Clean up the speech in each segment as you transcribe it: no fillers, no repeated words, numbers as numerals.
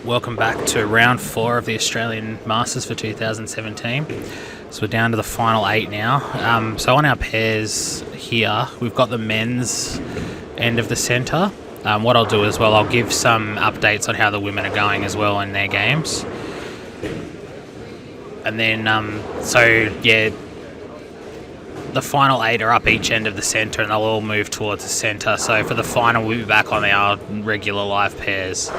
Welcome back to round 4 of the Australian Masters for 2017. So we're down to the final 8 now. So on our pairs here, we've got the men's end of the centre. What I'll do as well, I'll give some updates on how the women are going as well in their games. And then, the final 8 are up each end of the centre and they'll all move towards the centre. So for the final, we'll be back on our regular live pairs.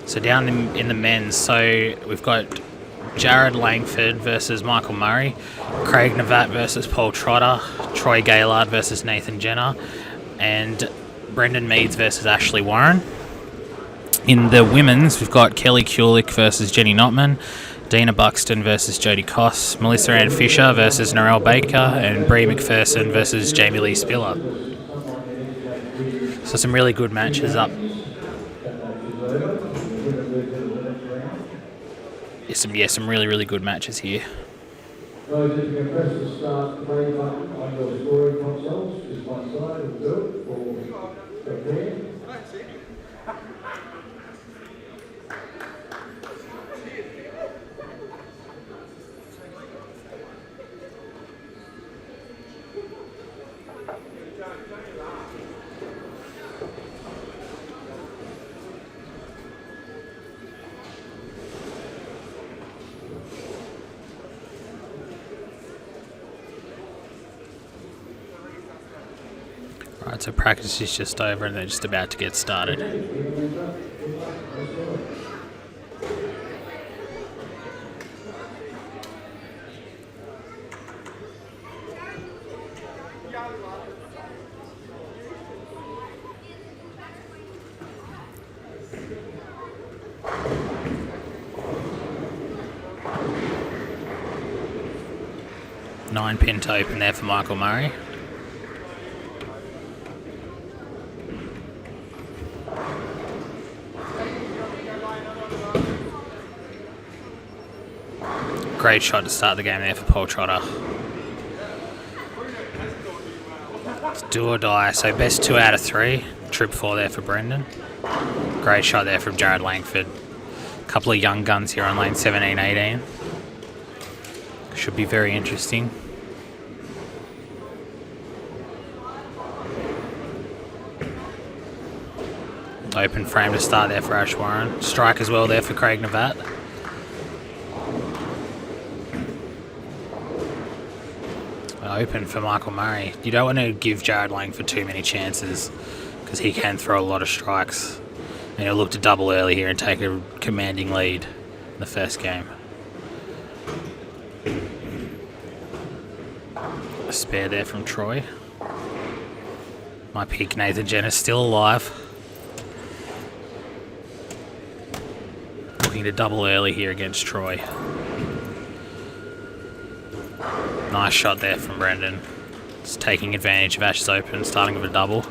So down in the men's, so we've got Jared Langford versus Michael Murray, Craig Navatt versus Paul Trotter, Troy Gaylard versus Nathan Jenner, and Brendan Meads versus Ashley Warren. In the women's, we've got Kelly Kulik versus Jenny Notman, Dina Buxton versus Jodie Koss, Melissa Ann Fisher versus Narelle Baker, and Brie McPherson versus Jamie Lee Spiller. So some really good matches up. Some really good matches here. Those if you can press the start play button on your scoring consoles, just one side will do it, or prepare. Right, so practice is just over and they're just about to get started. Nine pin to open there for Michael Murray. Great shot to start the game there for Paul Trotter. It's do or die, so best 2 out of 3. Trip 4 there for Brendan. Great shot there from Jared Langford. A couple of young guns here on lane 17-18. Should be very interesting. Open frame to start there for Ash Warren. Strike as well there for Craig Navatt. Open for Michael Murray. You don't want to give Jared Langford too many chances because he can throw a lot of strikes. And he'll look to double early here and take a commanding lead in the first game. A spare there from Troy. My pick, Nathan Jenner, still alive. Looking to double early here against Troy. Nice shot there from Brendan. Just taking advantage of Ash's open, starting with a double.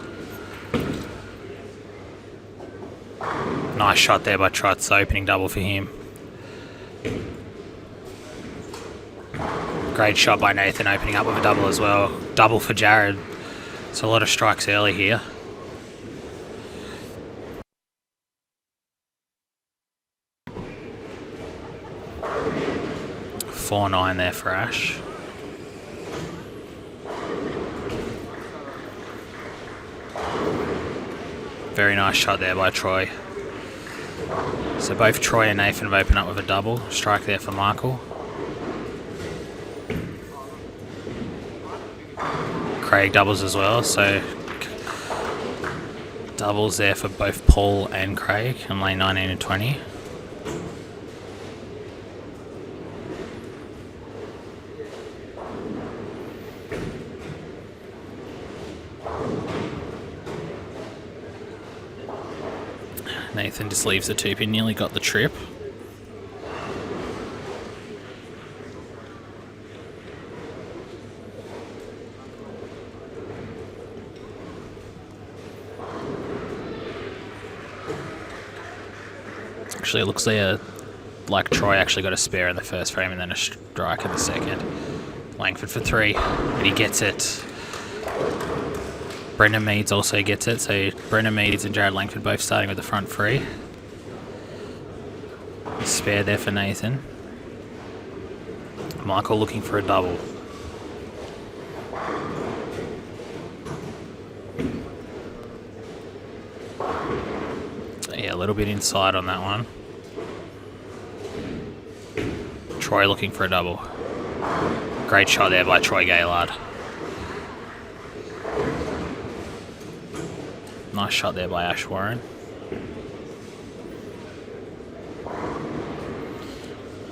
Nice shot there by Trotz, opening double for him. Great shot by Nathan, opening up with a double as well. Double for Jared. So a lot of strikes early here. $4-9 there for Ash. Very nice shot there by Troy. So both Troy and Nathan have opened up with a double. Strike there for Michael. Craig doubles as well, so doubles there for both Paul and Craig in lane 19 and 20. Nathan just leaves the 2-pin, nearly got the trip. Actually, it looks like Troy actually got a spare in the first frame and then a strike in the second. Langford for 3, but he gets it. Brendan Meads also gets it, so Brendan Meads and Jared Langford both starting with the front three. Spare there for Nathan. Michael looking for a double. Yeah, a little bit inside on that one. Troy looking for a double. Great shot there by Troy Gaylord. Nice shot there by Ash Warren.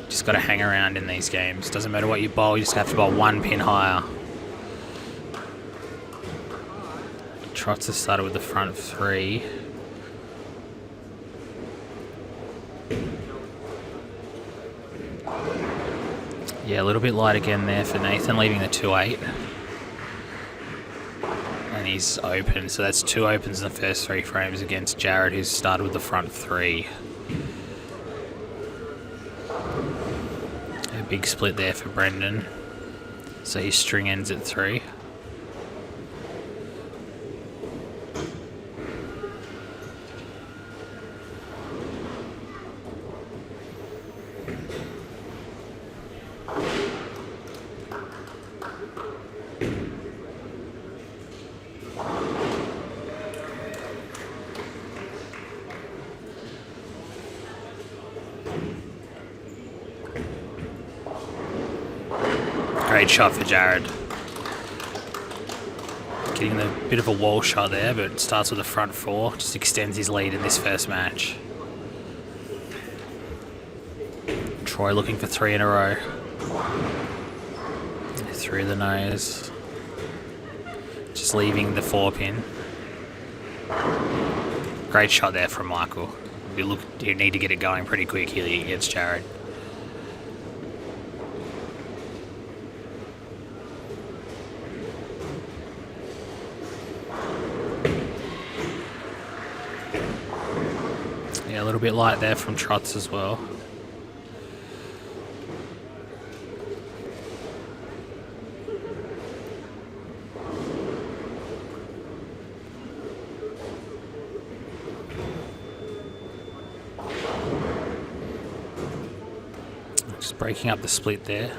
Just got to hang around in these games. Doesn't matter what you bowl, you just have to bowl one pin higher. Trots has started with the front three. Yeah, a little bit light again there for Nathan, leaving the 2-8. And he's open, so that's 2 opens in the first 3 frames against Jared, who's started with the front 3. A big split there for Brendan. So his string ends at 3. Great shot for Jared. Getting a bit of a wall shot there, but starts with the front 4. Just extends his lead in this first match. Troy looking for 3 in a row. Through the nose. Just leaving the 4 pin. Great shot there from Michael. You need to get it going pretty quick here against Jared. Yeah, a little bit light there from Trots as well. Just breaking up the split there.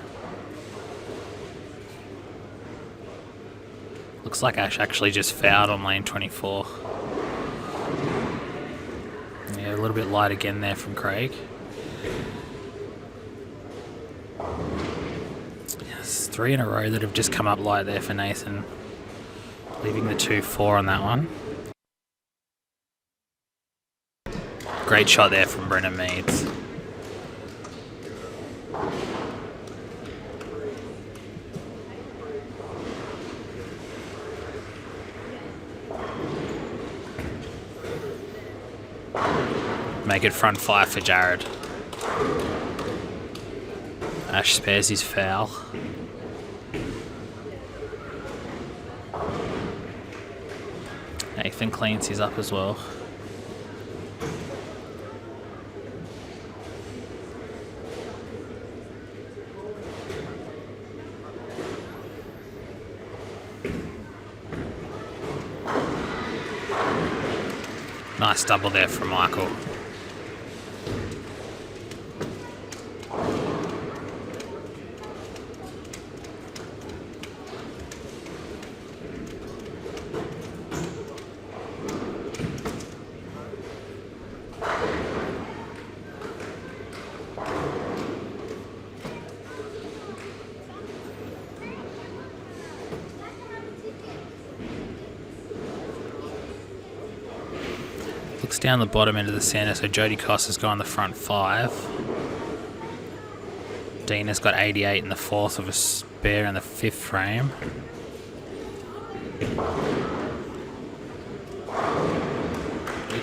Looks like Ash actually just fouled on lane 24. Yeah, a little bit light again there from Craig. Yes, 3 in a row that have just come up light there for Nathan. Leaving the 2-4 on that one. Great shot there from Brendan Meads. Make it front 5 for Jared. Ash spares his foul. Nathan cleans his up as well. Nice double there from Michael. Looks down the bottom end of the centre, so Jody Cost has gone the front 5. Dean has got 88 in the 4th of a spare in the 5th frame.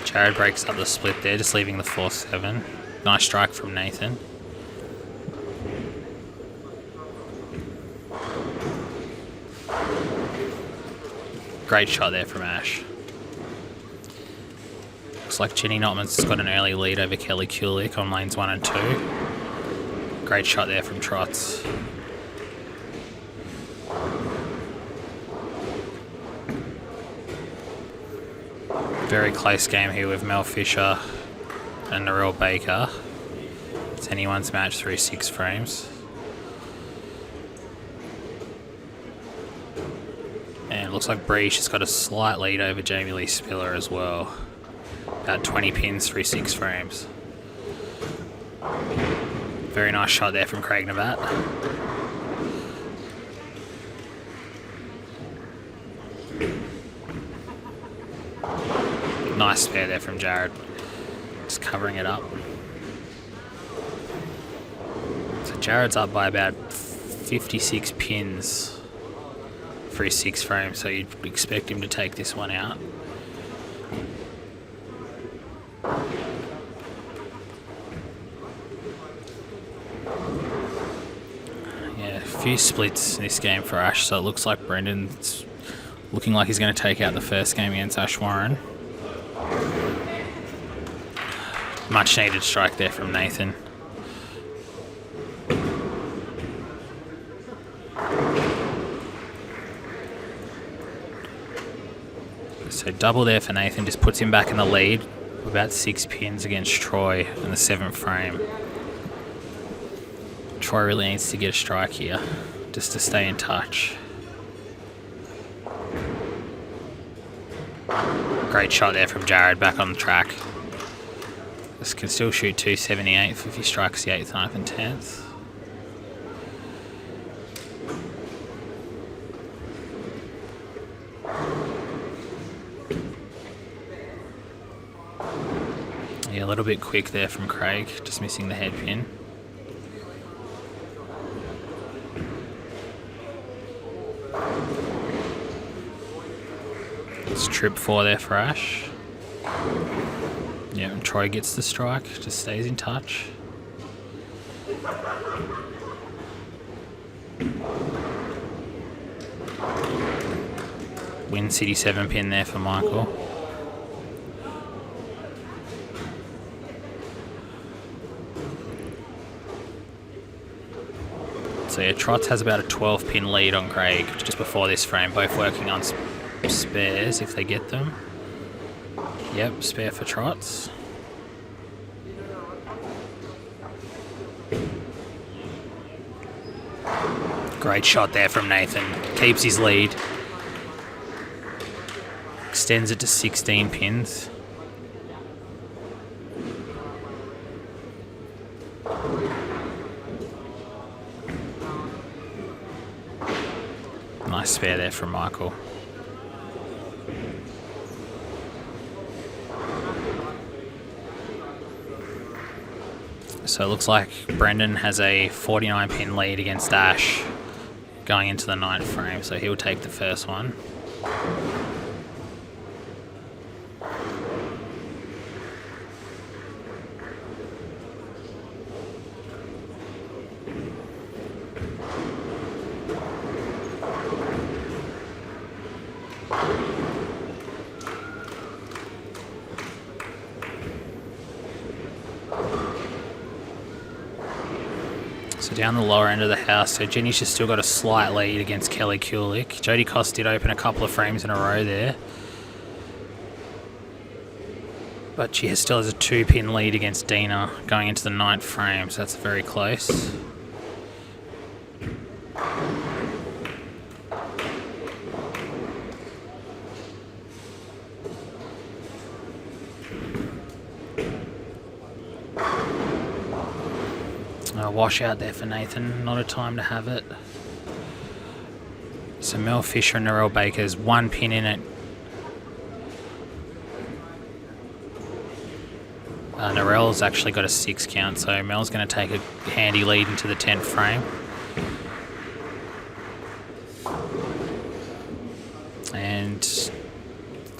Jared breaks up the split there, just leaving the 4-7. Nice strike from Nathan. Great shot there from Ash. Looks like Jenny Notman's got an early lead over Kelly Kulik on lanes 1 and 2. Great shot there from Trots. Very close game here with Mel Fisher and Narelle Baker. It's anyone's match through 6 frames. And it looks like Breach has got a slight lead over Jamie Lee Spiller as well. About 20 pins through 6 frames. Very nice shot there from Craig Navat. Nice spare there from Jared. Just covering it up. So Jared's up by about 56 pins for his 6 frames, so you'd expect him to take this one out. Yeah, a few splits in this game for Ash, so it looks like Brendan's looking like he's going to take out the first game against Ash Warren. Much needed strike there from Nathan. So double there for Nathan, just puts him back in the lead. About 6 pins against Troy in the 7th frame. Troy really needs to get a strike here, just to stay in touch. Great shot there from Jared, back on the track. This can still shoot 278 if he strikes the 8th, 9th and 10th. Yeah, a little bit quick there from Craig, just missing the head pin. It's trip 4 there for Ash. Yeah, and Troy gets the strike, just stays in touch. Wyncity 7 pin there for Michael. So yeah, Trots has about a 12 pin lead on Craig just before this frame, both working on spares if they get them. Yep, spare for Trots. Great shot there from Nathan. Keeps his lead. Extends it to 16 pins. Nice spare there from Michael. So it looks like Brendan has a 49 pin lead against Ash going into the 9th frame, so he'll take the first one. So down the lower end of the house, so Jenny's just still got a slight lead against Kelly Kulik. Jodie Cost did open a couple of frames in a row there. But she still has a 2 pin lead against Dina going into the 9th frame, so that's very close. Wash out there for Nathan, not a time to have it. So Mel Fisher and Narelle Baker's 1 pin in it. Narelle's actually got a 6 count, so Mel's going to take a handy lead into the 10th frame. And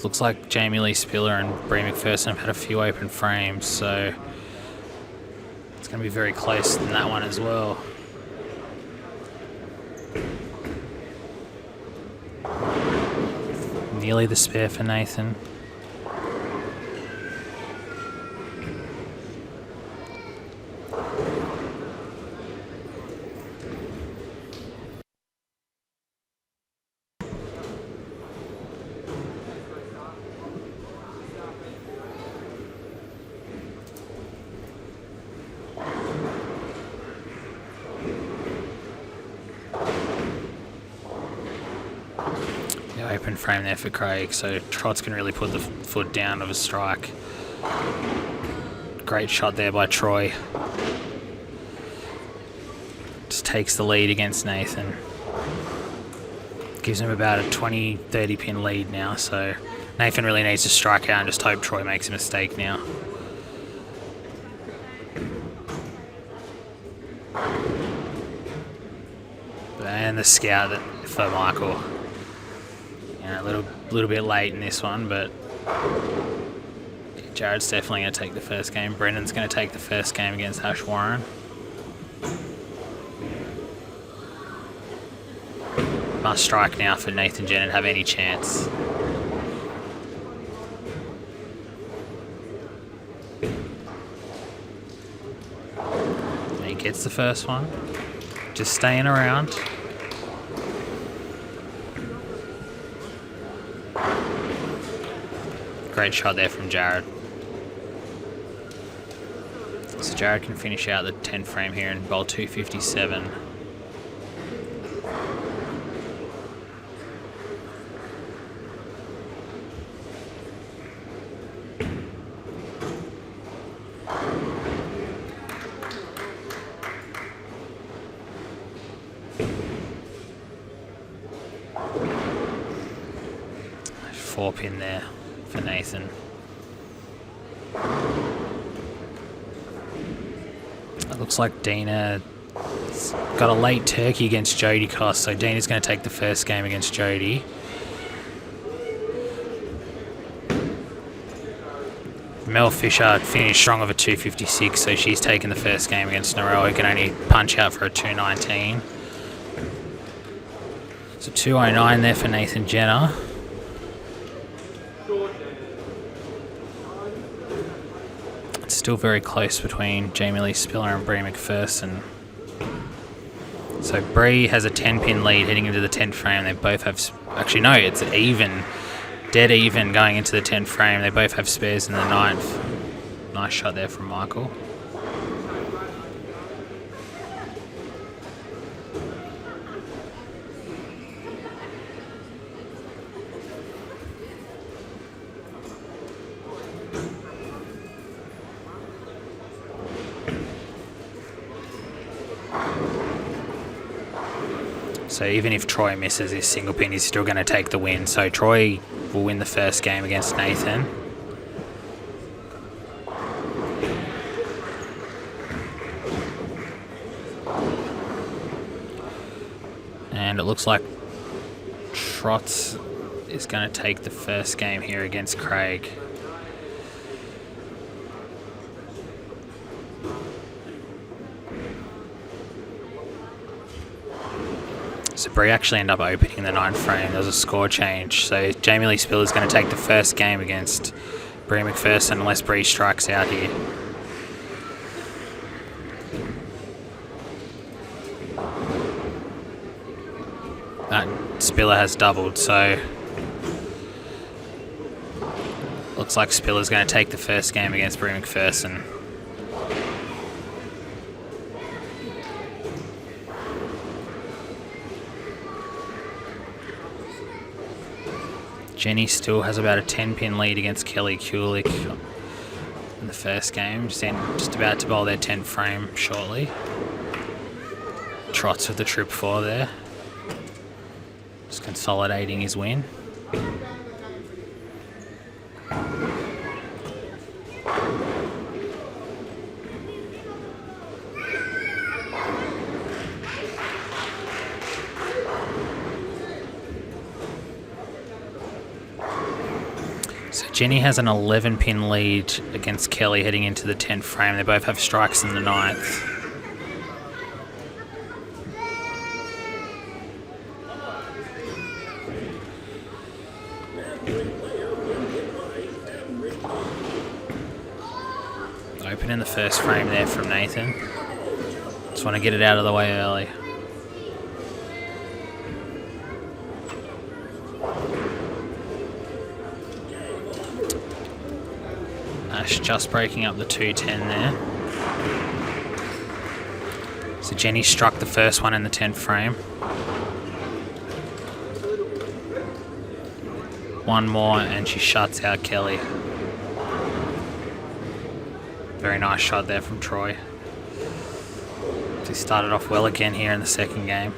looks like Jamie Lee Spiller and Brie McPherson have had a few open frames, so it's going to be very close in that one as well. Nearly the spare for Nathan. open frame there for Craig, so Trotz can really put the foot down of a strike. Great shot there by Troy. Just takes the lead against Nathan. Gives him about a 20-30 pin lead now, so Nathan really needs to strike out and just hope Troy makes a mistake now. And the scout for Michael. A little bit late in this one, but Jared's definitely going to take the first game. Brendan's going to take the first game against Ash Warren. Must strike now for Nathan Jenner to have any chance. And he gets the first one. Just staying around. Great shot there from Jared. So Jared can finish out the 10 frame here and bowl 257. Four pin there for Nathan. It looks like Dina's got a late turkey against Jody Cost, so Dina's going to take the first game against Jody. Mel Fisher finished strong of a 256, so she's taken the first game against Narelle, who can only punch out for a 219. So 209 there for Nathan Jenner. Still very close between Jamie Lee Spiller and Bree McPherson. So Bree has a 10 pin lead heading into the 10th frame. They both have, actually no, it's even, dead even going into the 10th frame. They both have spares in the 9th. Nice shot there from Michael. So even if Troy misses his single pin, he's still going to take the win. So Troy will win the first game against Nathan. And it looks like Trotz is going to take the first game here against Craig. So Bree actually ended up opening the 9th frame. There was a score change. So Jamie Lee Spiller is going to take the first game against Bree McPherson unless Bree strikes out here. That Spiller has doubled, so looks like Spiller's going to take the first game against Bree McPherson. Jenny still has about a 10 pin lead against Kelly Kulik in the first game. Just about to bowl their 10th frame shortly. Trotz with the trip 4 there. Just consolidating his win. Jenny has an 11 pin lead against Kelly heading into the 10th frame. They both have strikes in the 9th. Open in the first frame there from Nathan. Just want to get it out of the way early. Ash just breaking up the 210 there. So Jenny struck the first one in the 10th frame. one more, and she shuts out Kelly. Very nice shot there from Troy. She started off well again here in the second game.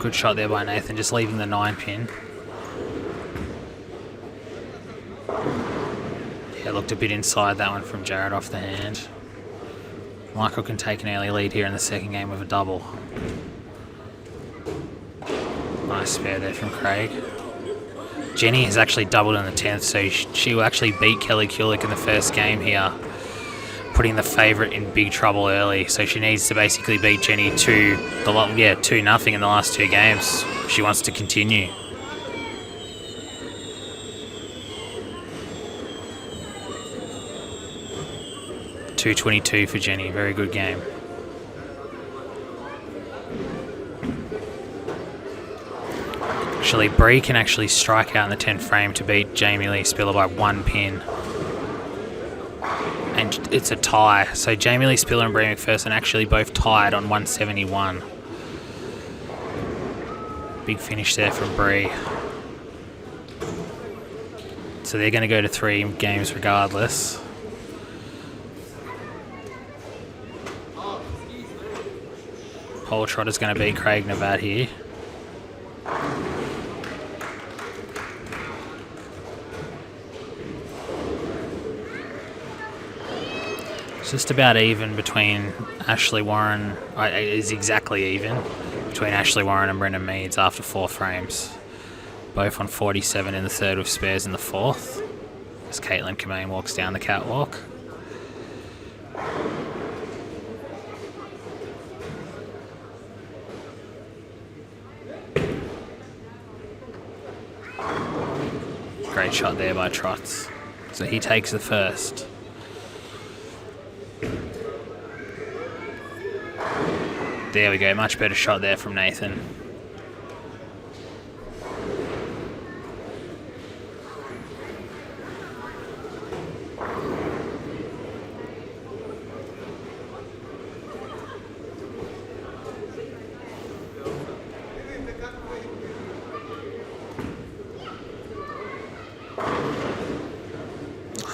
Good shot there by Nathan, just leaving the 9 pin. Yeah, looked a bit inside that one from Jared off the hand. Michael can take an early lead here in the second game with a double. Nice spare there from Craig. Jenny has actually doubled in the 10th, so she will actually beat Kelly Kulik in the first game here, putting the favourite in big trouble early. So she needs to basically beat Jenny 2-0 in the last 2 games if she wants to continue. .222 for Jenny, very good game. Actually, Bree can actually strike out in the 10th frame to beat Jamie Lee Spiller by 1 pin. And it's a tie. So Jamie Lee Spiller and Bree McPherson actually both tied on 171. Big finish there from Bree. So they're going to go to 3 games regardless. Pole Trotter's going to beat Craig Nevat here. It's just about even between Ashley Warren. It is exactly even between Ashley Warren and Brendan Meads after 4 frames. Both on 47 in the third with spares in the fourth. As Caitlin Commane walks down the catwalk. Great shot there by Trots. So he takes the first. There we go, much better shot there from Nathan.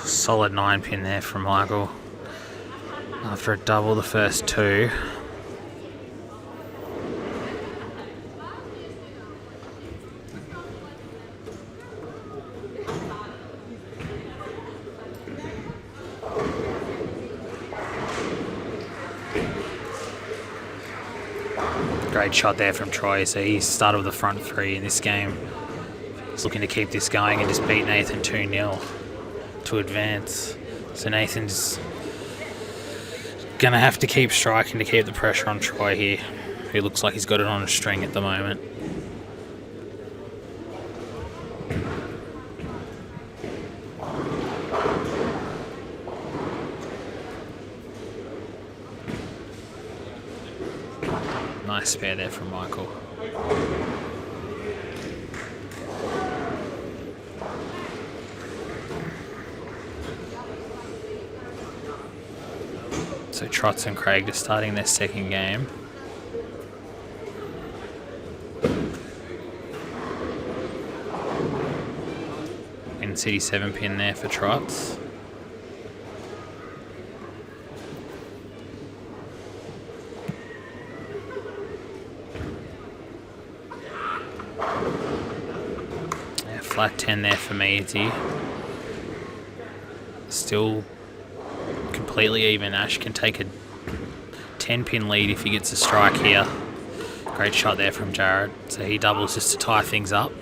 Solid 9 pin there from Michael after a double the first 2. Great shot there from Troy. So he started with the front 3 in this game. He's looking to keep this going and just beat Nathan 2-0 to advance. So Nathan's going to have to keep striking to keep the pressure on Troy here. He looks like he's got it on a string at the moment. Nice spare there from Michael. So Trots and Craig are starting their second game. Wyncity 7 pin there for Trots. Flat 10 there for Meadsy. Still completely even. Ash can take a 10 pin lead if he gets a strike here. Great shot there from Jared. So he doubles just to tie things up.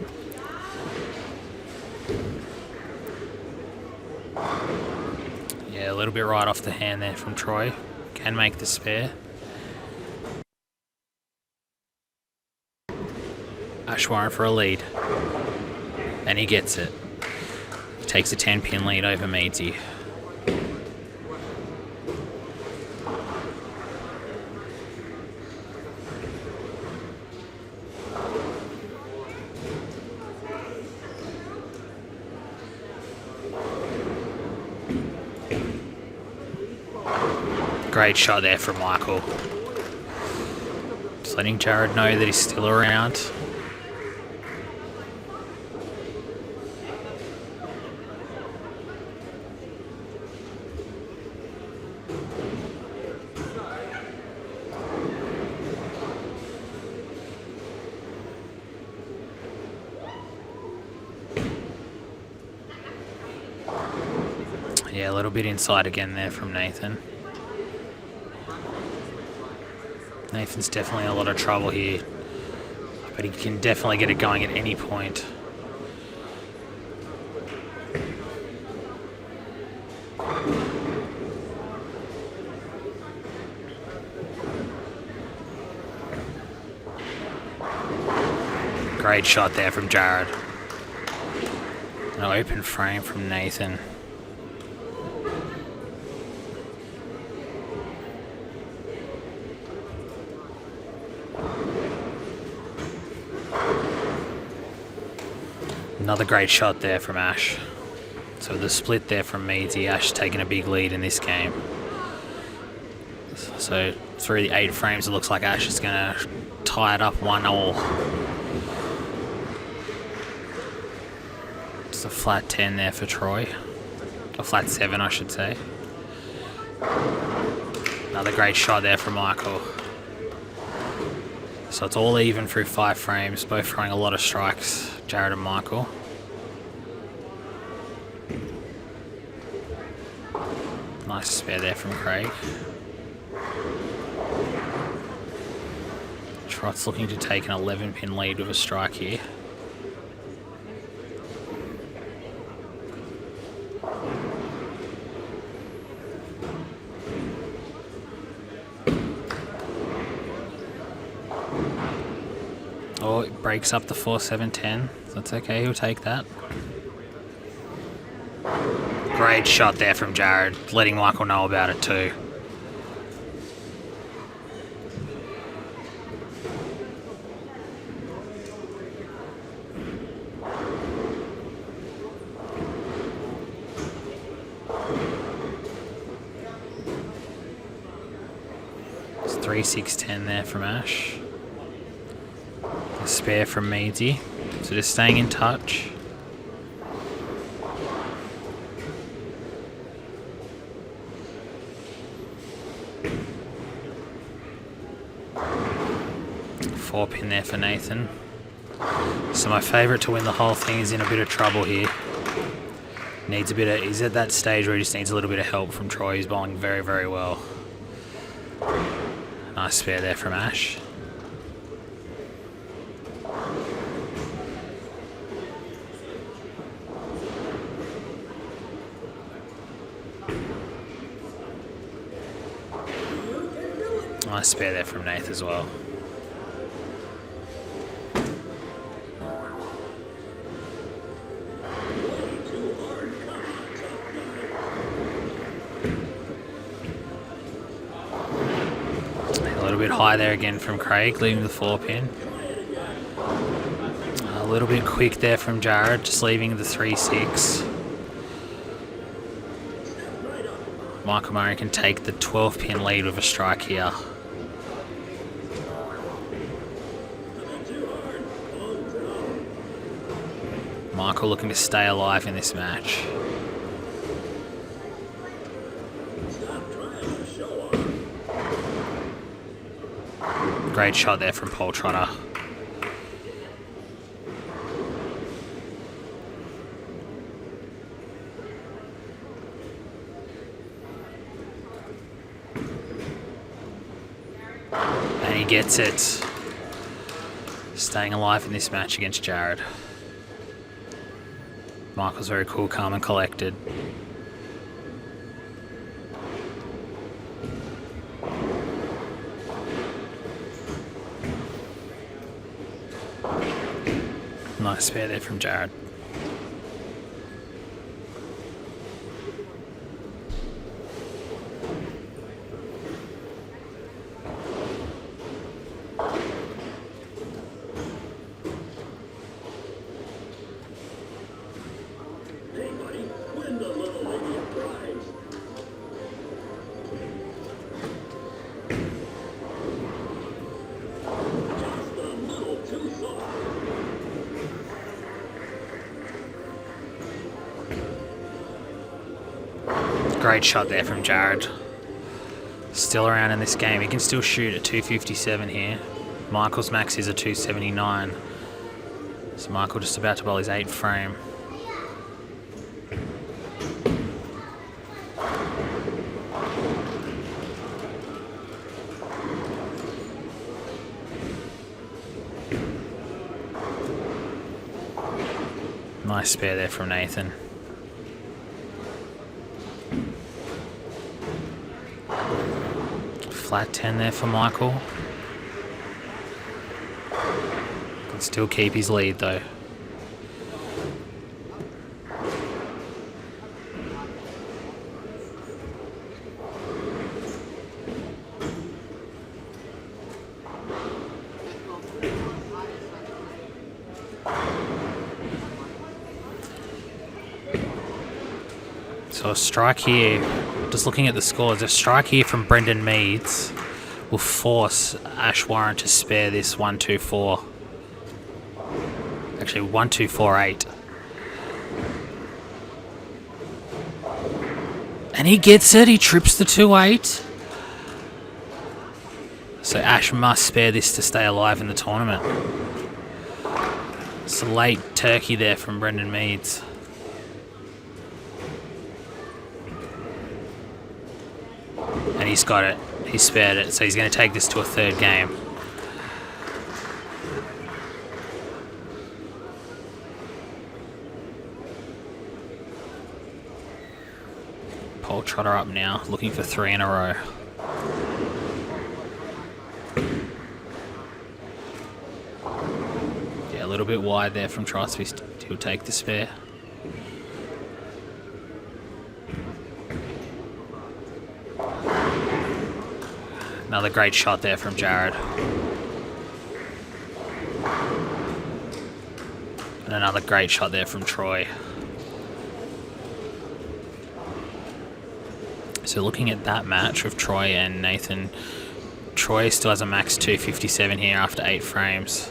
Yeah, a little bit right off the hand there from Troy. Can make the spare. Ash Warren for a lead. And he gets it. Takes a 10 pin lead over Meadsy. Great shot there from Michael. Just letting Jared know that he's still around. Yeah, a little bit inside again there from Nathan. Nathan's definitely in a lot of trouble here, but he can definitely get it going at any point. Great shot there from Jared. An open frame from Nathan. Another great shot there from Ash. So the split there from Meadsy, Ash taking a big lead in this game. So through the 8 frames, it looks like Ash is going to tie it up 1-all. It's a flat 10 there for Troy. A flat 7, I should say. Another great shot there from Michael. So it's all even through 5 frames, both throwing a lot of strikes, Jared and Michael. Nice spare there from Craig. Trot's looking to take an 11-pin lead with a strike here. Oh, it breaks up the 4-7-10. That's okay, he'll take that. Great shot there from Jared, letting Michael know about it too. It's 3-6-10 there from Ash. A spare from Meadsy. So just staying in touch. Four-pin there for Nathan. So my favourite to win the whole thing is in a bit of trouble here. Needs a bit of... He's at that stage where he just needs a little bit of help from Troy. He's bowling very, very well. Nice spare there from Ash. Nice spare there from Nath as well. A little bit high there again from Craig, leaving the 4-pin. A little bit quick there from Jared, just leaving the 3-6. Michael Murray can take the 12-pin lead with a strike here. Michael looking to stay alive in this match. Great shot there from Paul Trotter. And he gets it. Staying alive in this match against Jared. Michael's very cool, calm and collected. Nice spare there from Jared. Great shot there from Jared. Still around in this game. He can still shoot at 257 here. Michael's max is a 279. So Michael just about to bowl his 8th frame. Nice spare there from Nathan. Flat 10 there for Michael. Can still keep his lead though. So a strike here, just looking at the scores, a strike here from Brendan Meads will force Ash Warren to spare this 1-2-4. Actually 1-2-4-8. And he gets it, he trips the 2-8. So Ash must spare this to stay alive in the tournament. It's a late turkey there from Brendan Meads. And he's got it. He spared it. So he's going to take this to a 3rd game. Pole Trotter up now, looking for 3 in a row. Yeah, a little bit wide there from Tricebee. He'll take the spare. Another great shot there from Jared. And another great shot there from Troy. So looking at that match with Troy and Nathan, Troy still has a max 257 here after 8 frames.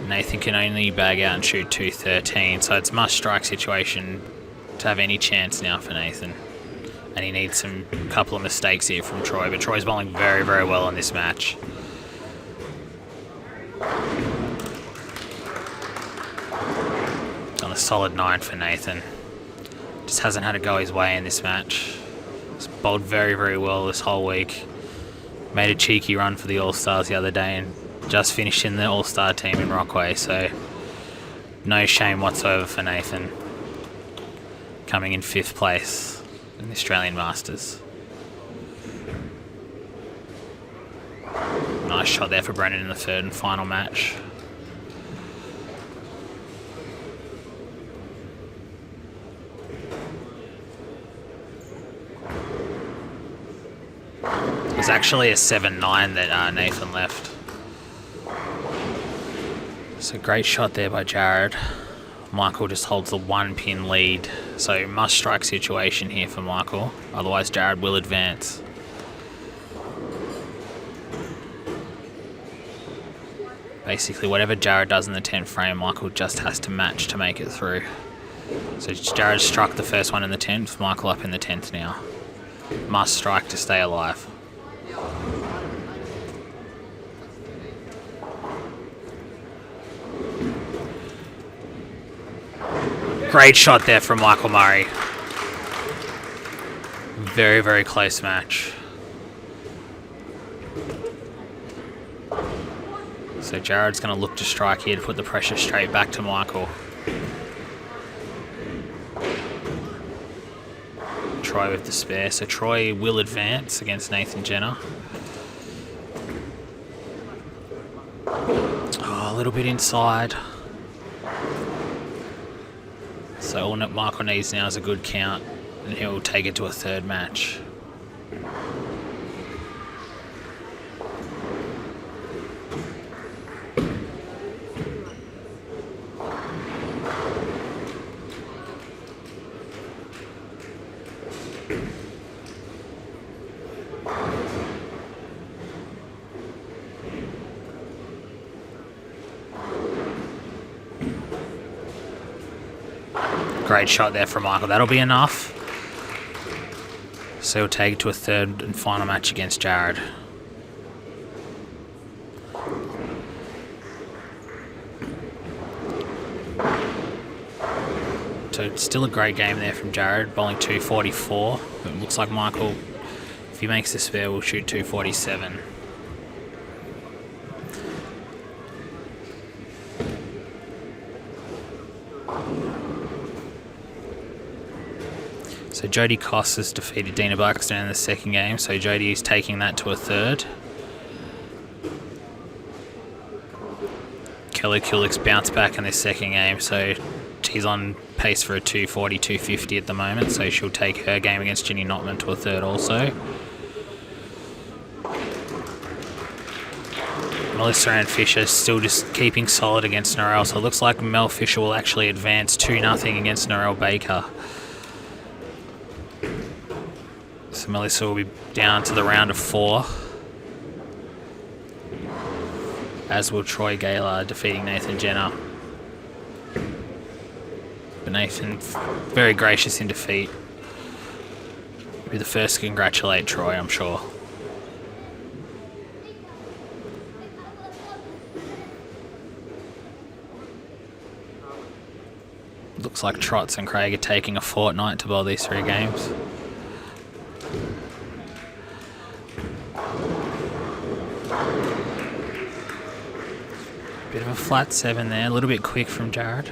Nathan can only bag out and shoot 213, so it's must strike situation to have any chance now for Nathan. And he needs a couple of mistakes here from Troy, but Troy's bowling very, very well in this match. On a solid 9 for Nathan. Just hasn't had to go his way in this match. He's bowled very, very well this whole week. Made a cheeky run for the All-Stars the other day and just finished in the All-Star team in Rockaway, so no shame whatsoever for Nathan. Coming in 5th place in the Australian Masters. Nice shot there for Brendan in the 3rd and final match. It was actually a 7-9 that Nathan left. So great shot there by Jared. Michael just holds the 1-pin lead. So must strike situation here for Michael. Otherwise Jared will advance. Basically whatever Jared does in the 10th frame, Michael just has to match to make it through. So Jared struck the first one in the 10th, Michael up in the 10th now. Must strike to stay alive. Great shot there from Michael Murray. Very, very close match. So Jared's going to look to strike here to put the pressure straight back to Michael. Troy with the spare. So Troy will advance against Nathan Jenner. Oh, a little bit inside. So all Michael needs now is a good count and he'll take it to a 3rd match. Great shot there from Michael. That'll be enough. So he'll take it to a third and final match against Jared. So still a great game there from Jared, bowling 244. It looks like Michael, if he makes the spare, will shoot 247. So Jodie Koss has defeated Dina Buxton in the second game, so Jodie is taking that to a third. Kelly Kulik's bounced back in this second game, so she's on pace for a 240, 250 at the moment, so she'll take her game against Ginny Notman to a third also. Melissa Ann Fisher still just keeping solid against Narelle, so it looks like Mel Fisher will actually advance 2-0 against Narelle Baker. So Melissa will be down to the round of 4. As will Troy Gaylord defeating Nathan Jenner. But Nathan, very gracious in defeat. Be the first to congratulate Troy, I'm sure. Looks like Trotz and Craig are taking a fortnight to bowl these 3 games. Bit of a flat 7 there, a little bit quick from Jared.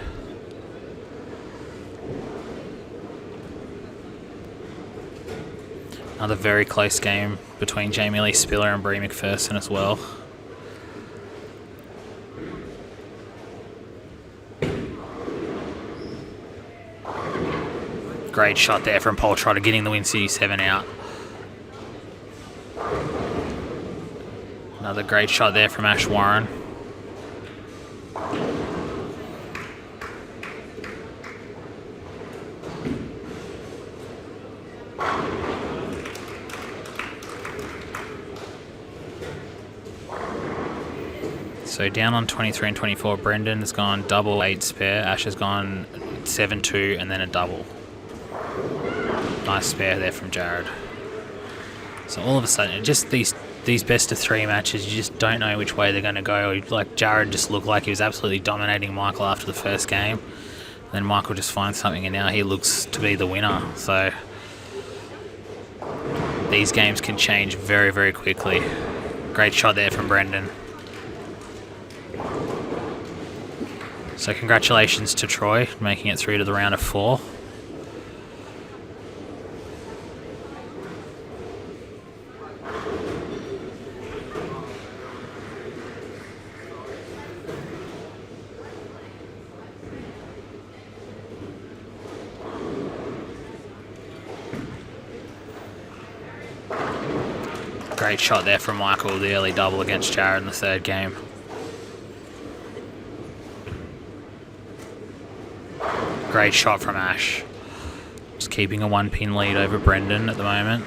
Another very close game between Jamie Lee Spiller and Brie McPherson as well. Great shot there from Paul Trotter, getting the Wyncity 7 out. Another great shot there from Ash Warren. So down on 23 and 24, Brendan has gone double 8 spare, Ash has gone 7-2 and then a double. Nice spare there from Jared. So all of a sudden, just these best of 3 matches, you just don't know which way they're going to go. Like Jared just looked like he was absolutely dominating Michael after the first game. Then Michael just finds something and now he looks to be the winner. So these games can change very, very quickly. Great shot there from Brendan. So congratulations to Troy, making it through to the round of 4. Great shot there from Michael, the early double against Jared in the third game. Great shot from Ash. Just keeping a 1-pin lead over Brendan at the moment.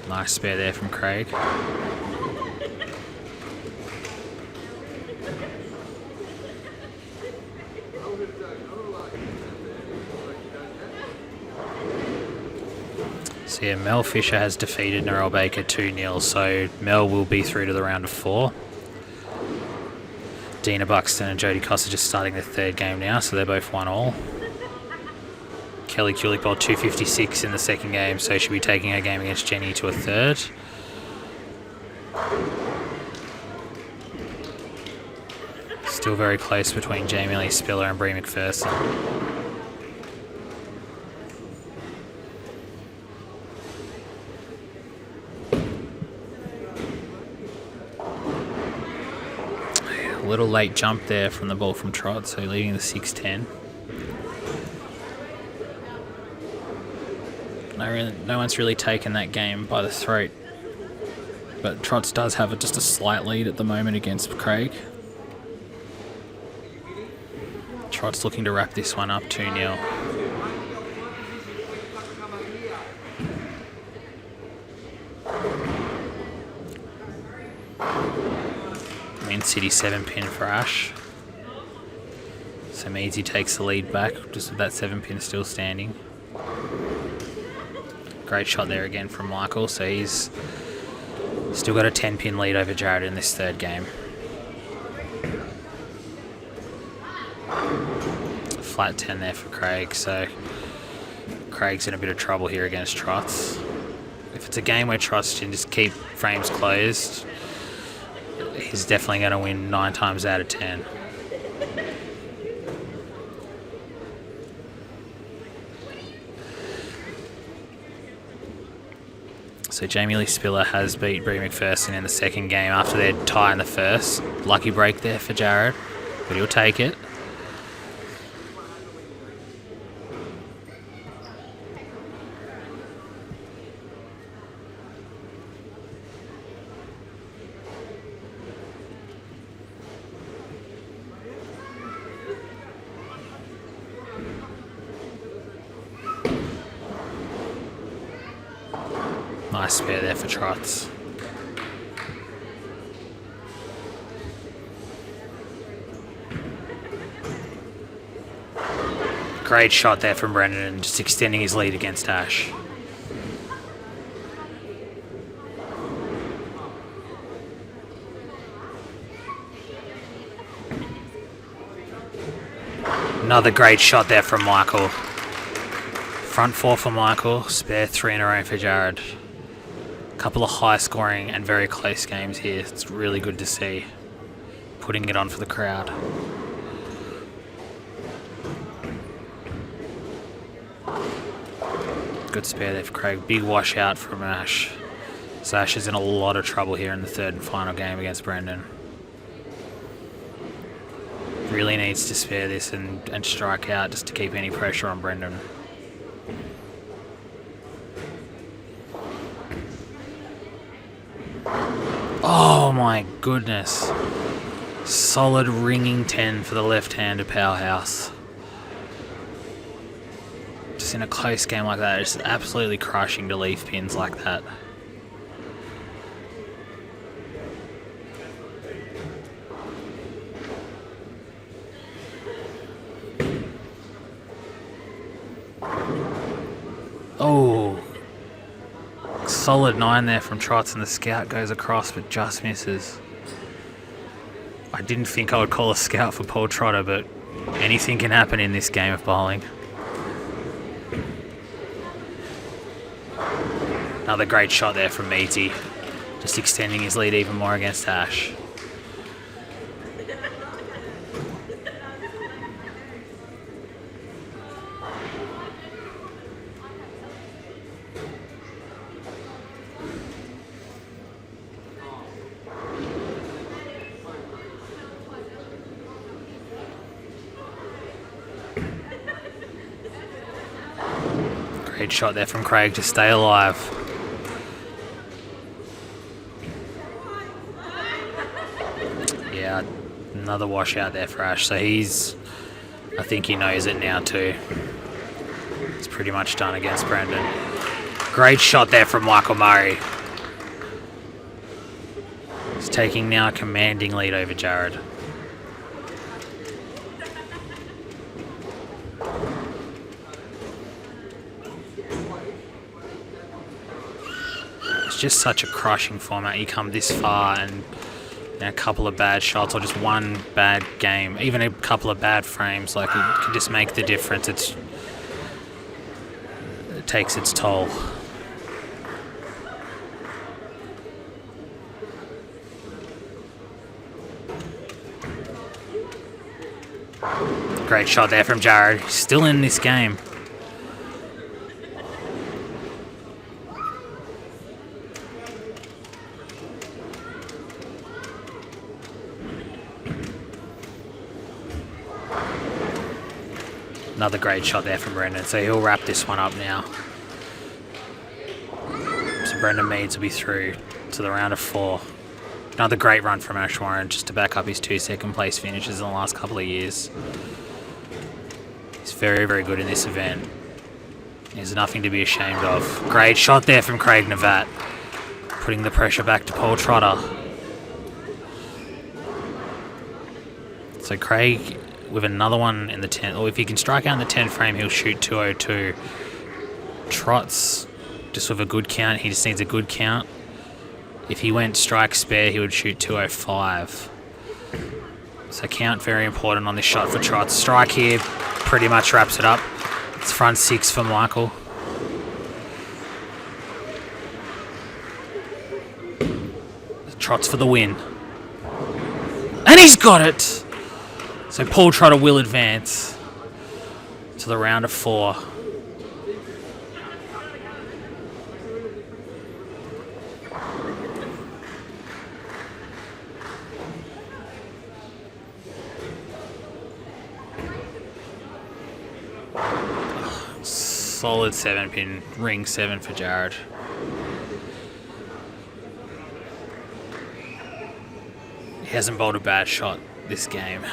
Nice spare there from Craig. So yeah, Mel Fisher has defeated Narelle Baker 2-0, so Mel will be through to the round of 4. Dina Buxton and Jodie Koss are just starting their third game now, so they're both 1-all. Kelly Kulik bowled 256 in the second game, so she'll be taking her game against Jenny to a third. Still very close between Jamie Lee Spiller and Brie McPherson. A little late jump there from the ball from Trot, so leading the 6-10. No one's really taken that game by the throat, but Trots does have just a slight lead at the moment against Craig. Trots looking to wrap this one up 2-0. Wyncity 7-pin for Ash. So Meadsy takes the lead back, just with that 7-pin still standing. Great shot there again from Michael, so he's still got a 10-pin lead over Jared in this third game. Flat 10 there for Craig, so Craig's in a bit of trouble here against Trots. If it's a game where Trots can just keep frames closed, he's definitely going to win 9 times out of 10. So Jamie Lee Spiller has beat Bree McPherson in the second game after their tie in the first. Lucky break there for Jared, but he'll take it. Nice spare there for Trots. Great shot there from Brendan, just extending his lead against Ash. Another great shot there from Michael. Front 4 for Michael, spare 3 in a row for Jared. Couple of high scoring and very close games here. It's really good to see. Putting it on for the crowd. Good spare there for Craig. Big washout from Ash. So Ash is in a lot of trouble here in the third and final game against Brendan. Really needs to spare this and strike out just to keep any pressure on Brendan. Oh my goodness. Solid ringing 10 for the left-handed powerhouse. Just in a close game like that, it's absolutely crushing to leave pins like that. Oh. Solid 9 there from Trots, and the scout goes across but just misses. I didn't think I would call a scout for Paul Trotter, but anything can happen in this game of bowling. Another great shot there from Meadsy, just extending his lead even more against Ash. Great shot there from Craig to stay alive. Yeah, another washout there for Ash. So I think he knows it now too. It's pretty much done against Brendan. Great shot there from Michael Murray. He's taking now a commanding lead over Jared. Just such a crushing format. You come this far and a couple of bad shots or just one bad game, even a couple of bad frames, like it can just make the difference. It takes its toll. Great shot there from Jared. Still in this game. Another great shot there from Brendan, so he'll wrap this one up now. So Brendan Meads will be through to the round of 4. Another great run from Ash Warren just to back up his 2 second place finishes in the last couple of years. He's very, very good in this event. There's nothing to be ashamed of. Great shot there from Craig Navat, putting the pressure back to Paul Trotter. So Craig with another one in the 10, or if he can strike out in the 10 frame, he'll shoot 202. Trots, just with a good count, he just needs a good count. If he went strike spare, he would shoot 205. So count very important on this shot for Trots. Strike here pretty much wraps it up. It's front 6 for Michael. Trots for the win. And he's got it! So Paul Trotter will advance to the round of 4. Solid 7-pin, ring 7 for Jared. He hasn't bowled a bad shot this game.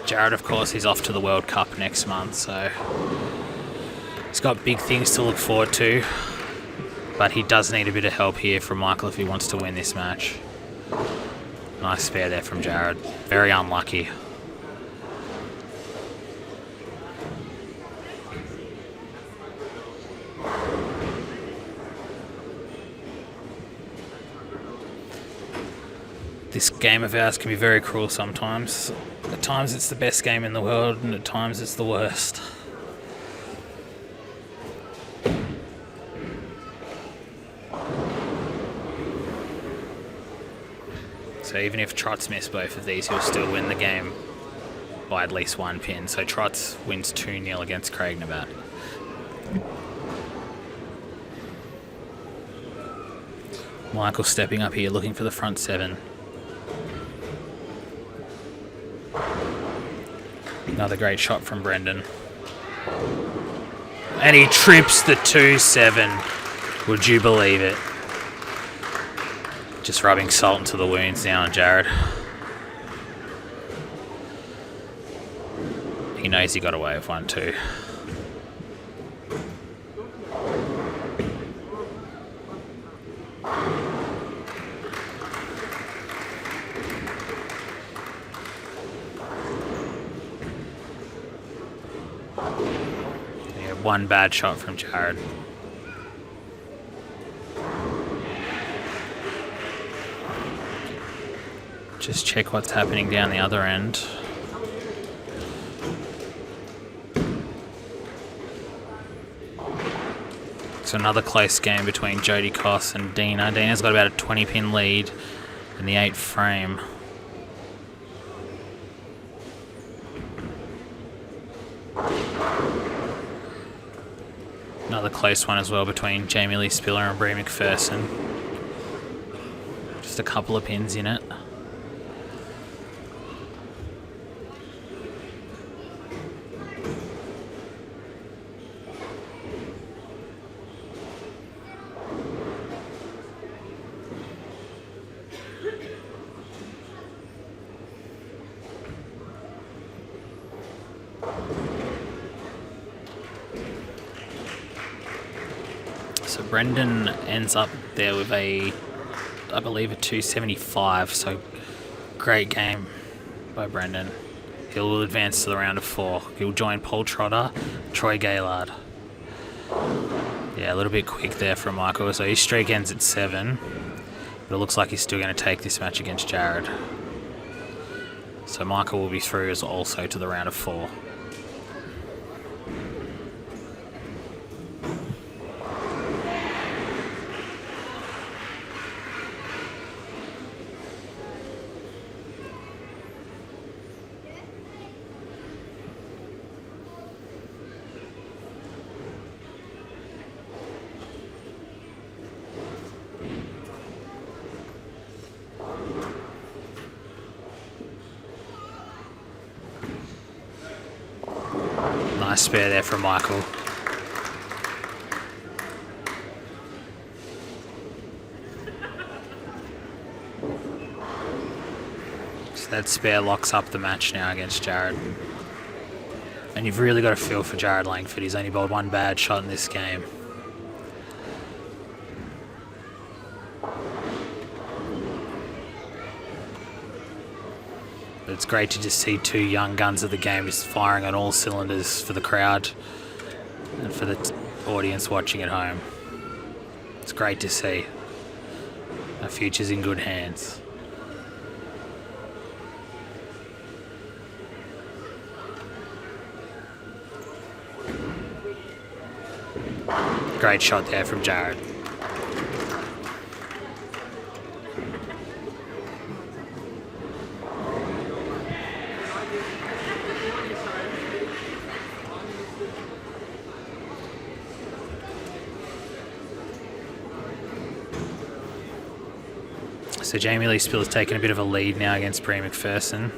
Jared, of course, he's off to the World Cup next month, so he's got big things to look forward to. But he does need a bit of help here from Michael if he wants to win this match. Nice spare there from Jared. Very unlucky. This game of ours can be very cruel sometimes. At times it's the best game in the world, and at times it's the worst. So even if Trots miss both of these, he'll still win the game by at least 1 pin. So Trots wins 2-0 against Craig Navat. Michael stepping up here, looking for the front 7. Another great shot from Brendan. And he trips the 2-7. Would you believe it? Just rubbing salt into the wounds now on Jared. He knows he got away with 1 too. One bad shot from Jared. Just check what's happening down the other end. So another close game between Jody Koss and Dina. Dina's got about a 20-pin lead in the 8th frame. Another close one as well between Jamie Lee Spiller and Bree McPherson. Just a couple of pins in it. So Brendan ends up there with I believe a 275, so great game by Brendan. He'll advance to the round of 4. He'll join Paul Trotter, Troy Gaylard. Yeah, a little bit quick there from Michael, so his streak ends at 7, but it looks like he's still going to take this match against Jared. So Michael will be through as also to the round of 4. Nice spare there from Michael. So that spare locks up the match now against Jared. And you've really got to feel for Jared Langford. He's only bowled 1 bad shot in this game. But it's great to just see two young guns of the game just firing on all cylinders for the crowd and for the audience watching at home. It's great to see. Our future's in good hands. Great shot there from Jared. So Jamie Lee Spiller's taking a bit of a lead now against Brie McPherson.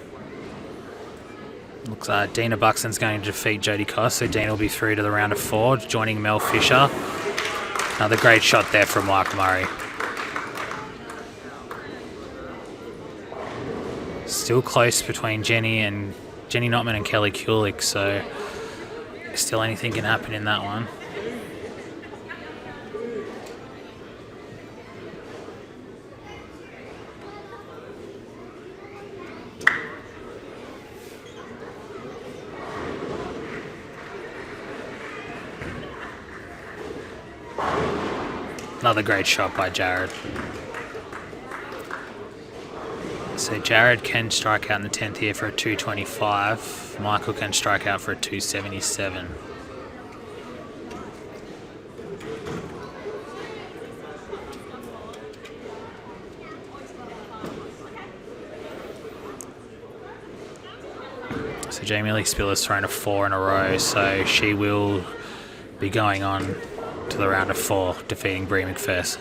Looks like Dina Buxton's going to defeat Jodie Coss, so Dina will be through to the round of 4, joining Mel Fisher. Another great shot there from Michael Murray. Still close between Jenny Notman and Kelly Kulik, so still anything can happen in that one. Another great shot by Jared. So Jared can strike out in the 10th here for a 225. Michael can strike out for a 277. So Jamie Lee Spiller's thrown a 4 in a row, so she will be going on to the round of 4, defeating Brie McPherson.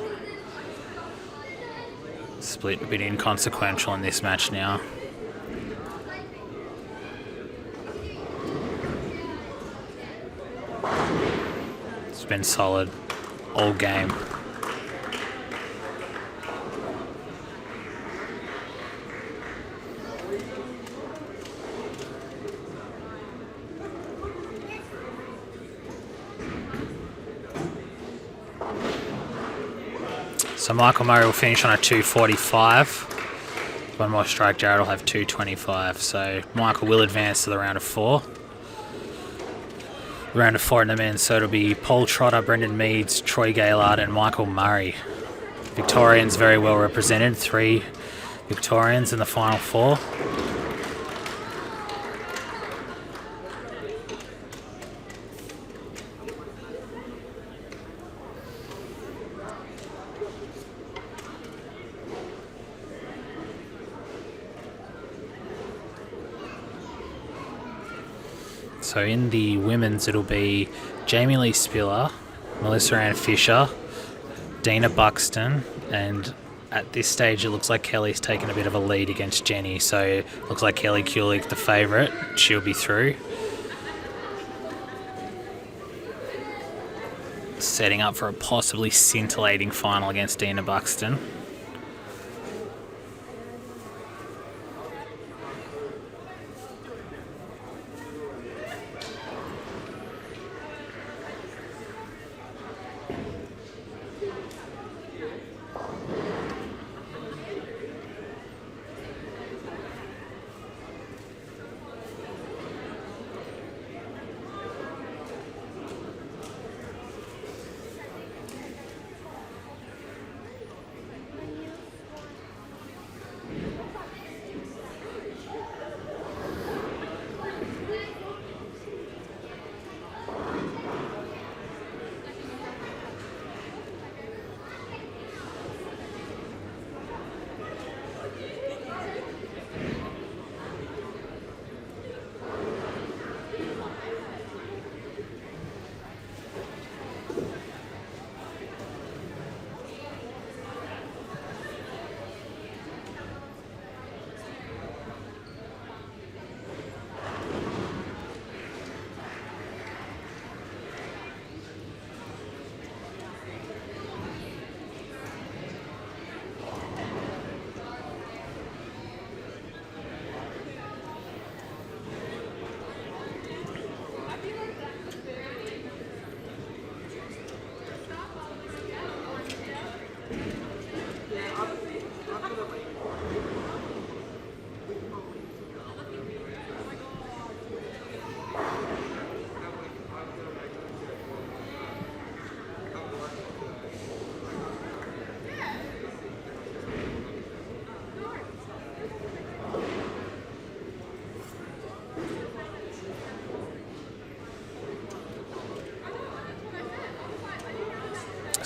Split a bit inconsequential in this match now. It's been solid all game. So Michael Murray will finish on a 245. One more strike, Jared will have 225. So Michael will advance to the round of 4. Round of 4 in the men, so it'll be Paul Trotter, Brendan Meads, Troy Gaylard and Michael Murray. Victorians very well represented. 3 Victorians in the final 4. So in the women's, it'll be Jamie Lee Spiller, Melissa Ann Fisher, Dina Buxton, and at this stage it looks like Kelly's taken a bit of a lead against Jenny, so it looks like Kelly Kulik, the favourite, she'll be through. Setting up for a possibly scintillating final against Dina Buxton.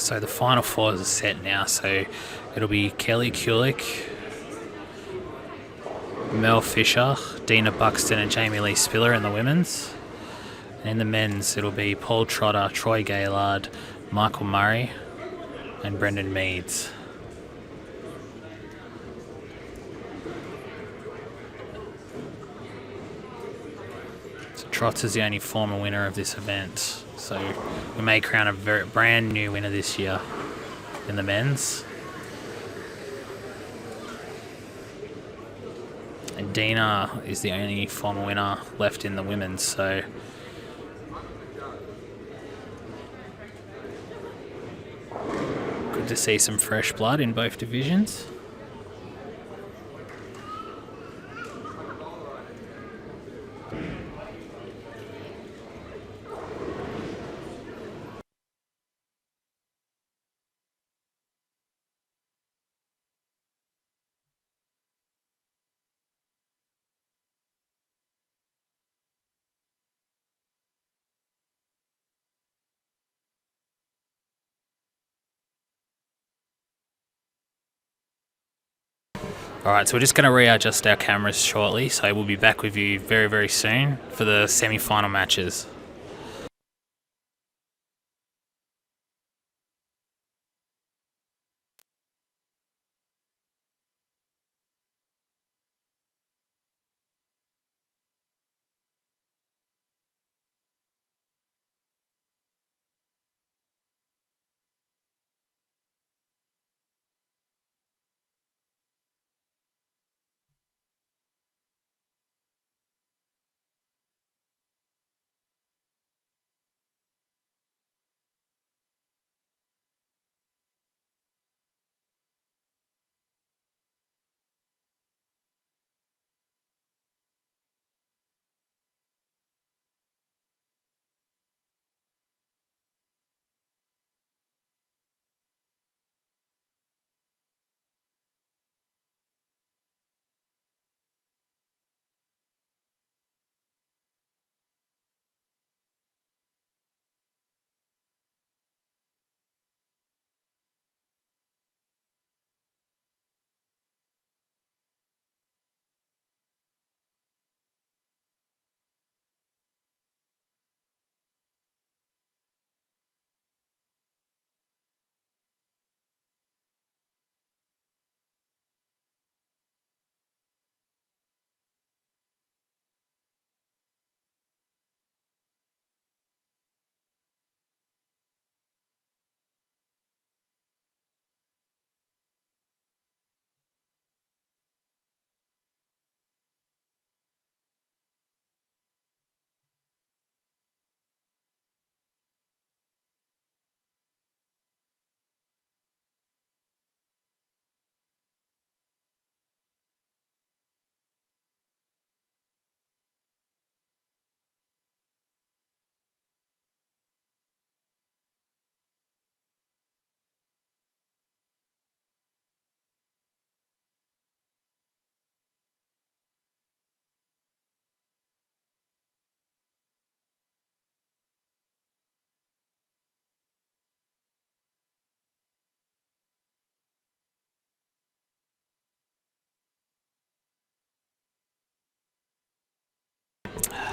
So the final fours are set now. So it'll be Kelly Kulik, Mel Fisher, Dina Buxton, and Jamie Lee Spiller in the women's. And in the men's, it'll be Paul Trotter, Troy Gaylard, Michael Murray, and Brendan Meads. So Trotz is the only former winner of this event. So we may crown a brand new winner this year in the men's. And Dina is the only former winner left in the women's, so good to see some fresh blood in both divisions. Alright, so we're just going to readjust our cameras shortly, so we'll be back with you very, very soon for the semi-final matches.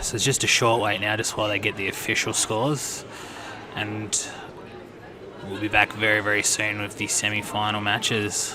So it's just a short wait now, just while they get the official scores. And we'll be back very, very soon with the semi-final matches.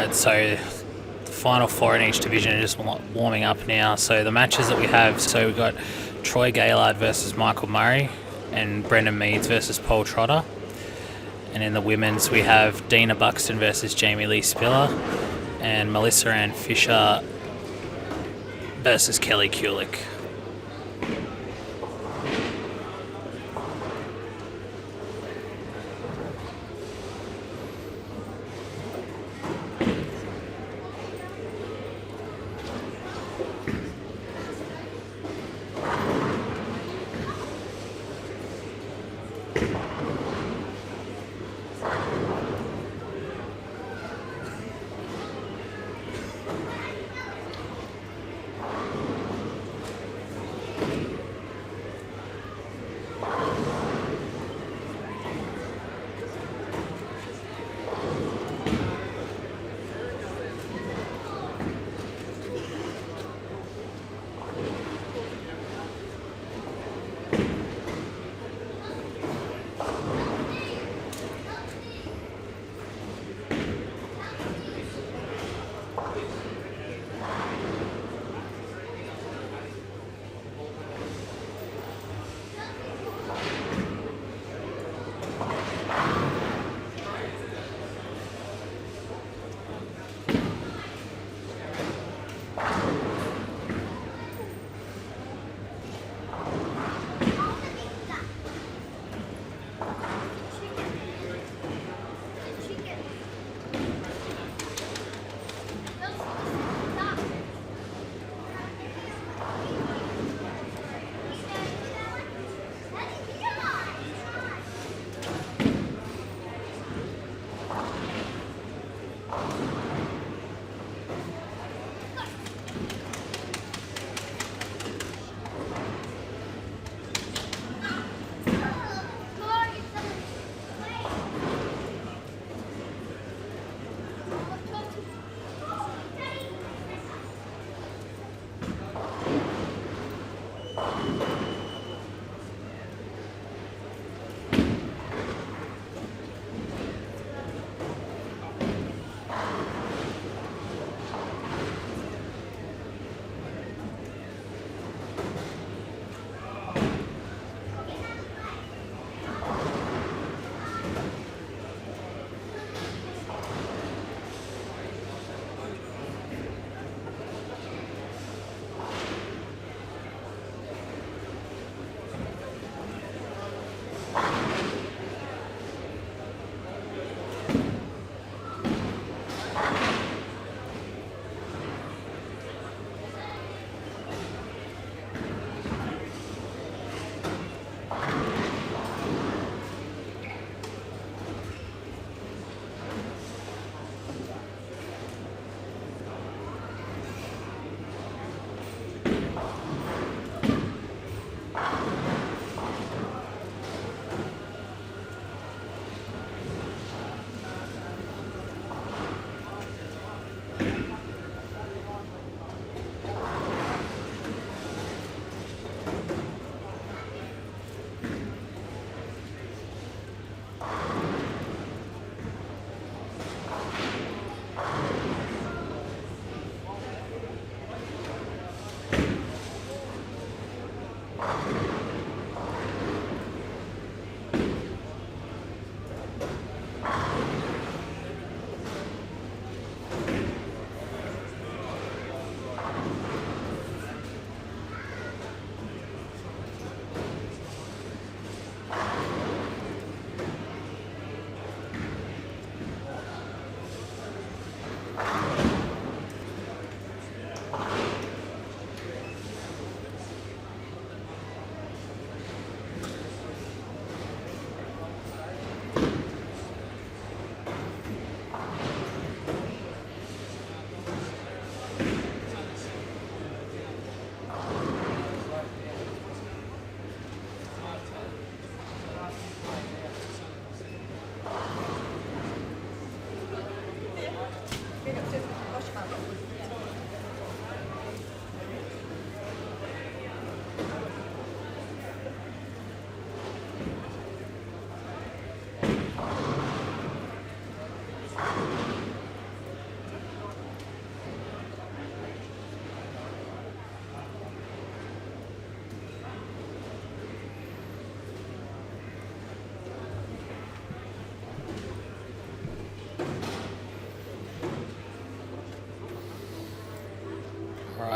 Alright, so the final four in each division are just warming up now. So the matches that we have, so we've got Troy Gaylard versus Michael Murray and Brendan Meads versus Paul Trotter. And in the women's, we have Dina Buxton versus Jamie Lee Spiller and Melissa Ann Fisher versus Kelly Kulik.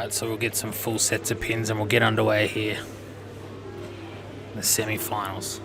Alright, so we'll get some full sets of pins and we'll get underway here. The semi-finals.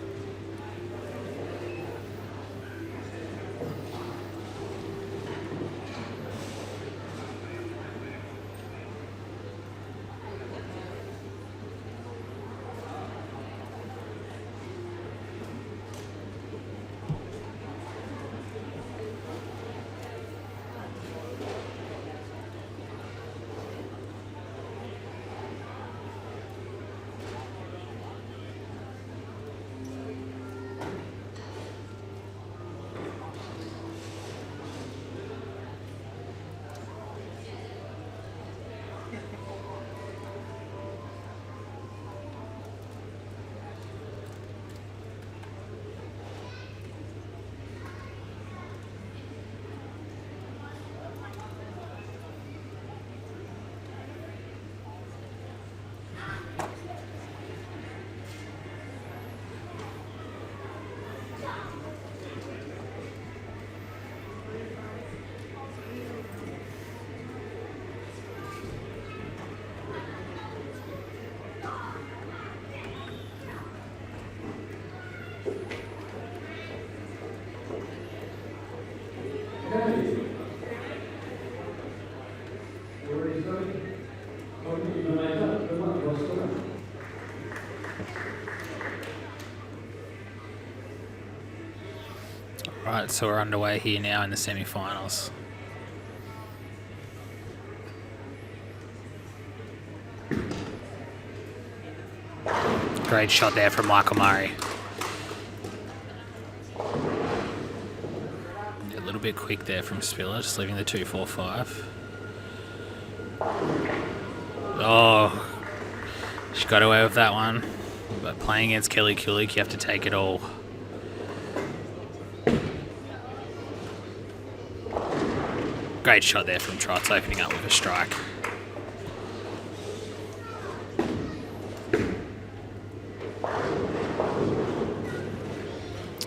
Right, so we're underway here now in the semi-finals. Great shot there from Michael Murray. A little bit quick there from Spiller, just leaving the 2.45. Oh, she got away with that one. But playing against Kelly Kulik, you have to take it all. Great shot there from Trotz, opening up with a strike.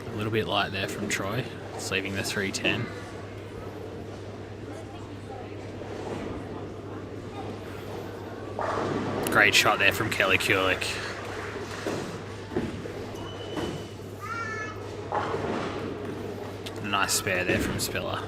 A little bit light there from Troy, it's leaving the 310. Great shot there from Kelly Kulik. Nice spare there from Spiller.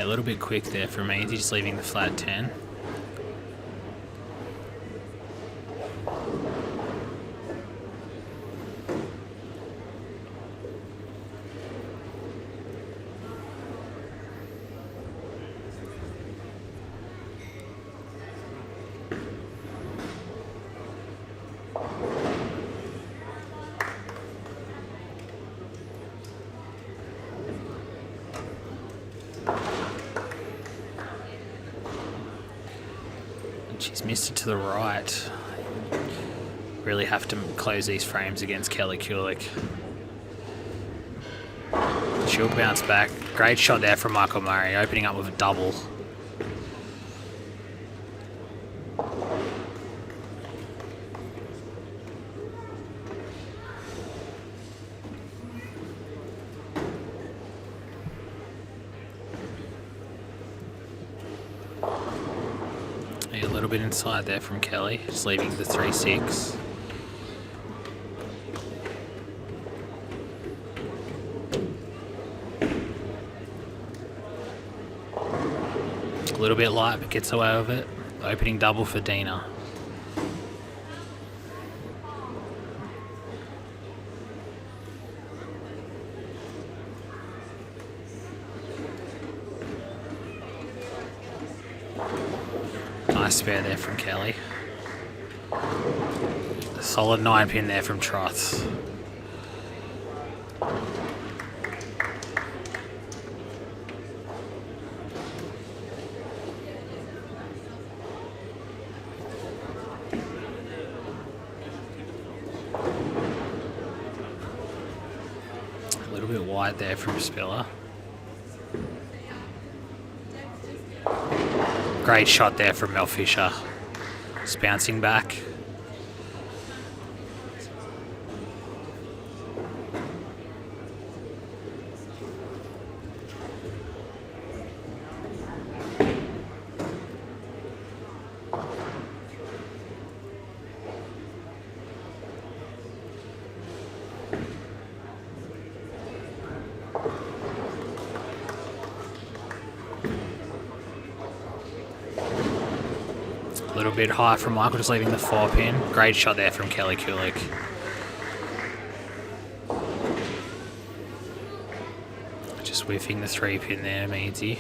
A little bit quick there from Easy, just leaving the flat 10. She's missed it to the right. Really have to close these frames against Kelly Kulik. She'll bounce back. Great shot there from Michael Murray, opening up with a double. A little bit inside there from Kelly, just leaving the 3-6. A little bit light, but gets away with it. Opening double for Dina. Nice spare there from Kelly. A solid 9-pin there from Trots. A little bit wide there from Spiller. Great shot there from Mel Fisher. Just bouncing back. A little bit high from Michael, just leaving the 4-pin. Great shot there from Kelly Kulik. Just whiffing the 3-pin there, Meadsy.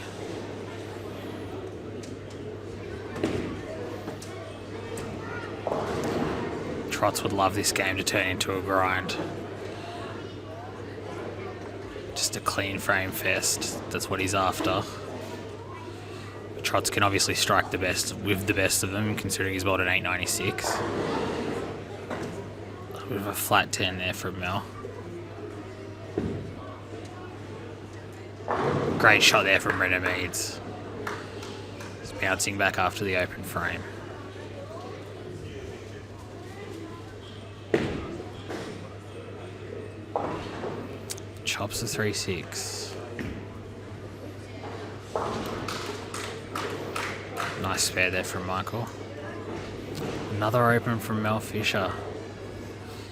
Trots would love this game to turn into a grind. Just a clean frame fest. That's what he's after. Trots can obviously strike the best with the best of them, considering he's bowled an 896. With a flat 10 there from Mel. Great shot there from Brendan Meads. Just bouncing back after the open frame. Chops the 3-6. Nice spare there from Michael. Another open from Mel Fisher.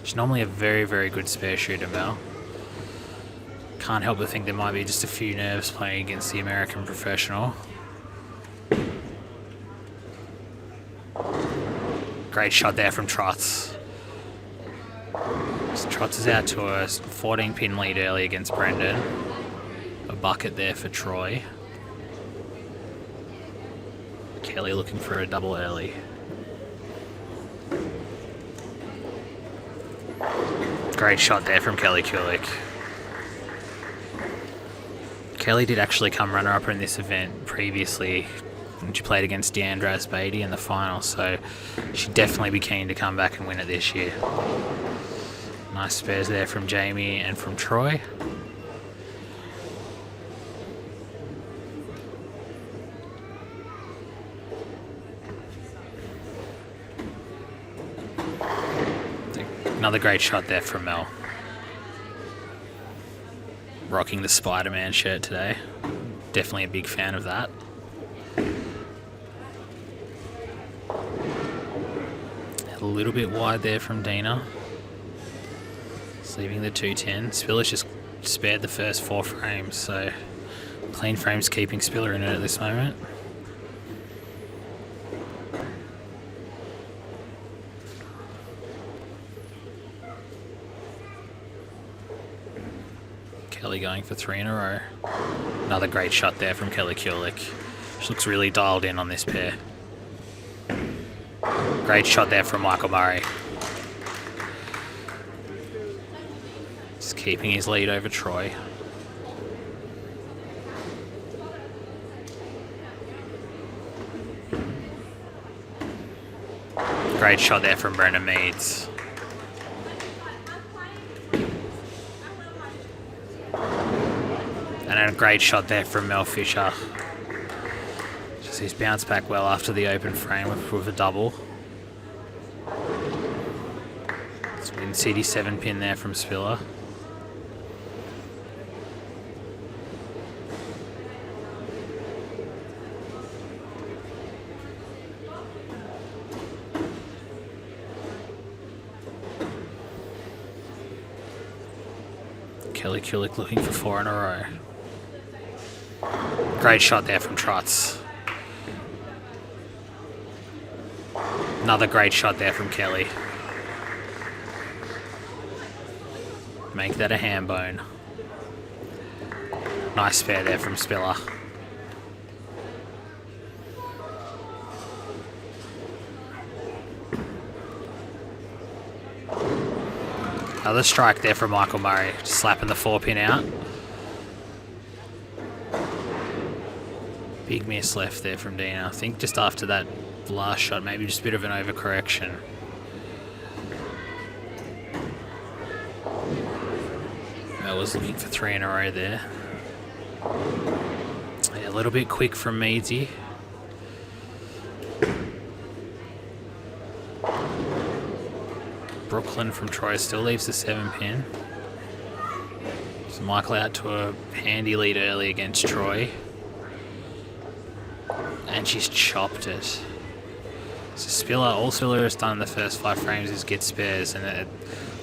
She's normally a very, very good spare shooter, Mel. Can't help but think there might be just a few nerves playing against the American professional. Great shot there from Trots. Trots is out to a 14-pin lead early against Brendan. A bucket there for Troy. Kelly looking for a double early. Great shot there from Kelly Kulik. Kelly did actually come runner-up in this event previously when she played against Deandra Beatty in the final, so she'd definitely be keen to come back and win it this year. Nice spares there from Jamie and from Troy. Another great shot there from Mel. Rocking the Spider-Man shirt today. Definitely a big fan of that. A little bit wide there from Dina. Just leaving the 210. Spiller's just spared the first 4 frames, so clean frames keeping Spiller in it at this moment. Kelly going for 3 in a row. Another great shot there from Kelly Kulik. She looks really dialed in on this pair. Great shot there from Michael Murray. Just keeping his lead over Troy. Great shot there from Brendan Meads. And a great shot there from Mel Fisher. Just he's bounced back well after the open frame with a double. It's Wyncity 7-pin there from Spiller. Kelly Kulik looking for 4 in a row. Great shot there from Trots. Another great shot there from Kelly. Make that a ham bone. Nice spare there from Spiller. Another strike there from Michael Murray, just slapping the 4-pin out. Big miss left there from Dina. I think just after that last shot, maybe just a bit of an overcorrection. Mel was looking for 3 in a row there. Yeah, a little bit quick from Meadsy. Brooklyn from Troy still leaves the 7-pin. So Michael out to a handy lead early against Troy. And she's chopped it. So Spiller, all Spiller has done in the first 5 frames is get spares, and it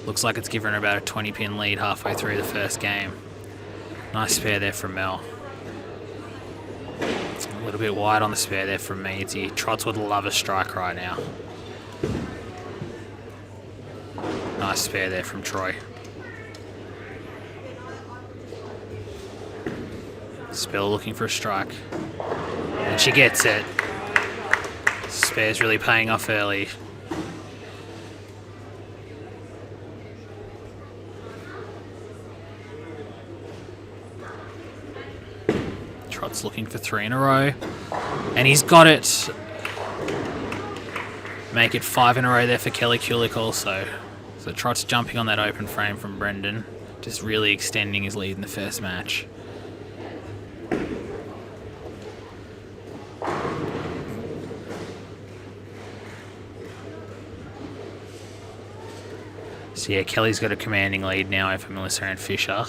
looks like it's given her about a 20-pin lead halfway through the first game. Nice spare there from Mel. It's a little bit wide on the spare there from Meadsy. Trots would love a strike right now. Nice spare there from Troy. Spiller looking for a strike. And she gets it. Spare's really paying off early. Trot's looking for 3 in a row. And he's got it. Make it 5 in a row there for Kelly Kulik also. So Trot's jumping on that open frame from Brendan. Just really extending his lead in the first match. So yeah, Kelly's got a commanding lead now over Melissa and Fisher.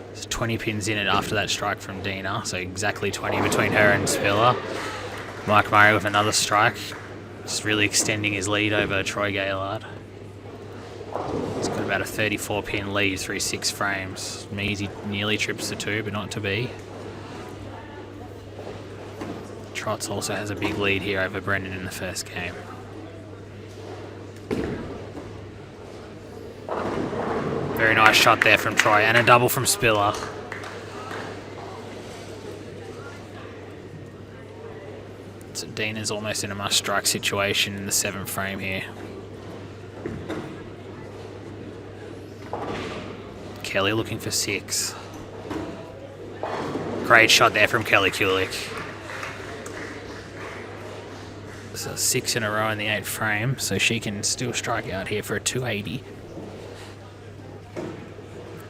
There's 20 pins in it after that strike from Dina, so exactly 20 between her and Spiller. Mike Murray with another strike, just really extending his lead over Troy Gaylord. He's got about a 34 pin lead through 6 frames. Measy nearly trips the 2, but not to be. Trots also has a big lead here over Brendan in the first game. Very nice shot there from Troy, and a double from Spiller. So Dina's almost in a must-strike situation in the 7th frame here. Kelly looking for 6. Great shot there from Kelly Kulik. So 6 in a row in the 8th frame, so she can still strike out here for a 280.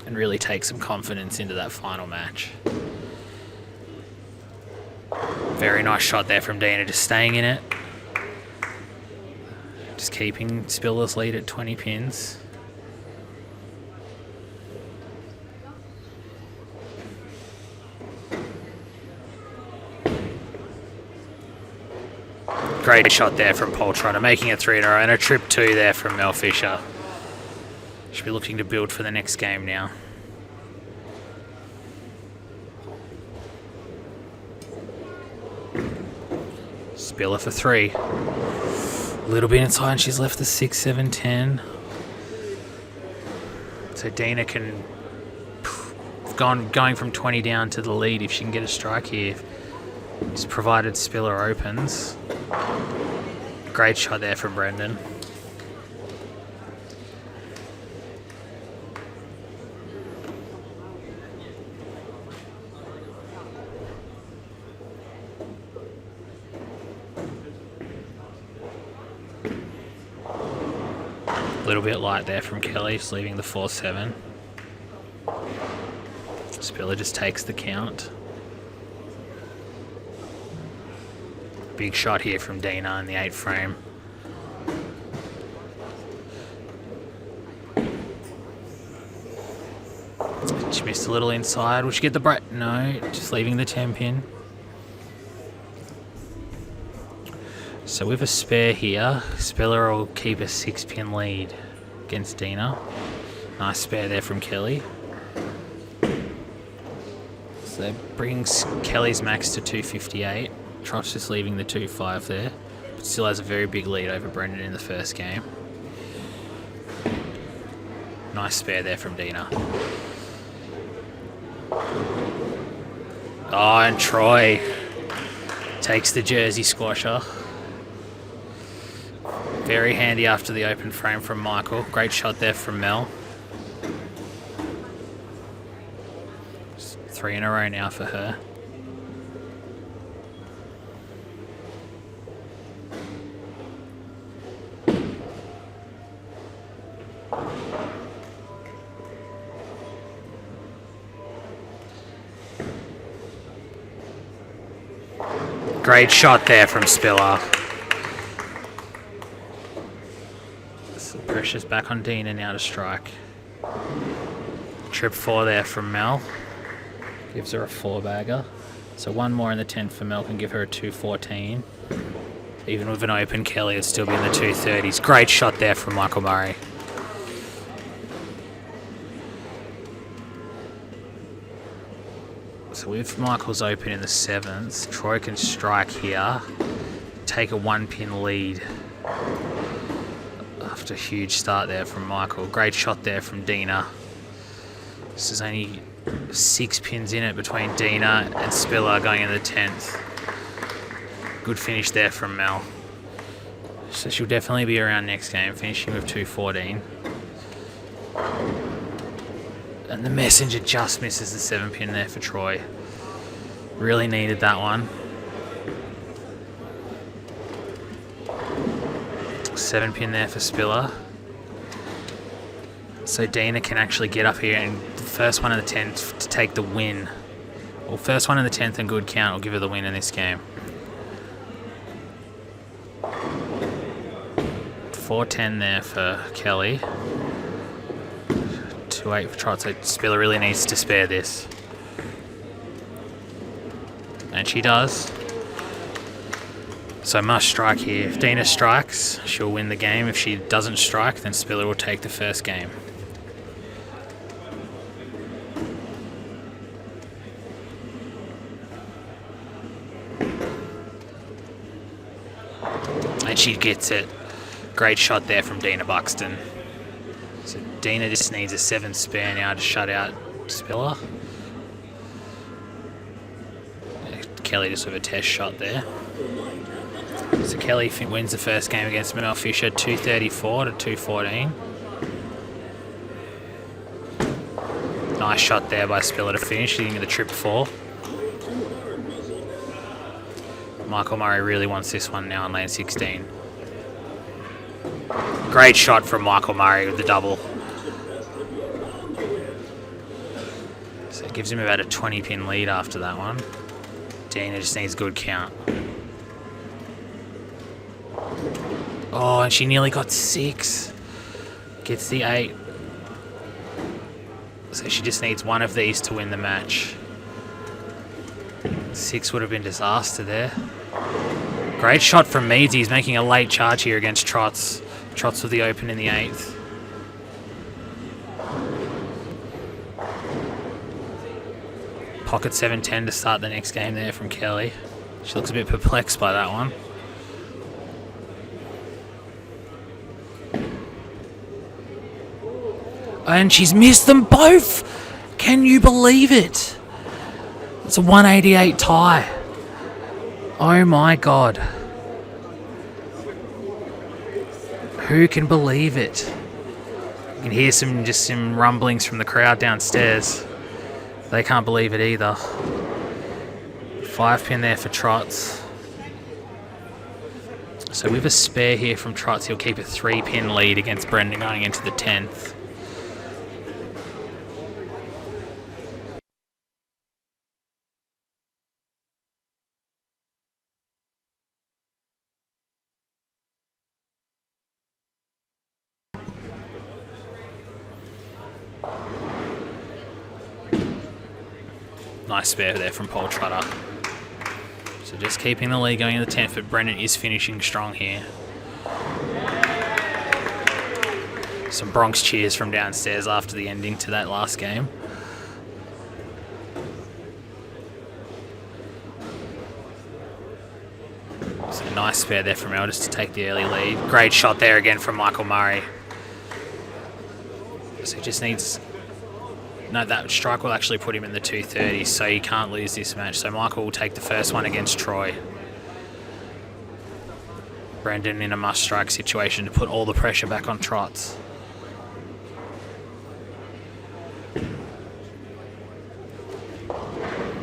And really take some confidence into that final match. Very nice shot there from Dina, just staying in it. Just keeping Spiller's lead at 20 pins. Great shot there from Paul Trotter, making it 3 in a row, and a trip 2 there from Mel Fisher. Should be looking to build for the next game now. Spiller for 3. A little bit inside, and she's left the 6, 7, 10. So Dina can going from 20 down to the lead if she can get a strike here. Just provided Spiller opens. Great shot there from Brendan. A little bit light there from Kelly, just leaving the 4-7. Spiller just takes the count. Big shot here from Dina in the 8th frame. She missed a little inside. Will she get the break? No, just leaving the 10 pin. So with a spare here, Spiller will keep a 6 pin lead against Dina. Nice spare there from Kelly. So that brings Kelly's max to 258. Trot's just leaving the 2-5 there, but still has a very big lead over Brendan in the first game. Nice spare there from Dina. Oh, and Troy takes the Jersey squasher. Very handy after the open frame from Michael. Great shot there from Mel. 3 in a row now for her. Great shot there from Spiller. pressure's back on Dina now to strike. Trip 4 there from Mel. Gives her a 4-bagger. So one more in the 10th for Mel can give her a 214. Even with an open Kelly, it'd still be in the 230s. Great shot there from Michael Murray. So with Michael's open in the 7th, Troy can strike here, take a 1-pin lead. After a huge start there from Michael. Great shot there from Dina. This is only 6 pins in it between Dina and Spiller going in the 10th. Good finish there from Mel. So she'll definitely be around next game, finishing with 214. And the messenger just misses the 7-pin there for Troy. Really needed that one. 7-pin there for Spiller. So Dina can actually get up here and the first one in the 10th to take the win. Well, first one in the 10th and good count will give her the win in this game. 410 there for Kelly. 2-8 for Trot, so Spiller really needs to spare this. And she does. So must strike here. If Dina strikes, she'll win the game. If she doesn't strike, then Spiller will take the first game. And she gets it. Great shot there from Dina Buxton. So Dina just needs a 7 spare now to shut out Spiller. Kelly just with a test shot there. So Kelly wins the first game against Mel Fisher, 234 to 214. Nice shot there by Spiller to finish, hitting the trip 4. Michael Murray really wants this one now on lane 16. Great shot from Michael Murray with the double. So it gives him about a 20-pin lead after that one. Dina just needs a good count. Oh, and she nearly got 6. Gets the 8. So she just needs one of these to win the match. 6 would have been disaster there. Great shot from Meads. He's making a late charge here against Trots. Trots with the open in the 8th. Pocket 7-10 to start the next game there from Kelly. She looks a bit perplexed by that one. And she's missed them both! Can you believe it? It's a 188 tie. Oh my god. Who can believe it? You can hear some rumblings from the crowd downstairs. They can't believe it either. 5-pin there for Trots. So with a spare here from Trots, he'll keep a 3-pin lead against Brendan going into the 10th. Nice spare there from Paul Trotter. So just keeping the lead going in the 10th, but Brendan is finishing strong here. Some Bronx cheers from downstairs after the ending to that last game. So nice spare there from Elders to take the early lead. Great shot there again from Michael Murray. So he just needs... No, that strike will actually put him in the 230s, so he can't lose this match. So Michael will take the first one against Troy. Brendan in a must-strike situation to put all the pressure back on Trots.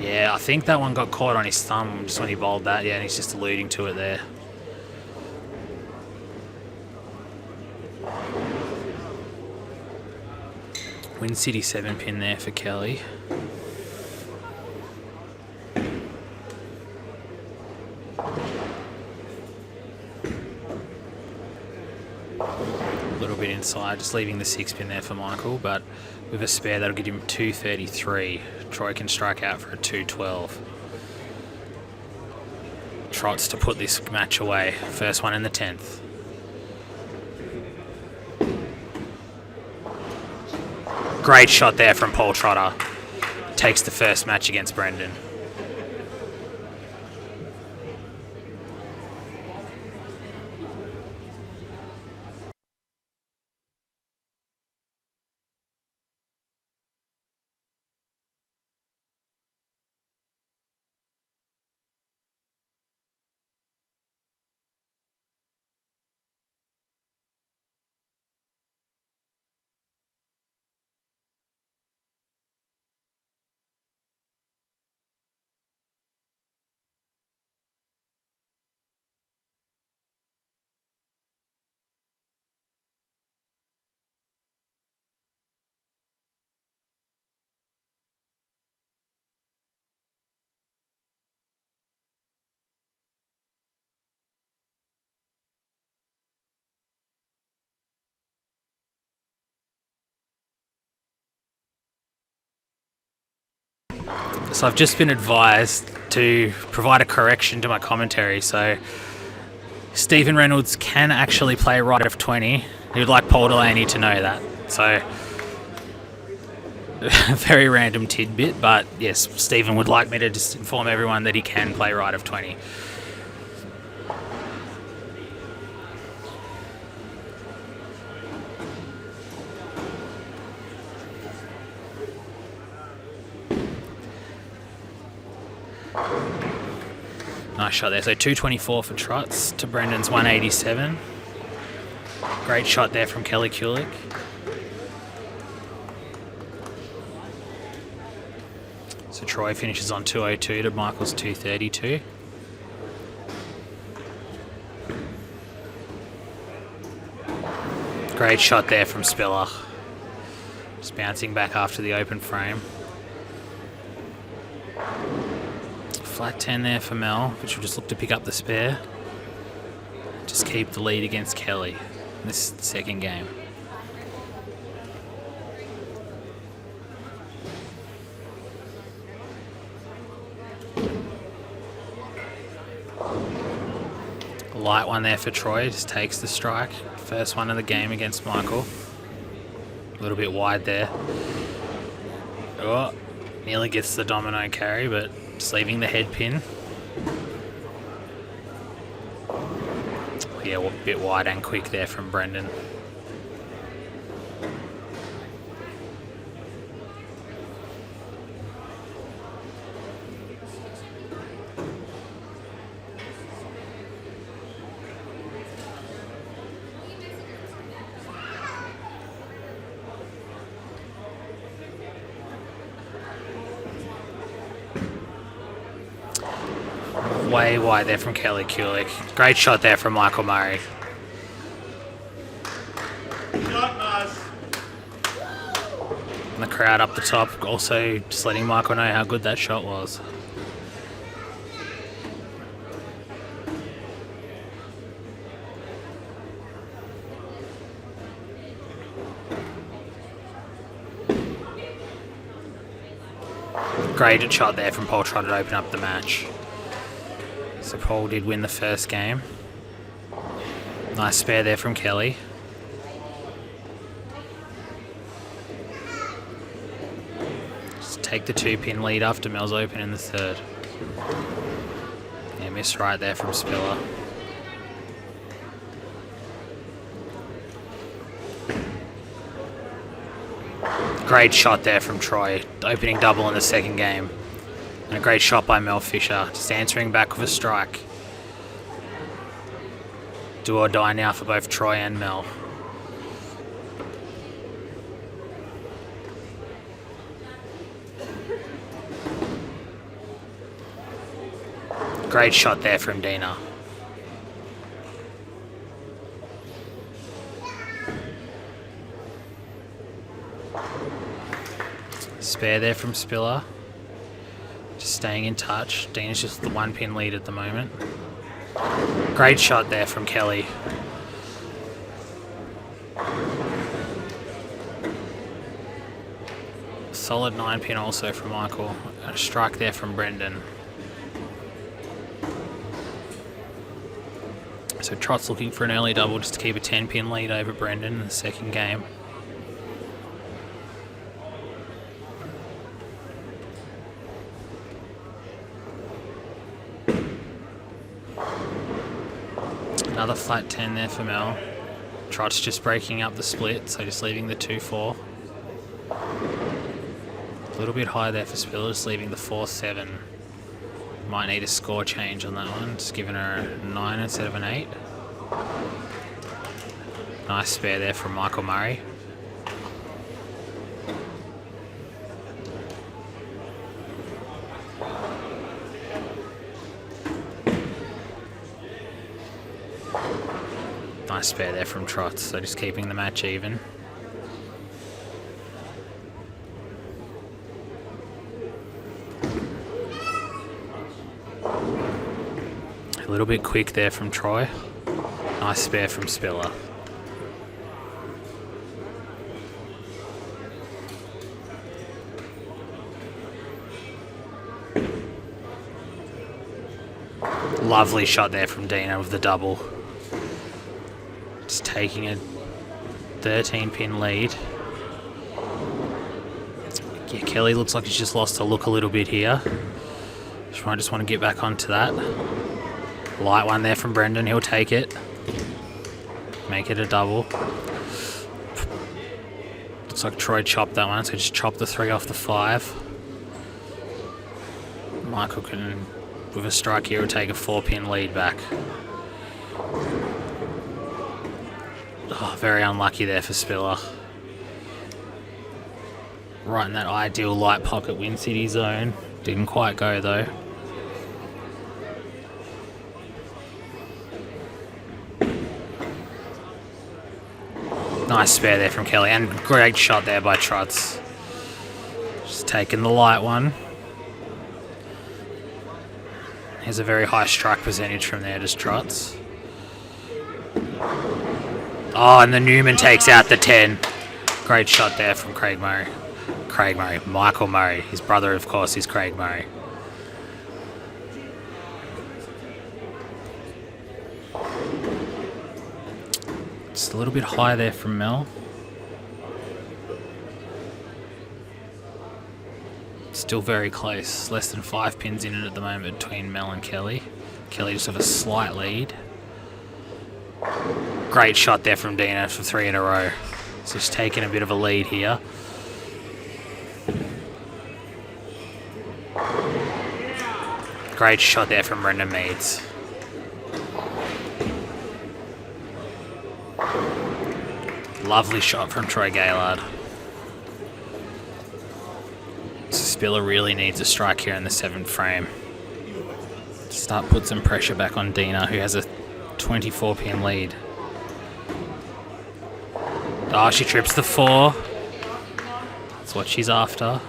Yeah, I think that one got caught on his thumb just when he bowled that. Yeah, and he's just alluding to it there. Wyncity 7-pin there for Kelly. A little bit inside, just leaving the 6-pin there for Michael, but with a spare that'll get him 233. Troy can strike out for a 212. Trots to put this match away. First one in the 10th. Great shot there from Paul Trotter. Takes the first match against Brendan. So I've just been advised to provide a correction to my commentary. So Stephen Reynolds can actually play right of 20. He would like Paul Delaney to know that. So very random tidbit, but yes, Stephen would like me to just inform everyone that he can play right of 20. Nice shot there. So 224 for Trots to Brendan's 187. Great shot there from Kelly Kulik. So Troy finishes on 202 to Michael's 232. Great shot there from Spiller. Just bouncing back after the open frame. Flat 10 there for Mel, which will just look to pick up the spare. Just keep the lead against Kelly in this second game. Light one there for Troy, just takes the strike. First one of the game against Michael. A little bit wide there. Oh, nearly gets the domino carry, but just leaving the head pin. Yeah, a bit wide and quick there from Brendan. Way wide there from Kelly Kulik. Great shot there from Michael Murray. And the crowd up the top also just letting Michael know how good that shot was. Great shot there from Paul Trotter to open up the match. So Paul did win the first game. Nice spare there from Kelly. Just take the 2-pin lead after Mel's open in the third. Yeah, miss right there from Spiller. Great shot there from Troy. Opening double in the second game. And a great shot by Mel Fisher, just answering back with a strike. Do or die now for both Troy and Mel. Great shot there from Dina. Spare there from Spiller. Just staying in touch. Dina's just the 1-pin lead at the moment. Great shot there from Kelly. Solid 9-pin also from Michael. A strike there from Brendan. So Trot's looking for an early double just to keep a 10-pin lead over Brendan in the second game. Another flat 10 there for Mel. Trot's just breaking up the split, so just leaving the 2-4. A little bit high there for Spiller, just leaving the 4-7. Might need a score change on that one, just giving her a 9 instead of an 8. Nice spare there from Michael Murray. Nice spare there from Trot, so just keeping the match even. A little bit quick there from Troy. Nice spare from Spiller. Lovely shot there from Dina with the double. Just taking a 13-pin lead. Yeah, Kelly looks like he's just lost a look a little bit here. She might just want to get back onto that. Light one there from Brendan, he'll take it. Make it a double. Looks like Troy chopped that one, so just chop the 3 off the 5. Michael can, with a strike here, will take a 4-pin lead back. Oh, very unlucky there for Spiller. Right in that ideal light pocket Wyncity zone. Didn't quite go though. Nice spare there from Kelly, and great shot there by Trots. Just taking the light one. Here's a very high strike percentage from there, just Trots. Oh, and the Newman takes out the 10. Great shot there from Craig Murray. Michael Murray. His brother, of course, is Craig Murray. Just a little bit high there from Mel. Still very close. Less than 5 pins in it at the moment between Mel and Kelly. Kelly just have a slight lead. Great shot there from Dina for 3 in a row. So just taking a bit of a lead here. Great shot there from Brendan Meads. Lovely shot from Troy Gaylord. Spiller really needs a strike here in the 7th frame. Start put some pressure back on Dina, who has a 24-pin lead. Oh, she trips the 4. That's what she's after.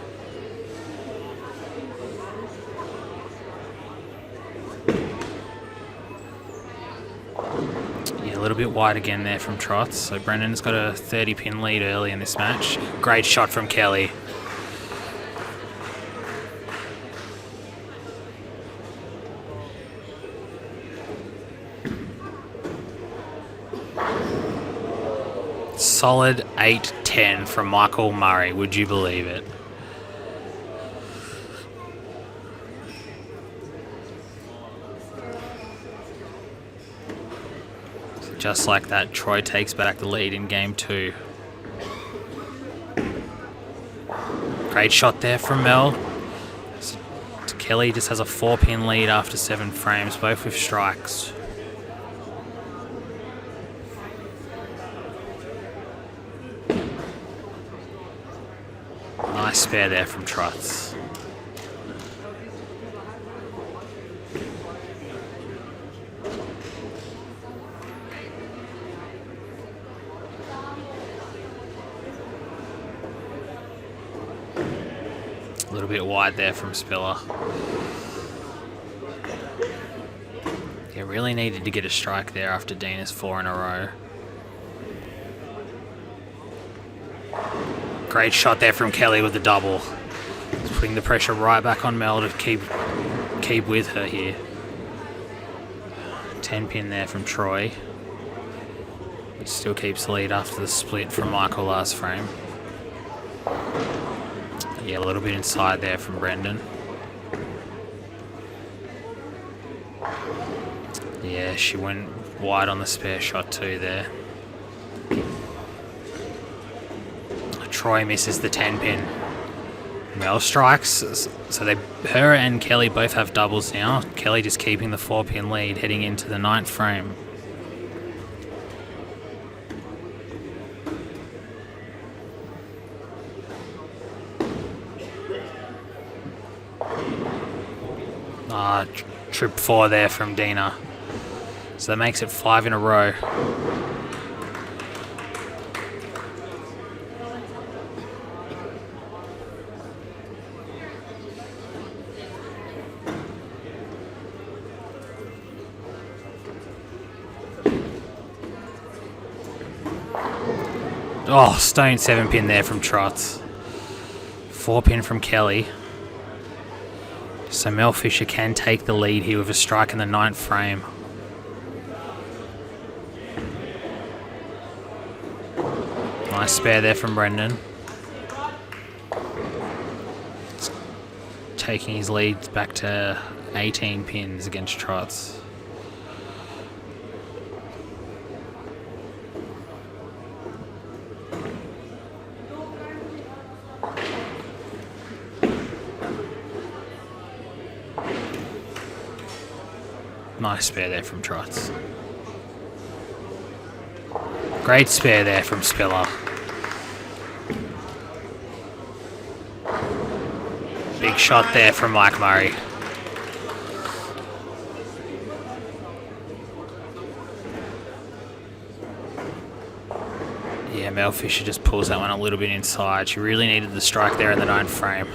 Yeah, a little bit wide again there from Trots. So Brendan's got a 30-pin lead early in this match. Great shot from Kelly. Solid 8-10 from Michael Murray, would you believe it? So just like that, Troy takes back the lead in game 2. Great shot there from Mel. Kelly just has a 4-pin lead after 7 frames, both with strikes. Nice spare there from Trots. A little bit wide there from Spiller. Yeah, really needed to get a strike there after Dina's 4 in a row. Great shot there from Kelly with the double. It's putting the pressure right back on Mel to keep with her here. 10 pin there from Troy. He still keeps the lead after the split from Michael last frame. Yeah, a little bit inside there from Brendan. Yeah, she went wide on the spare shot too there. Troy misses the 10 pin. Mel strikes, so her and Kelly both have doubles now. Kelly just keeping the 4 pin lead heading into the 9th frame. Trip 4 there from Dina. So that makes it 5 in a row. Oh, stone 7 pin there from Trots. 4 pin from Kelly. So Mel Fisher can take the lead here with a strike in the 9th frame. Nice spare there from Brendan. Taking his lead back to 18 pins against Trots. Nice spare there from Trots. Great spare there from Spiller. Big shot there from Mike Murray. Yeah, Mel Fisher just pulls that one a little bit inside. She really needed the strike there in the 9th frame.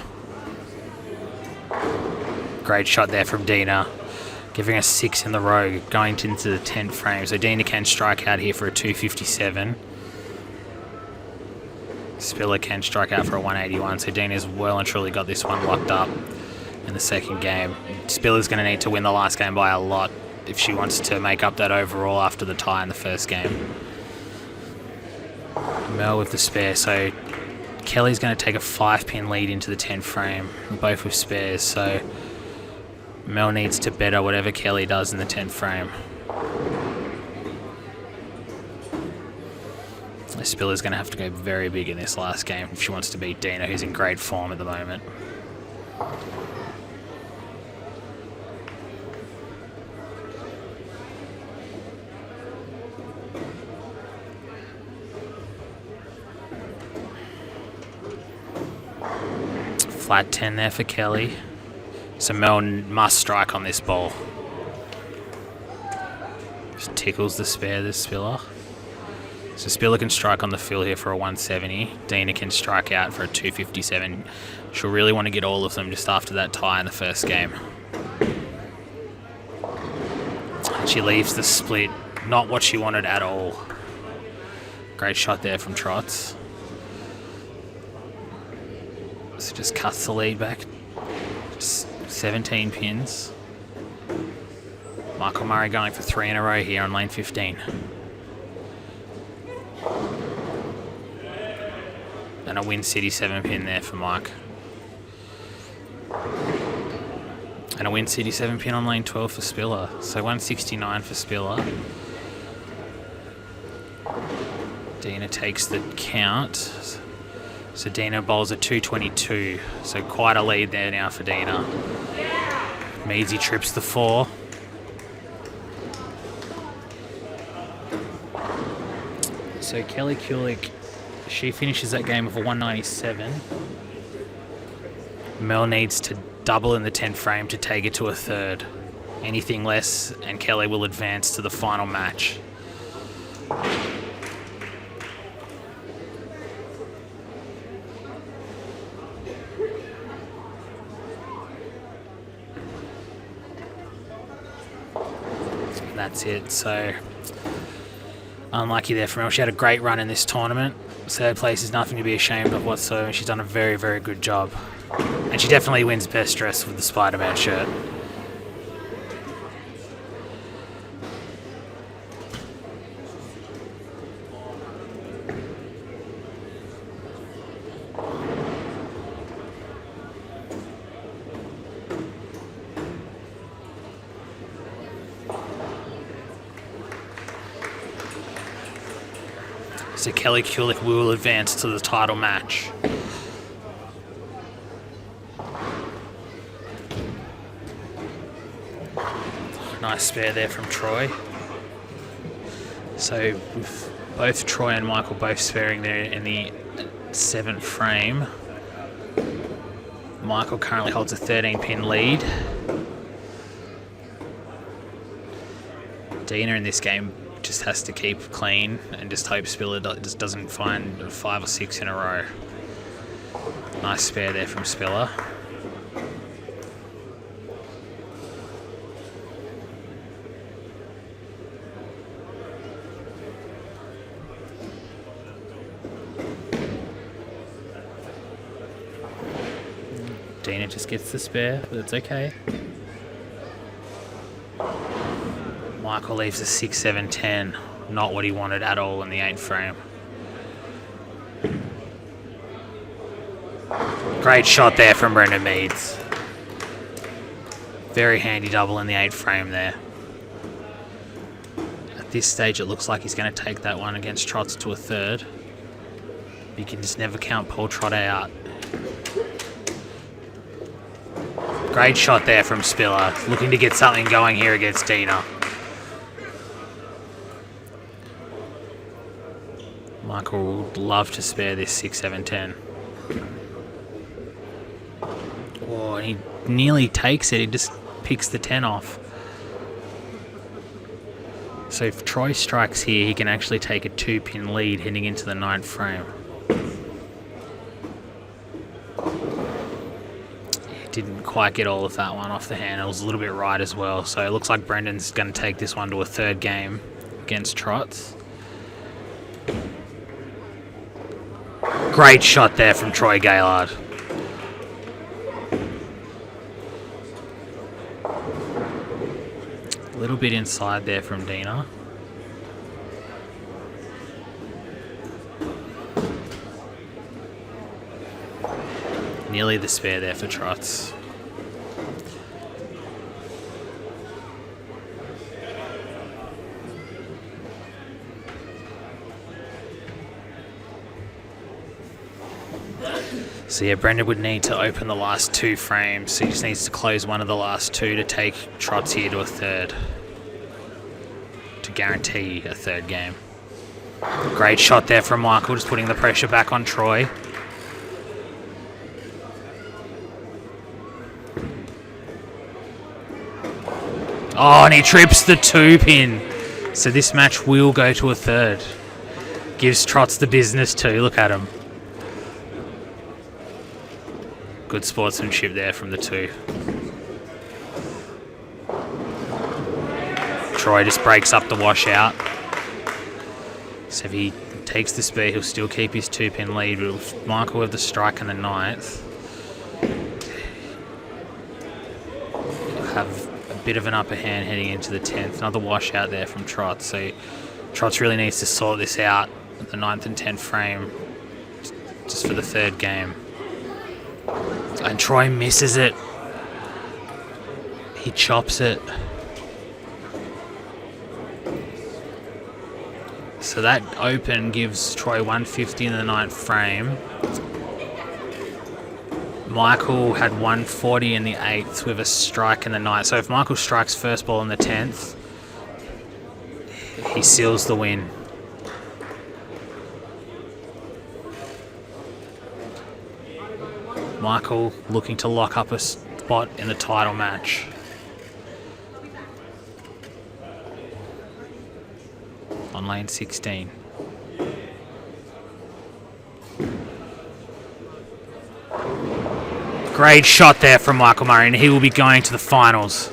Great shot there from Dina. Giving us 6 in the row, going into the 10th frame. So Dina can strike out here for a 257. Spiller can strike out for a 181. So Dina's well and truly got this one locked up in the second game. Spiller's going to need to win the last game by a lot if she wants to make up that overall after the tie in the first game. Mel with the spare. So Kelly's going to take a 5-pin lead into the 10th frame, both with spares. So Mel needs to better whatever Kelly does in the 10th frame. Spiller's going to have to go very big in this last game if she wants to beat Dina, who's in great form at the moment. Flat 10 there for Kelly. So Mel must strike on this ball. Just tickles the spare, this Spiller. So Spiller can strike on the fill here for a 170. Dina can strike out for a 257. She'll really want to get all of them just after that tie in the first game. She leaves the split, not what she wanted at all. Great shot there from Trots. So just cuts the lead back. 17 pins. Michael Murray going for 3 in a row here on lane 15. And a Wyncity 7 pin there for Mike. And a Wyncity 7 pin on lane 12 for Spiller. So 169 for Spiller. Dina takes the count. So Dina bowls a 222. So quite a lead there now for Dina. Meadsy trips the 4. So Kelly Kulik, she finishes that game with a 197. Mel needs to double in the 10th frame to take it to a third. Anything less and Kelly will advance to the final match. That's it. So unlucky there for Mel. She had a great run in this tournament. Third place is nothing to be ashamed of whatsoever. She's done a very, very good job. And she definitely wins best dress with the Spider-Man shirt. So Kelly Kulik will advance to the title match. Nice spare there from Troy. So with both Troy and Michael both sparing there in the 7th frame. Michael currently holds a 13-pin lead. Dina in this game just has to keep clean and just hope Spiller just doesn't find 5 or 6 in a row. Nice spare there from Spiller. Dina just gets the spare, but it's okay. Michael leaves a 6, 7, 10. Not what he wanted at all in the 8th frame. Great shot there from Brendan Meads. Very handy double in the 8th frame there. At this stage, it looks like he's going to take that one against Trots to a 3rd. You can just never count Paul Trotter out. Great shot there from Spiller. Looking to get something going here against Dina. Michael would love to spare this 6, 7, 10. Oh, and he nearly takes it. He just picks the 10 off. So if Troy strikes here, he can actually take a 2-pin lead heading into the 9th frame. Didn't quite get all of that one off the hand. It was a little bit right as well. So it looks like Brendan's going to take this one to a 3rd game against Trots. Great shot there from Troy Gaylord. A little bit inside there from Dina. Nearly the spare there for Trots. So yeah, Brendan would need to open the last 2 frames. So he just needs to close one of the last 2 to take Trots here to a 3rd. To guarantee a 3rd game. Great shot there from Michael, just putting the pressure back on Troy. Oh, and he trips the 2-pin. So this match will go to a 3rd. Gives Trots the business too. Look at him. Good sportsmanship there from the 2. Troy just breaks up the washout. So if he takes the spare, he'll still keep his 2-pin lead. But with Michael with the strike in the 9th, he'll have a bit of an upper hand heading into the 10th. Another washout there from Trots. So Trots really needs to sort this out at the 9th and 10th frame just for the 3rd game. And Troy misses it. He chops it. So that open gives Troy 150 in the 9th frame. Michael had 140 in the 8th with a strike in the 9th. So if Michael strikes first ball in the 10th, he seals the win. Michael looking to lock up a spot in the title match. On lane 16. Great shot there from Michael Murray, and he will be going to the finals.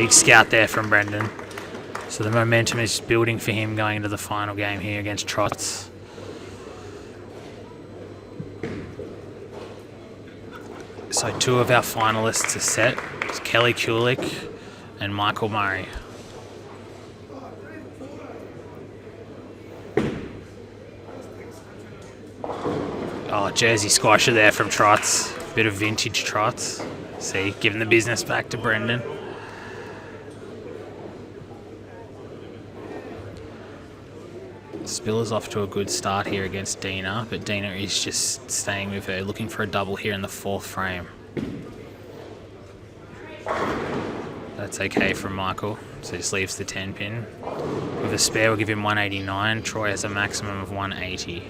Big scout there from Brendan. So the momentum is building for him going into the final game here against Trots. So 2 of our finalists are set. It's Kelly Kulik and Michael Murray. Oh, Jersey squasher there from Trots. Bit of vintage Trots. See, giving the business back to Brendan. Spiller's off to a good start here against Dina, but Dina is just staying with her, looking for a double here in the 4th frame. That's okay from Michael, so just leaves the 10 pin. With a spare, we'll give him 189. Troy has a maximum of 180.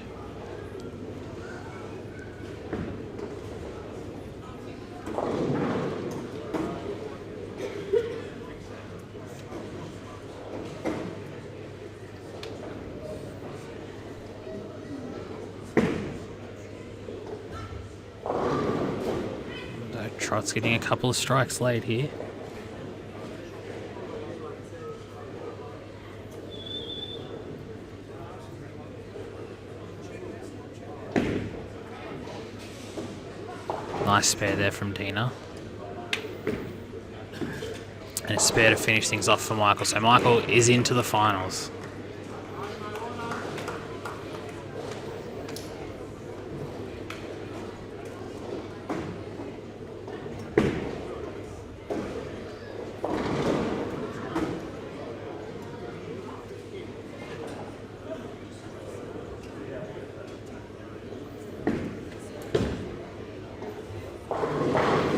Trot's getting a couple of strikes late here. Nice spare there from Dina. And a spare to finish things off for Michael. So Michael is into the finals.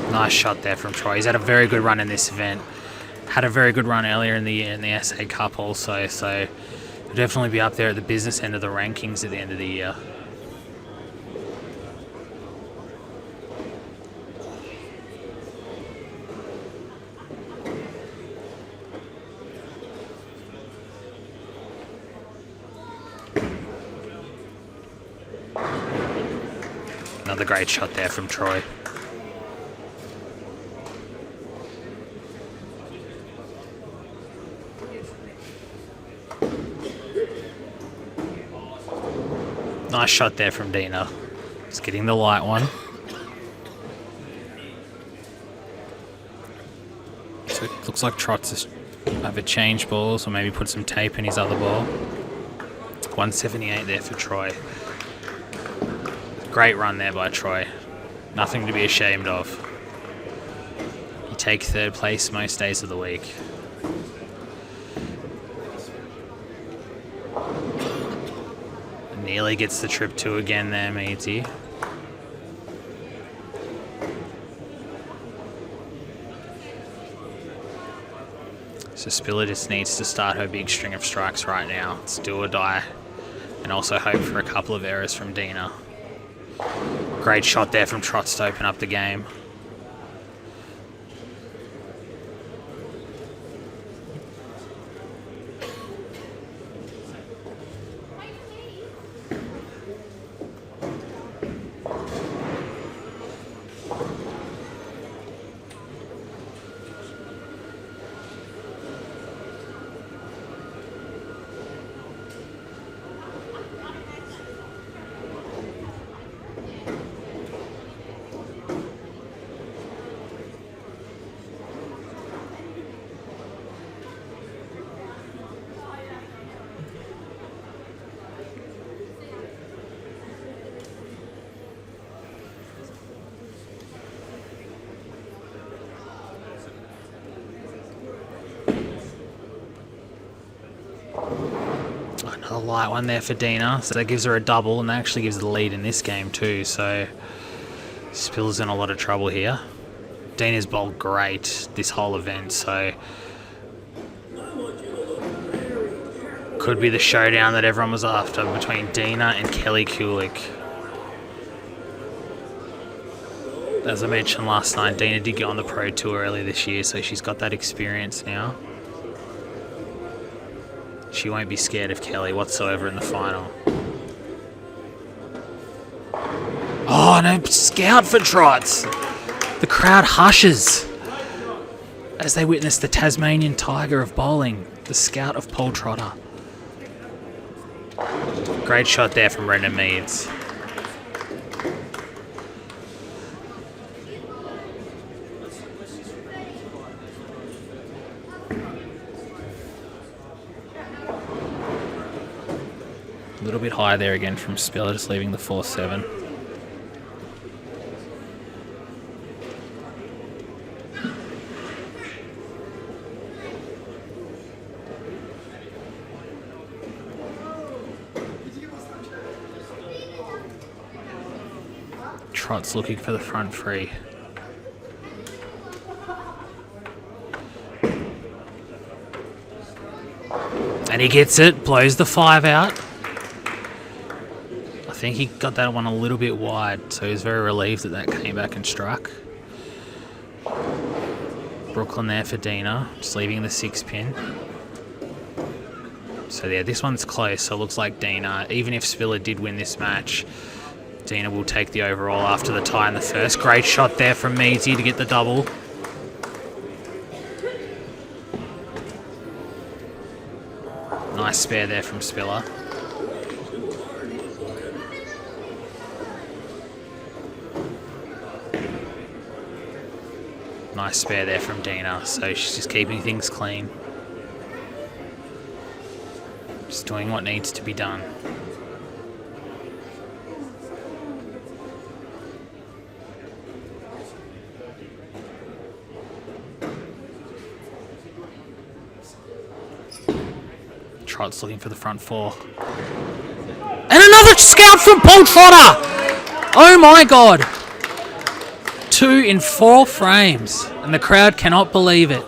Nice shot there from Troy. He's had a very good run in this event. Had a very good run earlier in the year in the SA Cup also, so he'll definitely be up there at the business end of the rankings at the end of the year. Another great shot there from Troy. Nice shot there from Dina. Just getting the light one. So it looks like Trots have a change balls or maybe put some tape in his other ball. 178 there for Troy. Great run there by Troy. Nothing to be ashamed of. You take 3rd place most days of the week. Nearly gets the trip 2 again there, matey. So Spiller just needs to start her big string of strikes right now. It's do or die. And also hope for a couple of errors from Dina. Great shot there from Trots to open up the game. Another light one there for Dina, so that gives her a double, and that actually gives her the lead in this game too, so Spiller's in a lot of trouble here. Dina's bowled great this whole event, so could be the showdown that everyone was after between Dina and Kelly Kulik. As I mentioned last night, Dina did get on the Pro Tour earlier this year, so she's got that experience now. She won't be scared of Kelly whatsoever in the final. Oh, no, scout for Trots. The crowd hushes. as they witness the Tasmanian Tiger of bowling, the scout of Paul Trotter. Great shot there from Brendan Meads. A little bit high there again from Spiller, just leaving the 4-7. Trot's looking for the front three. And he gets it, blows the 5 out. I think he got that one a little bit wide, so he was very relieved that that came back and struck. Brooklyn there for Dina, just leaving the 6 pin. So yeah, this one's close, so it looks like Dina, even if Spiller did win this match, Dina will take the overall after the tie in the first. Great shot there from Meadsy to get the double. Nice spare there from Spiller. Nice spare there from Dina, so she's just keeping things clean. Just doing what needs to be done. Trot's looking for the front 4. And another scout from Paul Trotter! Oh my god! 2 in 4 frames, and the crowd cannot believe it.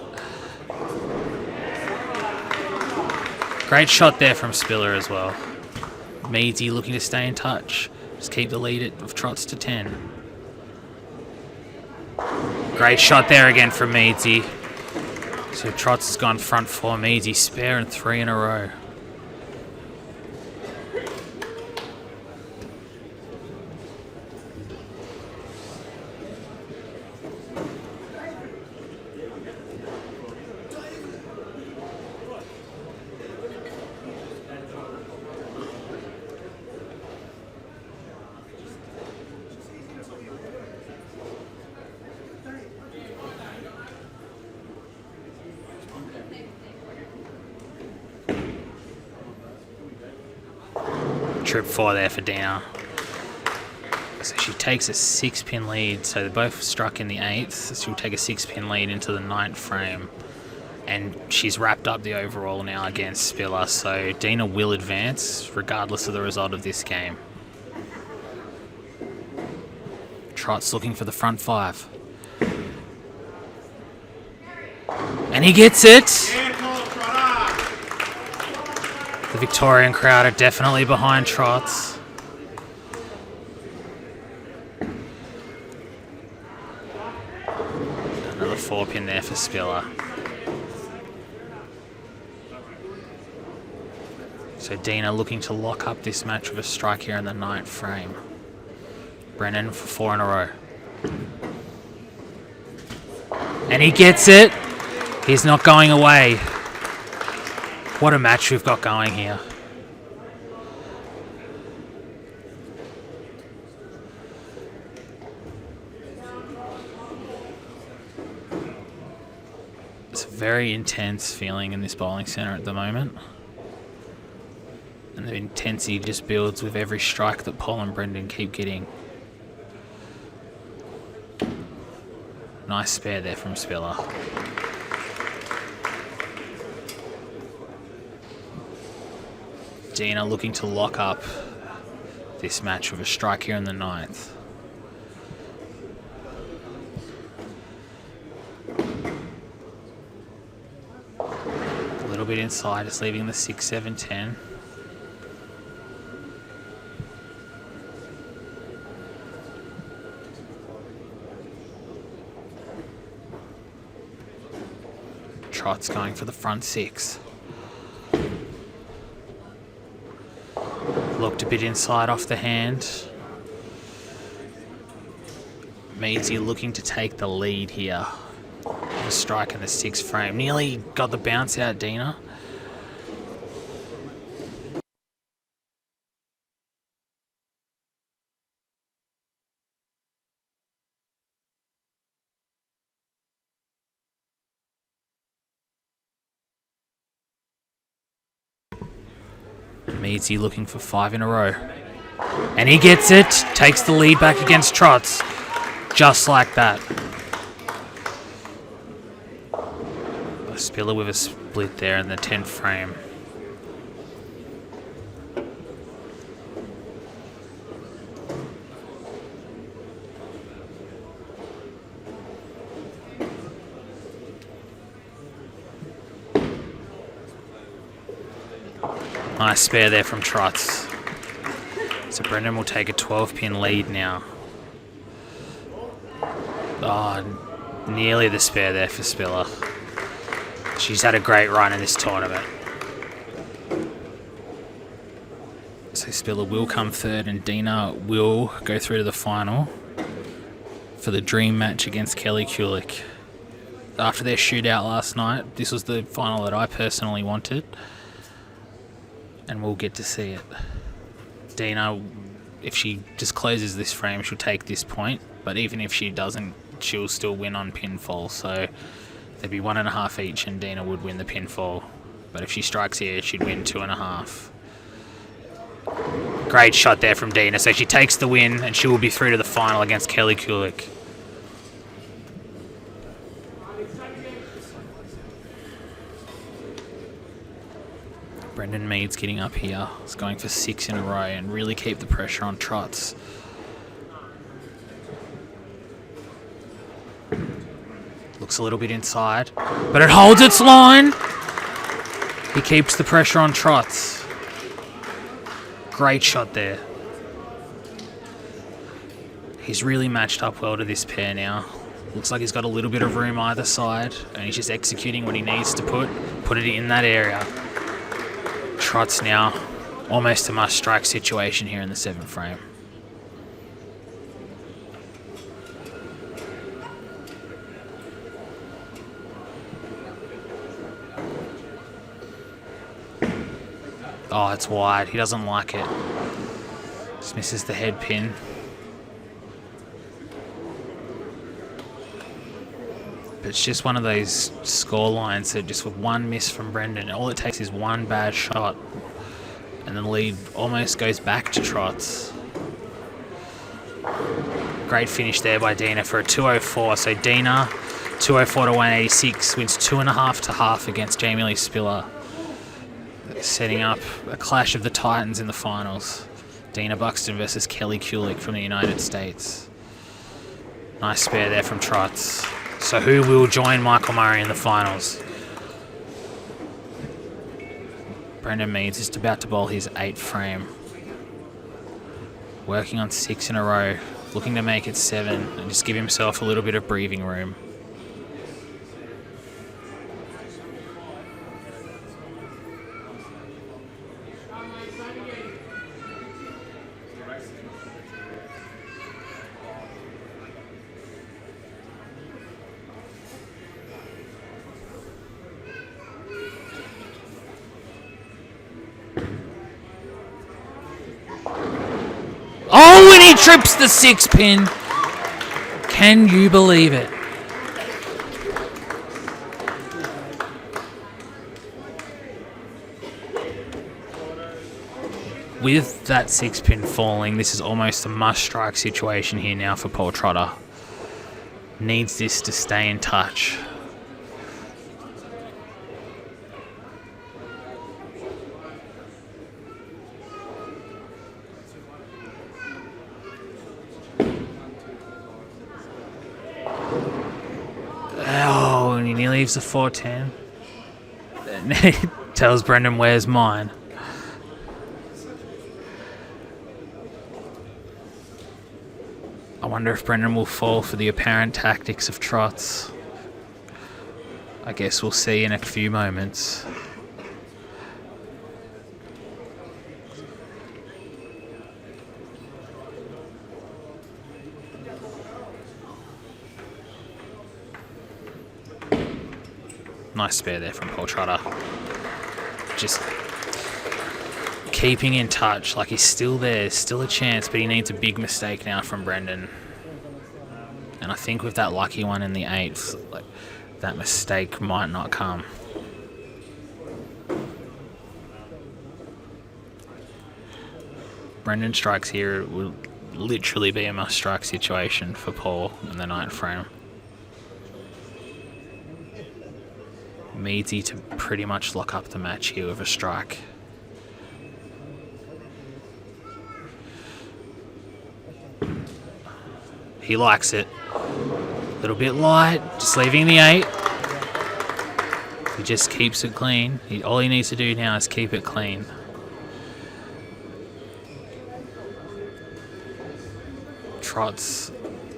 Great shot there from Spiller as well. Meadsy looking to stay in touch. Just keep the lead of Trots to 10. Great shot there again from Meadsy. So Trots has gone front 4, Meadsy spare and 3 in a row. Trip 4 there for Dina. So she takes a 6-pin lead. So they both struck in the 8th. So she'll take a 6-pin lead into the 9th frame. And she's wrapped up the overall now against Spiller. So Dina will advance regardless of the result of this game. Trot's looking for the front 5. And he gets it! The Victorian crowd are definitely behind Trots. Another 4-pin there for Spiller. So Dina looking to lock up this match with a strike here in the 9th frame. Brennan for 4 in a row. And he gets it. He's not going away. What a match we've got going here. It's a very intense feeling in this bowling centre at the moment. And the intensity just builds with every strike that Paul and Brendan keep getting. Nice spare there from Spiller. Dina looking to lock up this match with a strike here in the 9th. A little bit inside, just leaving the 6, 7, 10. Trot's going for the front 6. Looked a bit inside off the hand. Meadsy looking to take the lead here a strike in the 6th frame. Nearly got the bounce out, Dina. Meadsy looking for 5 in a row. And he gets it. Takes the lead back against Trots. Just like that. A Spiller with a split there in the 10th frame. Nice spare there from Trots. So Brendan will take a 12-pin lead now. Oh, nearly the spare there for Spiller. She's had a great run in this tournament. So Spiller will come third and Dina will go through to the final for the dream match against Kelly Kulik. After their shootout last night, this was the final that I personally wanted. And we'll get to see it. Dina, if she just closes this frame, she'll take this point. But even if she doesn't, she'll still win on pinfall. So there'd be 1.5 each and Dina would win the pinfall. But if she strikes here, she'd win 2.5. Great shot there from Dina. So she takes the win and she will be through to the final against Kelly Kulik. Brendan Mead's getting up here. He's going for 6 in a row and really keep the pressure on Trots. Looks a little bit inside, but it holds its line. He keeps the pressure on Trots. Great shot there. He's really matched up well to this pair now. Looks like he's got a little bit of room either side and he's just executing what he needs to put it in that area. Trots now, almost a must-strike situation here in the 7th frame. Oh, it's wide. He doesn't like it. Just misses the head pin. But it's just one of those score lines that just with one miss from Brendan, all it takes is one bad shot and the lead almost goes back to Trots. Great finish there by Dina for a 204. So Dina, 204 to 186, wins 2.5 to half against Jamie Lee Spiller, setting up a clash of the Titans in the finals. Dina Buxton versus Kelly Kulik from the United States. Nice spare there from Trots. So who will join Michael Murray in the finals? Brendan Meads is about to bowl his 8th frame. Working on 6 in a row. Looking to make it 7 and just give himself a little bit of breathing room. Oh, and he trips the 6-pin. Can you believe it? With that 6-pin falling, this is almost a must-strike situation here now for Paul Trotter. Needs this to stay in touch. Oh, and he nearly leaves the 410. And he tells Brendan, "Where's mine?" I wonder if Brendan will fall for the apparent tactics of Trots. I guess we'll see in a few moments. Nice spare there from Paul Trotter. Just keeping in touch, like he's still there, still a chance, but he needs a big mistake now from Brendan. And I think with that lucky one in the 8th, like, that mistake might not come. Brendan strikes here, it will literally be a must-strike situation for Paul in the 9th frame. Meadsy to pretty much lock up the match here with a strike. He likes it. A little bit light, just leaving the 8. He just keeps it clean. All he needs to do now is keep it clean. Trots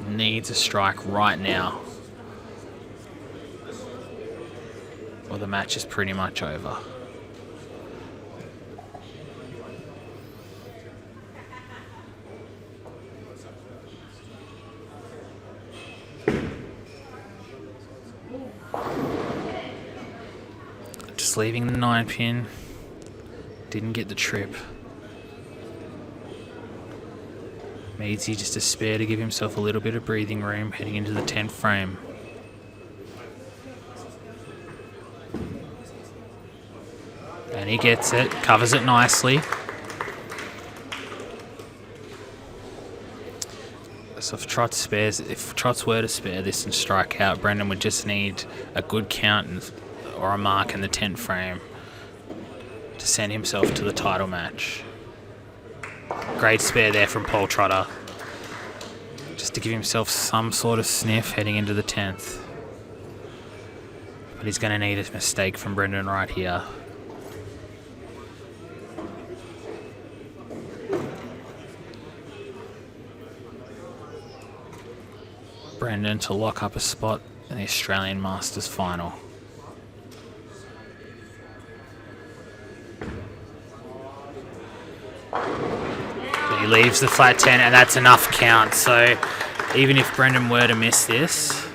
needs a strike right now, or the match is pretty much over. Just leaving the 9 pin. Didn't get the trip. Meadsy just a spare to give himself a little bit of breathing room heading into the 10th frame. And he gets it, covers it nicely. So if Trots were to spare this and strike out, Brendan would just need a good count or a mark in the 10th frame to send himself to the title match. Great spare there from Paul Trotter, just to give himself some sort of sniff heading into the 10th. But he's going to need a mistake from Brendan right here. Brendan to lock up a spot in the Australian Masters final. He leaves the flat 10, and that's enough count. So even if Brendan were to miss this,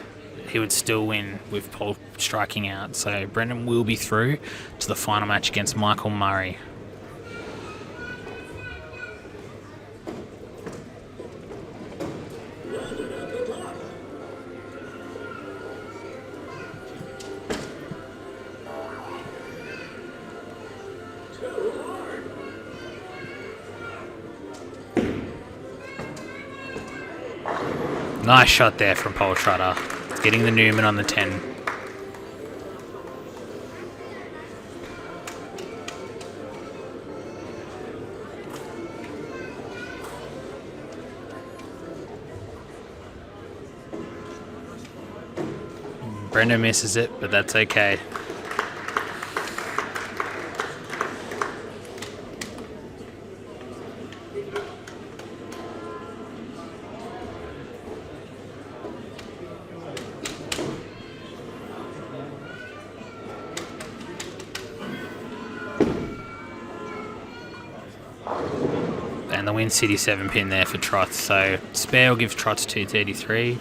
he would still win with Paul striking out. So Brendan will be through to the final match against Michael Murray. Nice shot there from Paul Trotter, getting the Newman on the 10. Brendan misses it, but that's okay. And the Wyncity 7 pin there for Trots. So spare will give Trots 233.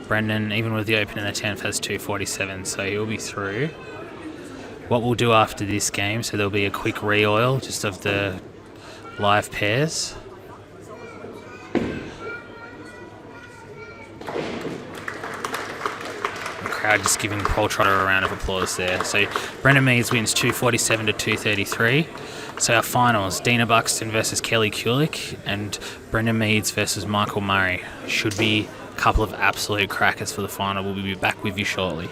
Brendan, even with the open in the 10th, has 247, so he'll be through. What we'll do after this game, so there'll be a quick re-oil just of the live pairs. Crowd just giving Paul Trotter a round of applause there. So Brendan Meads wins 247 to 233. So our finals, Dina Buxton versus Kelly Kulik and Brendan Meads versus Michael Murray. Should be a couple of absolute crackers for the final. We'll be back with you shortly.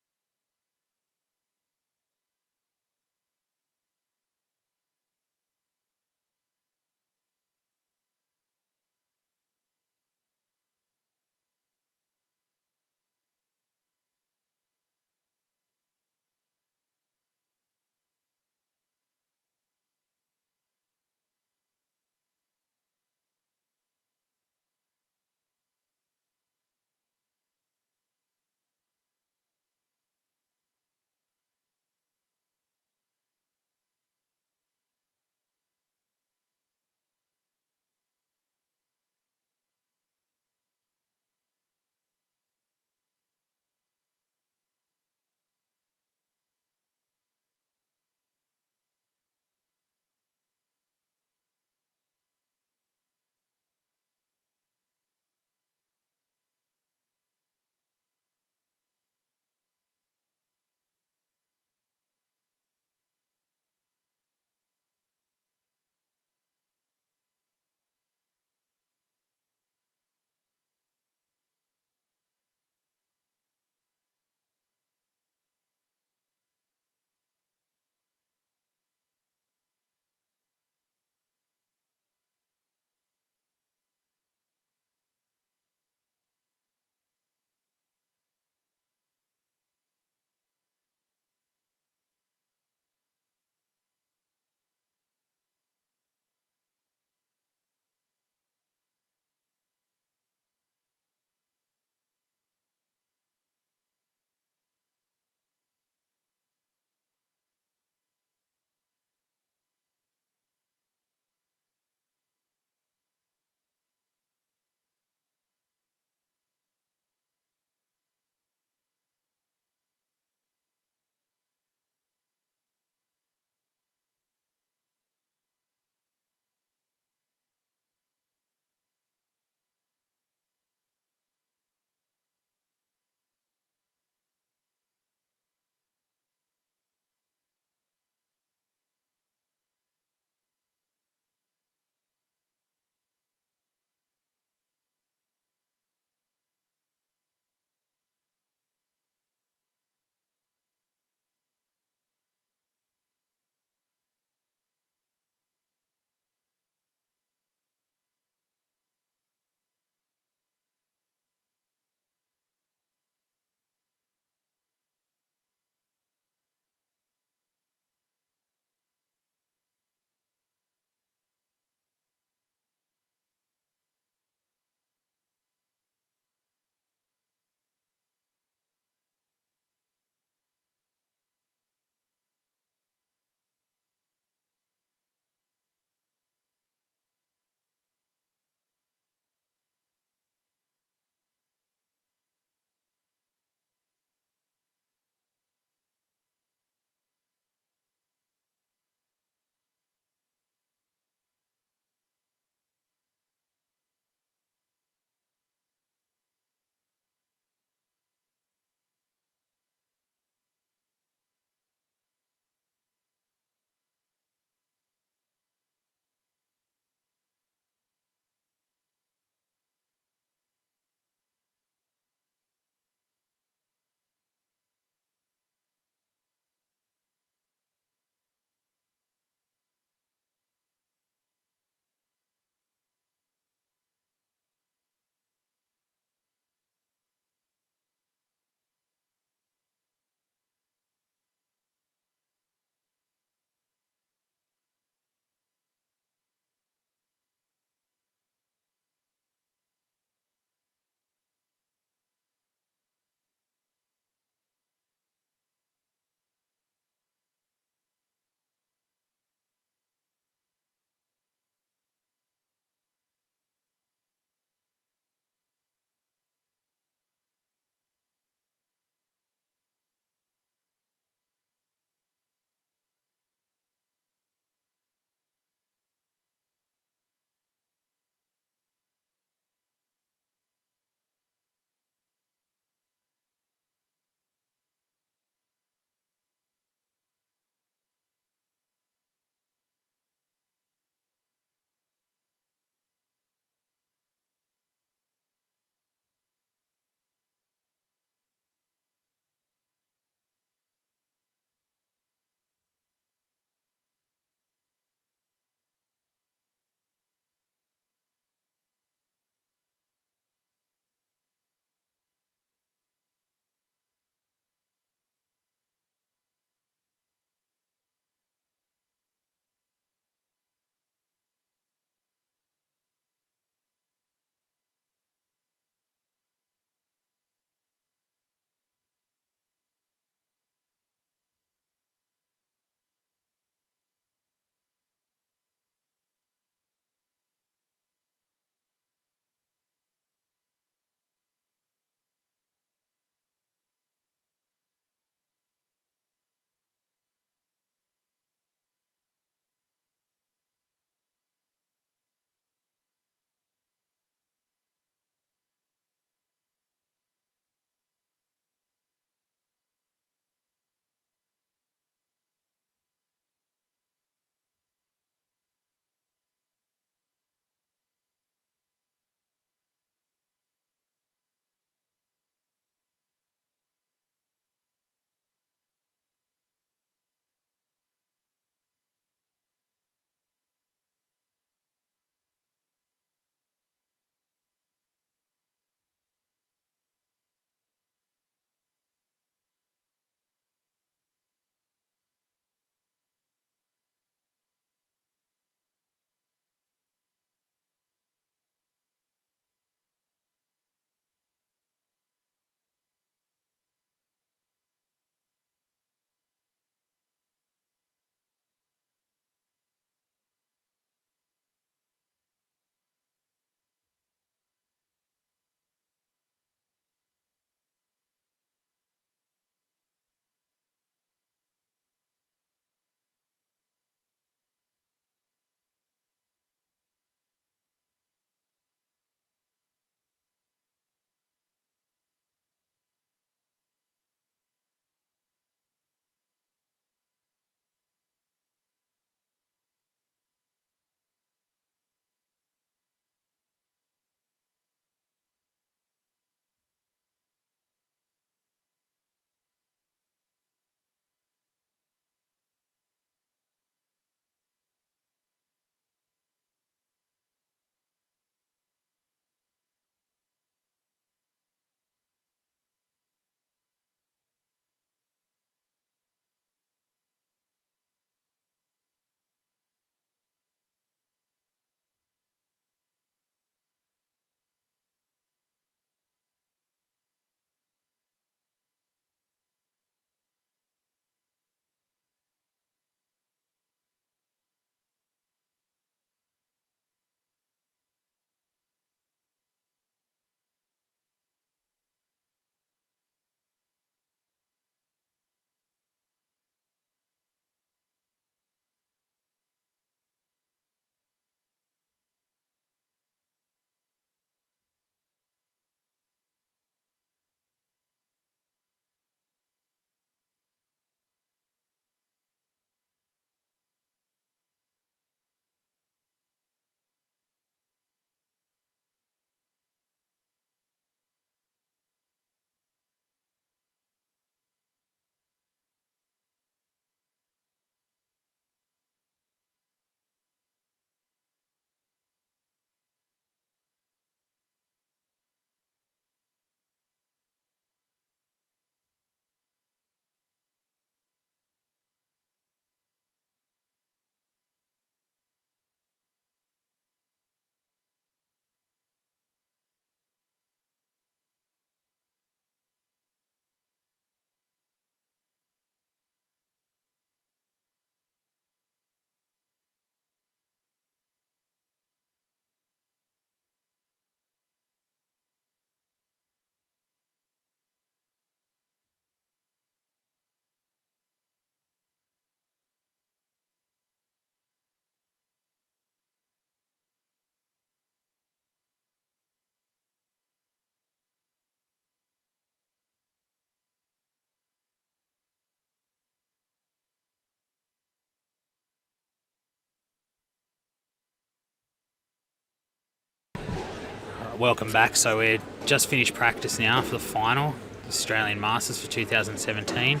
Welcome back. So we're just finished practice now for the final, the Australian Masters for 2017.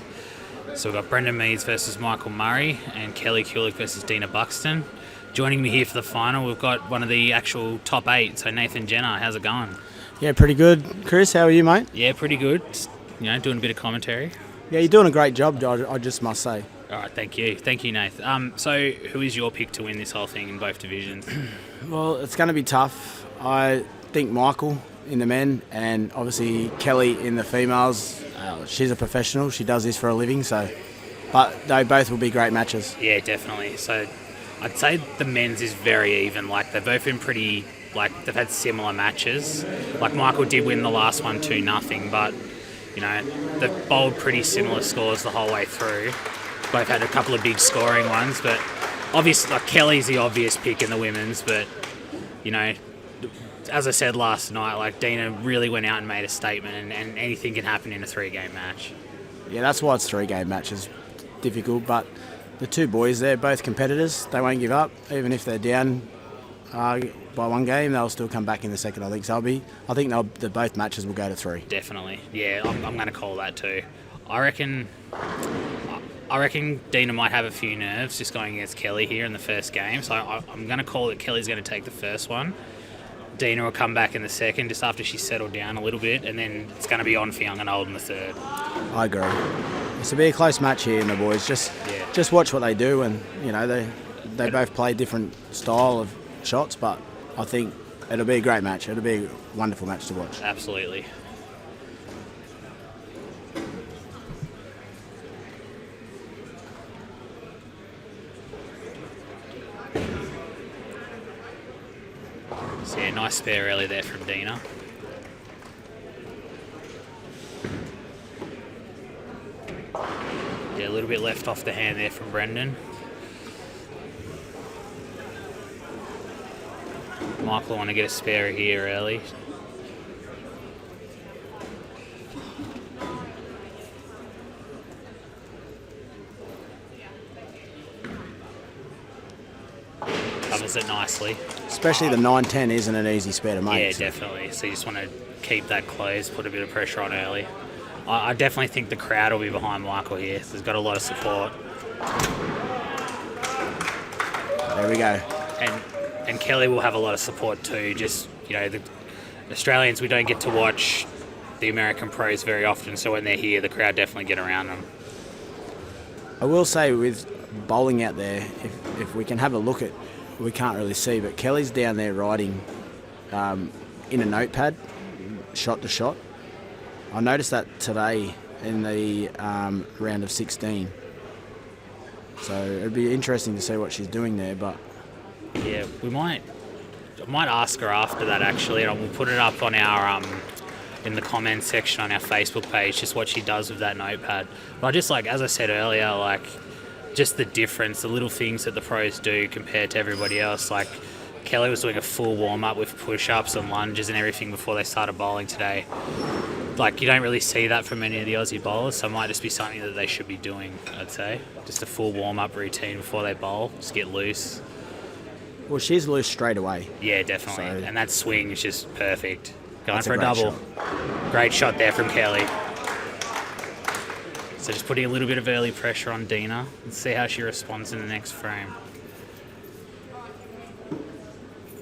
So we've got Brendan Meads versus Michael Murray and Kelly Kulick versus Dina Buxton. Joining me here for the final, we've got one of the actual top 8, so Nathan Jenner. How's it going? Yeah, pretty good. Chris, how are you, mate? Yeah, pretty good. Just, doing a bit of commentary. Yeah, you're doing a great job, I just must say. All right, thank you. Thank you, Nath. So who is your pick to win this whole thing in both divisions? Well, it's going to be tough. I think Michael in the men and obviously Kelly in the females. She's a professional. She does this for a living, but they both will be great matches. Yeah, definitely. So I'd say the men's is very even. Like, they've both been pretty, they've had similar matches. Like, Michael did win the last one 2-0, but, they've bowled pretty similar scores the whole way through. Both had a couple of big scoring ones, but obviously, Kelly's the obvious pick in the women's, but, as I said last night, Dina really went out and made a statement, and anything can happen in a 3-game match. Yeah, that's why it's 3-game matches. Difficult, but the two boys, they're both competitors. They won't give up. Even if they're down by 1 game, they'll still come back in the second, I think. So I think both matches will go to 3. Definitely. Yeah, I'm going to call that too. I reckon Dina might have a few nerves just going against Kelly here in the first game. So I'm going to call that Kelly's going to take the first one. Dina will come back in the second just after she's settled down a little bit, and then it's going to be on for Young and Old in the third. I agree. It's to be a close match here in the boys. Just watch what they do, and they both play different style of shots, but I think it'll be a great match. It'll be a wonderful match to watch. Absolutely. So yeah, nice spare early there from Dina. Yeah, a little bit left off the hand there from Brendan. Michael want to get a spare here early. Covers it nicely. Especially the 9-10 isn't an easy spare to make. Yeah, definitely. So you just want to keep that close, put a bit of pressure on early. I definitely think the crowd will be behind Michael here. So he's got a lot of support. There we go. And Kelly will have a lot of support too. Just, the Australians, we don't get to watch the American pros very often. So when they're here, the crowd definitely get around them. I will say with bowling out there, if we can have a look at, we can't really see, but Kelly's down there riding in a notepad, shot to shot. I noticed that today in the round of 16. So it'd be interesting to see what she's doing there. But yeah, I might ask her after that actually, and we'll put it up on our in the comments section on our Facebook page, just what she does with that notepad. But I just as I said earlier, just the difference, the little things that the pros do compared to everybody else. Kelly was doing a full warm-up with push-ups and lunges and everything before they started bowling today. You don't really see that from many of the Aussie bowlers, so it might just be something that they should be doing, I'd say. Just a full warm-up routine before they bowl, just get loose. Well, she's loose straight away. Yeah, definitely. So, and that swing is just perfect. Going for a double. Shot. Great shot there from Kelly. So just putting a little bit of early pressure on Dina and see how she responds in the next frame.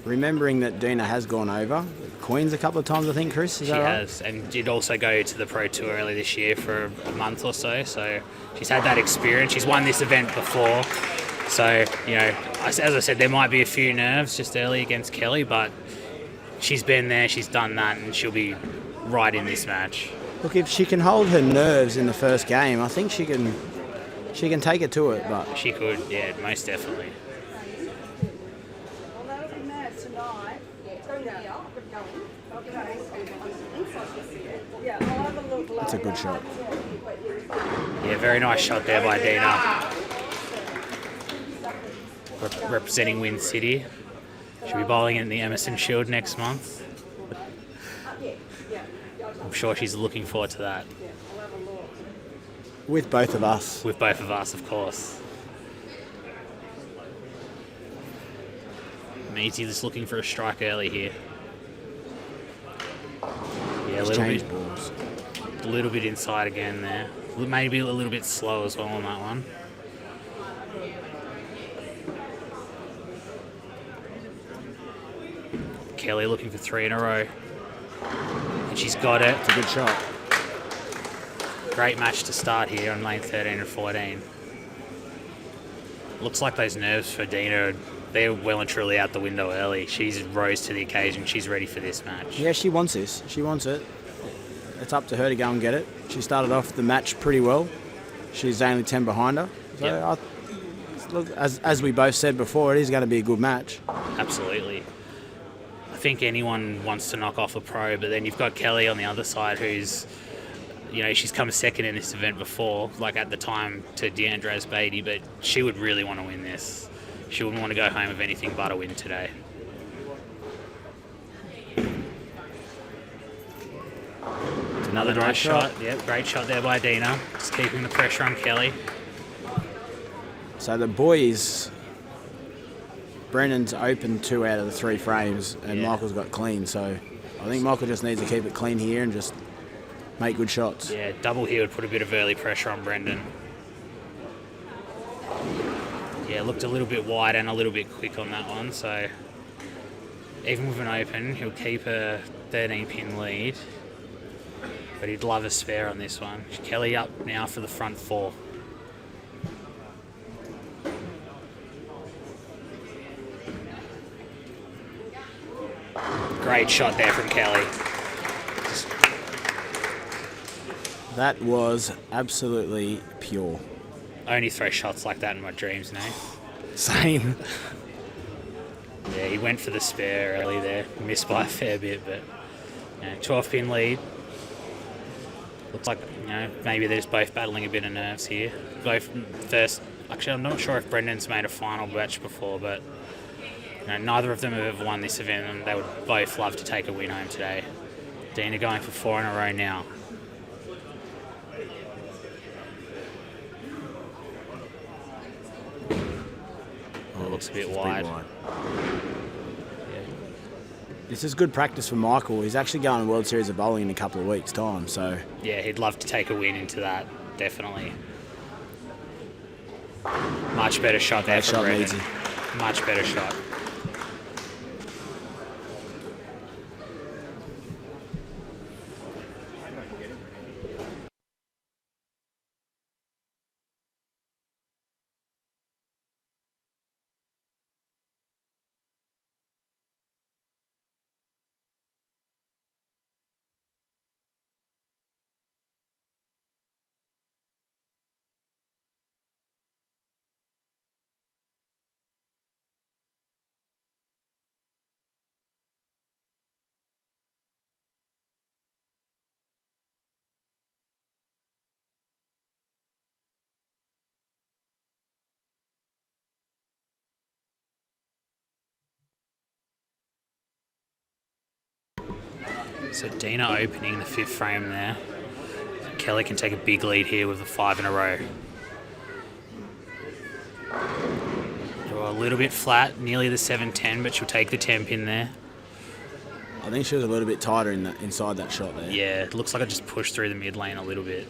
Remembering that Dina has gone over Queens a couple of times, I think, Chris, is that right? She has, and did also go to the Pro Tour early this year for a month or so she's had that experience. She's won this event before, so, as I said, there might be a few nerves just early against Kelly, but she's been there, she's done that, and she'll be right in this match. Look, if she can hold her nerves in the first game, I think she can take it to it. But she could, yeah, most definitely. That's a good shot. Yeah, very nice shot there by Dina. Representing Wyncity. She'll be bowling in the Emerson Shield next month. I'm sure she's looking forward to that. With both of us. With both of us, of course. Meaty just looking for a strike early here. a He's little changed bit, balls. a little bit inside again there. Maybe a little bit slow as well on that one. Kelly looking for 3 in a row. And she's got it. It's a good shot. Great match to start here on lane 13 and 14. Looks like those nerves for Dina, they're well and truly out the window early. She's rose to the occasion. She's ready for this match. Yeah, she wants this. She wants it. It's up to her to go and get it. She started off the match pretty well. She's only 10 behind her. So Yep. look, as we both said before, it is going to be a good match. Absolutely. I think anyone wants to knock off a pro, but then you've got Kelly on the other side who's, she's come second in this event before, like at the time to Deandra's Beatty, but she would really want to win this. She wouldn't want to go home with anything but a win today. Another nice shot. Yep, great shot there by Dina. Just keeping the pressure on Kelly. So the boys, Brendan's opened 2 out of the 3 frames, and Yeah. Michael's got clean. So I think Michael just needs to keep it clean here and just make good shots. Yeah, double here would put a bit of early pressure on Brendan. Yeah, looked a little bit wide and a little bit quick on that one, so even with an open, he'll keep a 13-pin lead, but he'd love a spare on this one. Kelly up now for the front 4. Great shot there from Kelly. That was absolutely pure. I only throw shots like that in my dreams now. Same. Yeah, he went for the spare early there. Missed by a fair bit, but 12-pin lead. Looks like maybe they're just both battling a bit of nerves here. Both first. Actually, I'm not sure if Brendan's made a final match before, but neither of them have ever won this event, and they would both love to take a win home today. Dina going for 4 in a row now. Oh, it looks a bit wide. This is good practice for Michael. He's actually going to World Series of Bowling in a couple of weeks' time, so... Yeah, he'd love to take a win into that, definitely. Much better shot there from Brendan. Much better shot. So Dina opening the 5th frame there. Kelly can take a big lead here with a 5 in a row. Draw a little bit flat, nearly the 7-10, but she'll take the 10-pin there. I think she was a little bit tighter inside that shot there. Yeah, it looks like I just pushed through the mid lane a little bit.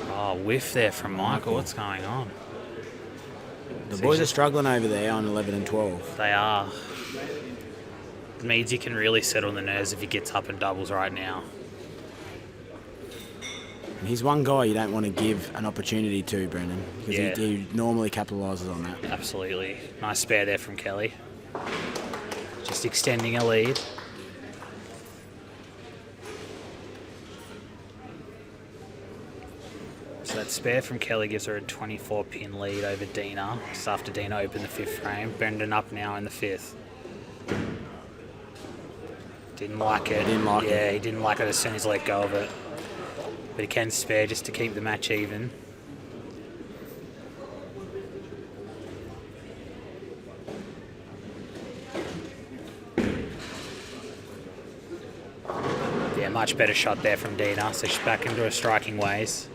Oh, whiff there from Michael. What's going on? The boys are struggling over there on 11 and 12. They are. It means he can really settle the nerves if he gets up and doubles right now. And he's one guy you don't want to give an opportunity to, Brendan, because Yeah. he normally capitalises on that. Absolutely. Nice spare there from Kelly. Just extending a lead. So that spare from Kelly gives her a 24-pin lead over Dina. Just after Dina opened the 5th frame. Brendan up now in the 5th. Didn't like it. Yeah, he didn't like it as soon as he let go of it. But he can spare just to keep the match even. Yeah, much better shot there from Dina. So she's back into her striking ways.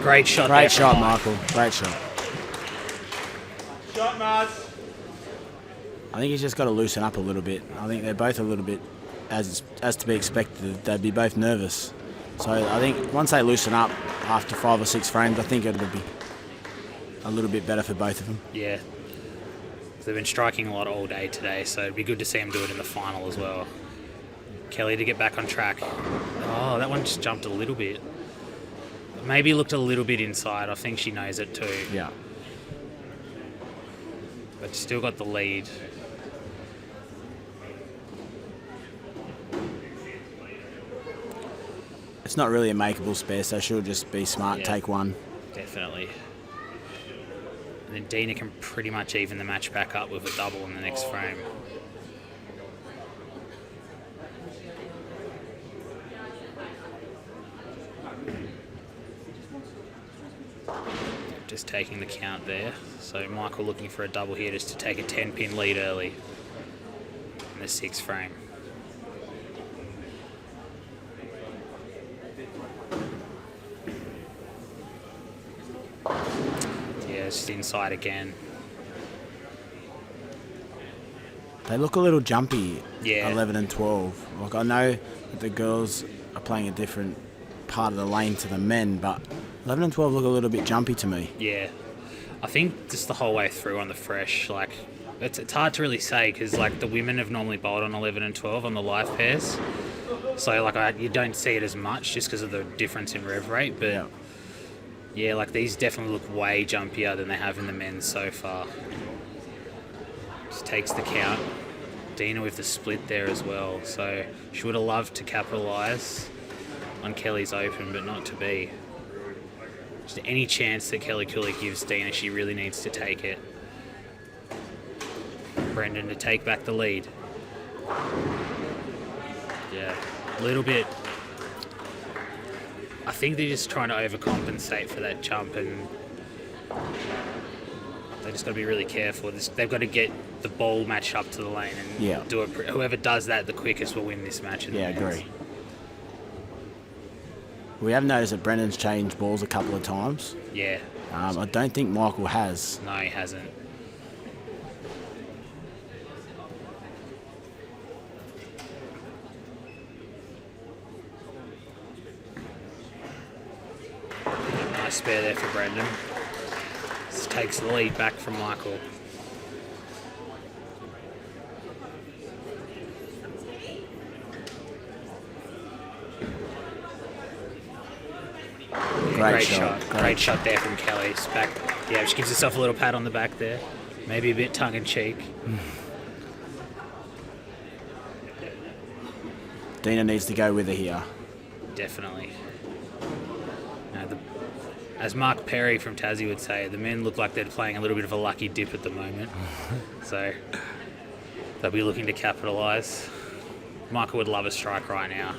Great shot. Great shot, Michael. Great shot. Shot, Mars. I think he's just got to loosen up a little bit. I think they're both a little bit, as to be expected, they'd be both nervous. So I think once they loosen up after 5 or 6 frames, I think it'll be a little bit better for both of them. Yeah. They've been striking a lot all day today, so it'd be good to see them do it in the final as well. Kelly to get back on track. Oh, that one just jumped a little bit. Maybe looked a little bit inside. I think she knows it too. Yeah. But still got the lead. It's not really a makeable spare, so she'll just be smart, Yeah. take one. Definitely. And then Dina can pretty much even the match back up with a double in the next frame. Just taking the count there. So Michael looking for a double here just to take a 10-pin lead early in the 6th frame. Yeah, it's just inside again. They look a little jumpy, Yeah. 11 and 12. Like, I know that the girls are playing a different part of the lane to the men, but 11 and 12 look a little bit jumpy to me. Yeah, I think just the whole way through on the fresh, like, it's hard to really say because, like, the women have normally bowled on 11 and 12 on the live pairs. So, like, you don't see it as much just because of the difference in rev rate. But, yeah, like, these definitely look way jumpier than they have in the men's so far. Just takes the count. Dina with the split there as well. So, she would have loved to capitalise on Kelly's open, but not to be. Just any chance that Kelly Cooley gives Dina, she really needs to take it. Brendan to take back the lead. Yeah, a little bit. I think they're just trying to overcompensate for that jump, and they just got to be really careful. They've got to get the ball matched up to the lane and do it. Whoever does that the quickest will win this match. Yeah, agree. We have noticed that Brendan's changed balls a couple of times. Yeah. I don't think Michael has. No, he hasn't. Nice spare there for Brendan. This takes the lead back from Michael. Great shot. Great shot there from Kelly. It's back. Yeah, she gives herself a little pat on the back there. Maybe a bit tongue-in-cheek. Dina needs to go with her here. Definitely. Now, as Mark Perry from Tassie would say, the men look like they're playing a little bit of a lucky dip at the moment. So they'll be looking to capitalise. Michael would love a strike right now.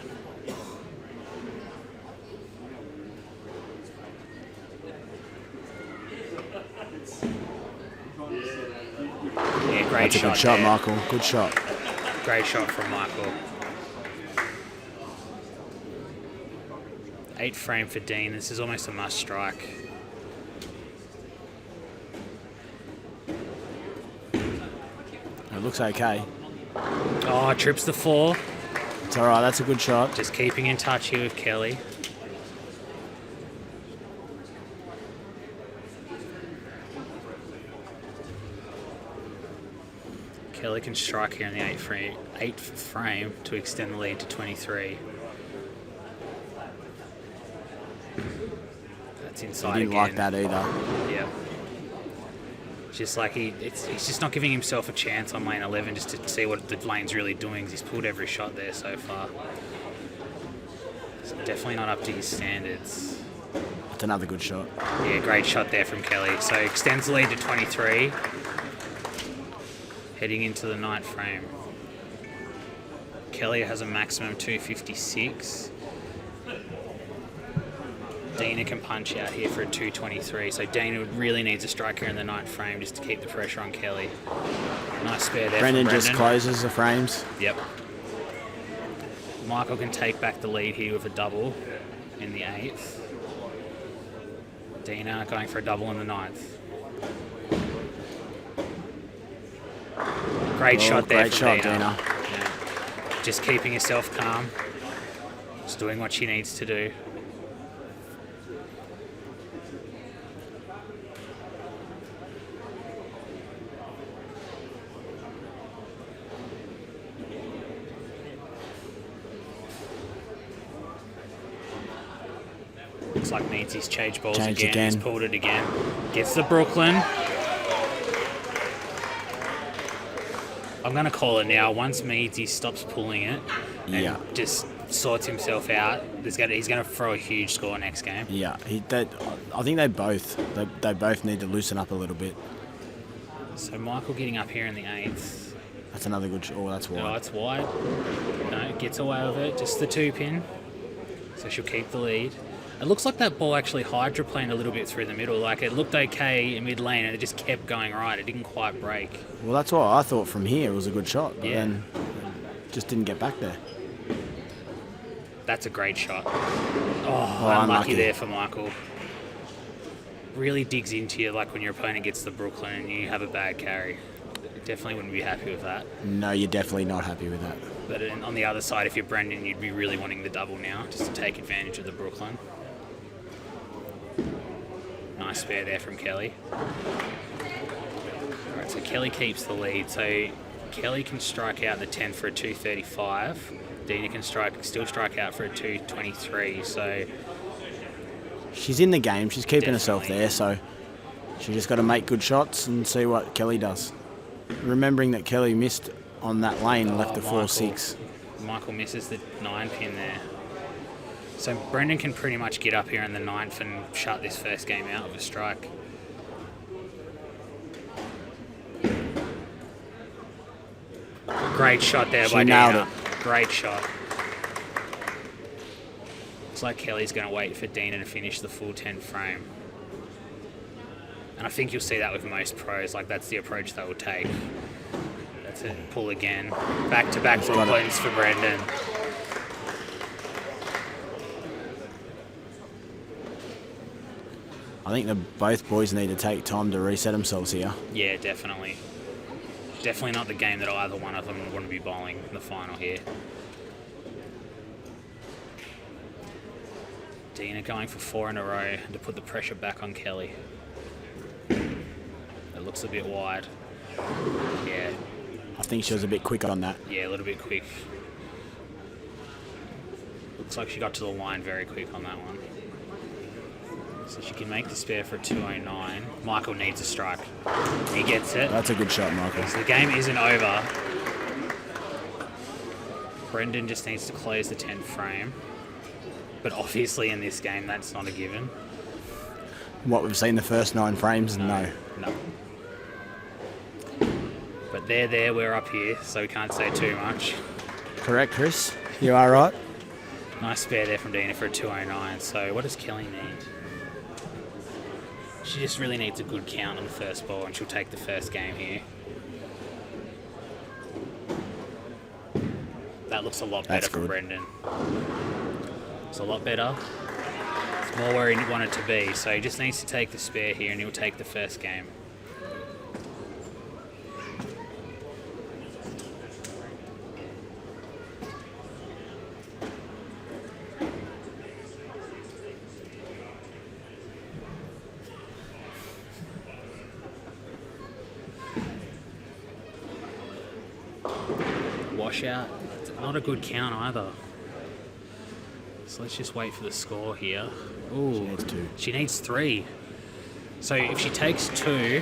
Yeah, great That's a shot good shot, there. Michael. Good shot. Great shot from Michael. 8th frame for Dean. This is almost a must strike. It looks okay. Oh, trips the 4. It's all right. That's a good shot. Just keeping in touch here with Kelly. Kelly can strike here in the 8th frame to extend the lead to 23. That's inside He didn't again. like that either. Yeah. Just like he's just not giving himself a chance on lane 11 just to see what the lane's really doing. He's pulled every shot there so far. It's definitely not up to his standards. That's another good shot. Yeah, great shot there from Kelly. So extends the lead to 23. Heading into the 9th frame. Kelly has a maximum 256. Dina can punch out here for a 223. So Dina really needs a striker in the 9th frame just to keep the pressure on Kelly. Nice spare there Brendan from Brendan. just closes the frames. Yep. Michael can take back the lead here with a double in the 8th. Dina going for a double in the ninth. Great shot there great from shot, Dina. Dina. Yeah. Just keeping herself calm. Just doing what she needs to do. Looks like Nancy's changed balls again. He's pulled it again. Gets the Brooklyn. I'm going to call it now. Once Meadsy stops pulling it and just sorts himself out, he's going to throw a huge score next game. Yeah, I think they both need to loosen up a little bit. So Michael getting up here in the 8th. That's another good shot. Oh, that's wide. Oh, it's wide. No, gets away with it. Just the 2-pin. So she'll keep the lead. It looks like that ball actually hydroplaned a little bit through the middle. Like, it looked okay in mid-lane, and it just kept going right. It didn't quite break. Well, that's what I thought from here. It was a good shot, but then just didn't get back there. That's a great shot. Oh, unlucky there for Michael. Really digs into you, like when your opponent gets the Brooklyn and you have a bad carry. Definitely wouldn't be happy with that. No, you're definitely not happy with that. But on the other side, if you're Brendan, you'd be really wanting the double now, just to take advantage of the Brooklyn. Nice spare there from Kelly. Alright, so Kelly keeps the lead. So Kelly can strike out in the 10 for a 235. Dina can still strike out for a 223. So she's in the game. She's keeping herself there. So she just got to make good shots and see what Kelly does. Remembering that Kelly missed on that lane and left the 4-6. Michael misses the 9-pin there. So Brendan can pretty much get up here in the 9th and shut this first game out with a strike. Great shot there by Dina. Great shot. Looks like Kelly's going to wait for Dina to finish the full 10 frame. And I think you'll see that with most pros. Like, that's the approach they will take. That's it. Pull again. Back-to-back Brooklyns for Brendan. I think that both boys need to take time to reset themselves here. Yeah, definitely. Definitely not the game that either one of them would want to be bowling in the final here. Dina going for 4 in a row to put the pressure back on Kelly. It looks a bit wide. Yeah. I think she was a bit quick on that. Yeah, a little bit quick. Looks like she got to the line very quick on that one. So she can make the spare for a 209. Michael needs a strike. He gets it. That's a good shot, Michael. So the game isn't over. Brendan just needs to close the 10th frame. But obviously in this game, that's not a given. What we've seen the first 9 frames, no. But they're there, we're up here, so we can't say too much. Correct, Chris. You are right. Nice spare there from Dina for a 209. So what does Kelly need? She just really needs a good count on the first ball, and she'll take the first game here. That looks a lot better for Brendan. It's a lot better. It's more where he wanted to be, so he just needs to take the spare here, and he'll take the first game. Washout. It's not a good count either. So let's just wait for the score here. Ooh, she needs 2. She needs 3. So if she takes 2...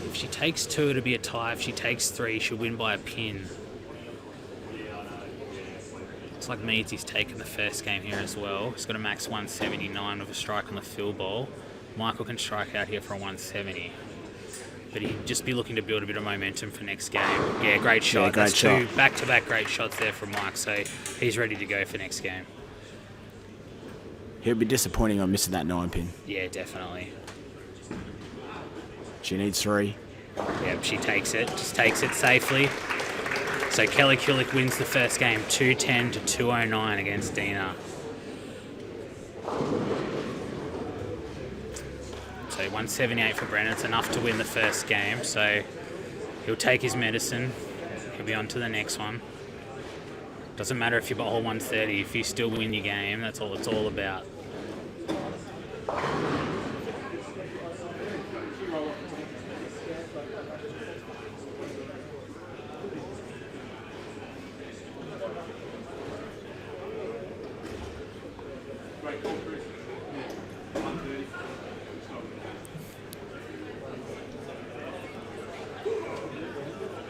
If she takes 2, it'll be a tie. If she takes 3, she'll win by a pin. Looks like Meadsy's taken the first game here as well. He's got a max 179 with a strike on the fill ball. Michael can strike out here for a 170. But he'd just be looking to build a bit of momentum for next game. Yeah, great shot. Yeah, great That's shot. 2 back-to-back great shots there from Mike, so he's ready to go for next game. He'll be disappointing on missing that 9-pin. Yeah, definitely. She needs 3. Yep, she takes it. Just takes it safely. So Kelly Kulik wins the first game, 210 to 209 against Dina. So 178 for Brennan. It's enough to win the first game. So he'll take his medicine. He'll be on to the next one. Doesn't matter if you bowl 130. If you still win your game, that's all it's all about.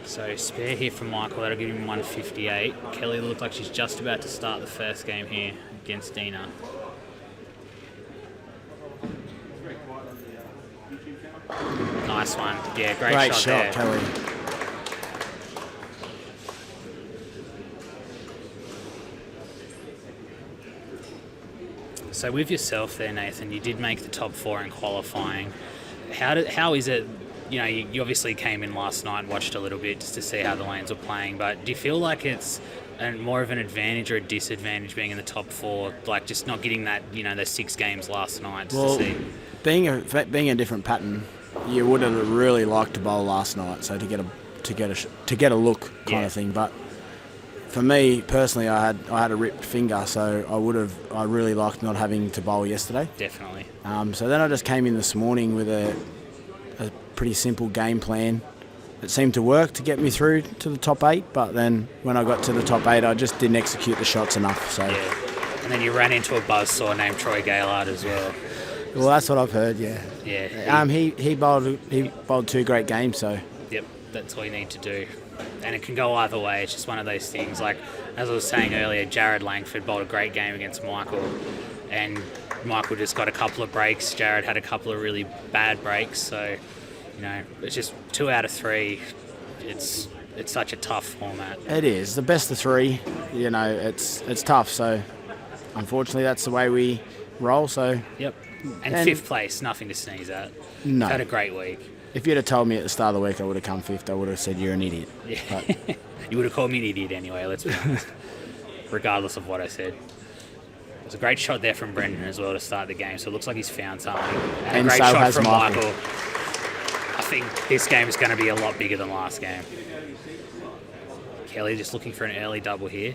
So spare here from Michael, that'll give him 158. Kelly looked like she's just about to start the first game here against Dina. Nice one. Yeah, great shot there. Kelly. So with yourself there, Nathan, you did make the top 4 in qualifying. How is it? You know, you obviously came in last night and watched a little bit just to see how the lanes were playing, but do you feel like it's more of an advantage or a disadvantage being in the top 4, like just not getting that, those 6 games last night just to see? Being a different pattern, you would have really liked to bowl last night, so to get a look kind of thing. But for me personally, I had a ripped finger, so I really liked not having to bowl yesterday. Definitely. So then I just came in this morning with a pretty simple game plan that seemed to work to get me through to the top 8, but then when I got to the top 8 I just didn't execute the shots enough. So yeah. And then you ran into a buzzsaw named Troy Gaylard as well. Well, that's what I've heard, yeah. Yeah. He bowled 2 great games, so yep, that's all you need to do. And it can go either way. It's just one of those things. Like, as I was saying earlier, Jared Langford bowled a great game against Michael, and Michael just got a couple of breaks. Jared had a couple of really bad breaks, so it's just 2 out of 3. It's such a tough format. It is the best of 3. It's tough. So unfortunately, that's the way we roll. So yep. And 5th place, nothing to sneeze at. No. Had a great week. If you'd have told me at the start of the week I would have come 5th, I would have said you're an idiot. Yeah. You would have called me an idiot anyway. Let's be honest. Regardless of what I said. It was a great shot there from Brendan as well to start the game. So it looks like he's found something. And a great shot from Michael. I think this game is going to be a lot bigger than last game. Kelly just looking for an early double here.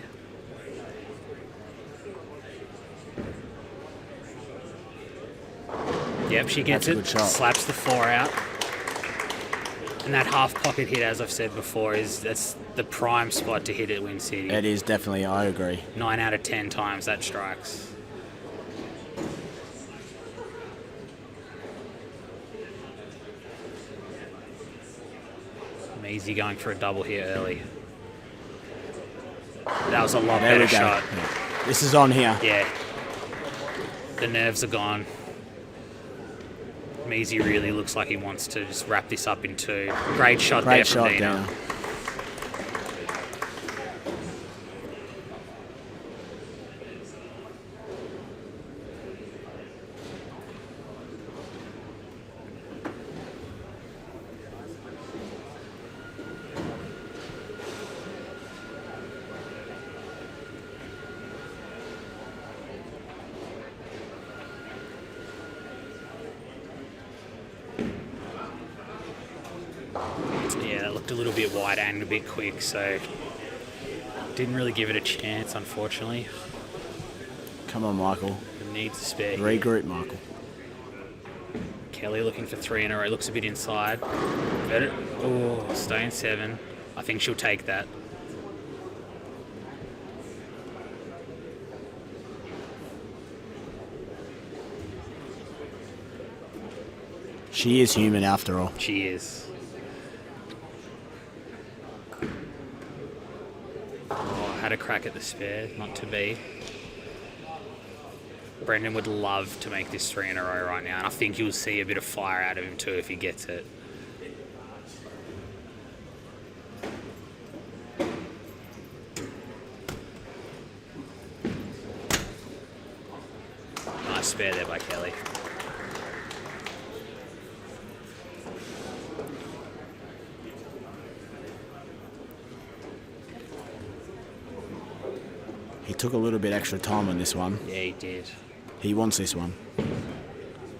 Yep, she gets it. Slaps the 4 out. And that half pocket hit, as I've said before, that's the prime spot to hit at Wyncity. It is definitely, I agree. 9 out of 10 times that strikes. Easy going for a double here early. That was a lot better shot. Yeah. This is on here. Yeah. The nerves are gone. Measy really looks like he wants to just wrap this up in 2. Great shot there from Dina. A little bit wide and a bit quick, so didn't really give it a chance, unfortunately. Come on, Michael. It needs a spare. Regroup, Michael. Kelly looking for 3 in a row. Looks a bit inside. Oh, stone 7. I think she'll take that. She is human after all. She is. Had a crack at the spare, not to be. Brendan would love to make this 3 in a row right now, and I think you'll see a bit of fire out of him too if he gets it. Nice spare there by Kelly. He took a little bit extra time on this one. Yeah, he did. He wants this one.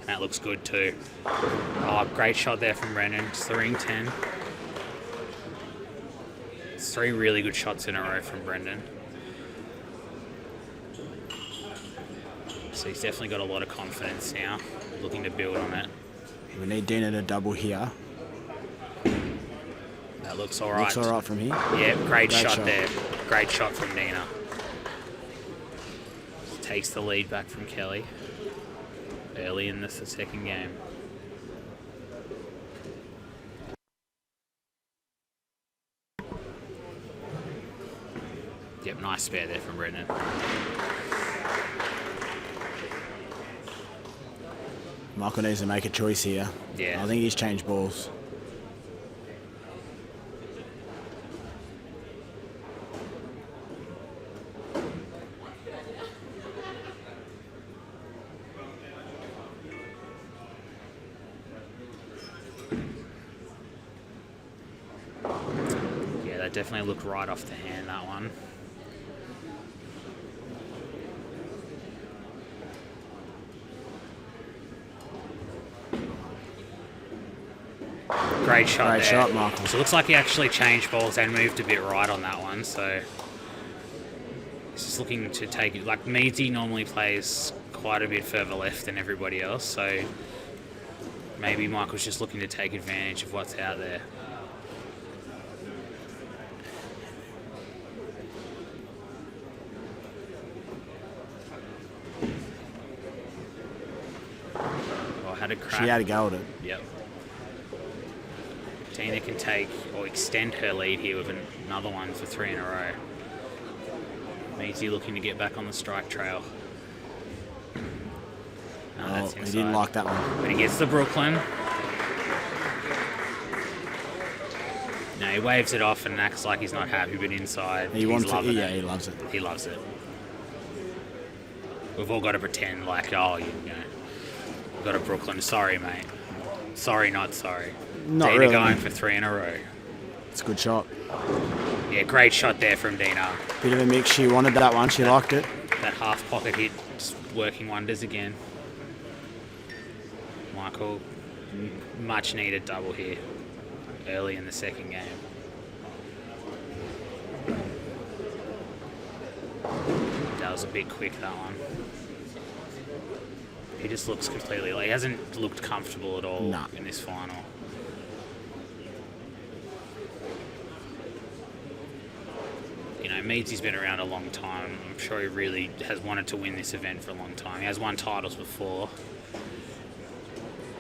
That looks good too. Oh, great shot there from Brendan. It's the ring 10. It's 3 really good shots in a row from Brendan. So he's definitely got a lot of confidence now, looking to build on it. We need Dina to double here. That looks all right. Looks all right from here. Yeah, great shot there. Great shot from Dina. Takes the lead back from Kelly early in the second game. Yep, nice spare there from Brendan. Michael needs to make a choice here. Yeah. I think he's changed balls. Yeah, that definitely looked right off the hand, that one. Great shot there. Great shot, Michael. So it looks like he actually changed balls and moved a bit right on that one. So he's just looking to take it. Like Meadsy normally plays quite a bit further left than everybody else. So maybe Michael's just looking to take advantage of what's out there. Oh, had a crack. She had a go at it. Yep. Tina can take or extend her lead here with another one for 3 in a row. Meadsy looking to get back on the strike trail. No, that's He inside. didn't like that one. But he gets the Brooklyn. No, he waves it off and acts like he's not happy, but inside He he's wants to. loving Yeah, it. he loves it. He loves it. We've all got to pretend like, oh, you know, we've got a Brooklyn. Sorry, mate. Sorry, not sorry. Not Dina really. going for 3 in a row. It's a good shot. Yeah, great shot there from Dina. Bit of a mix. She wanted that one. She liked it. That half pocket hit just working wonders again. Michael, much needed double here early in the second game. That was a bit quick, that one. He just looks completely, like, he hasn't looked comfortable at all Nah. in this final. You know, Meadsy's been around a long time. I'm sure he really has wanted to win this event for a long time. He has won titles before.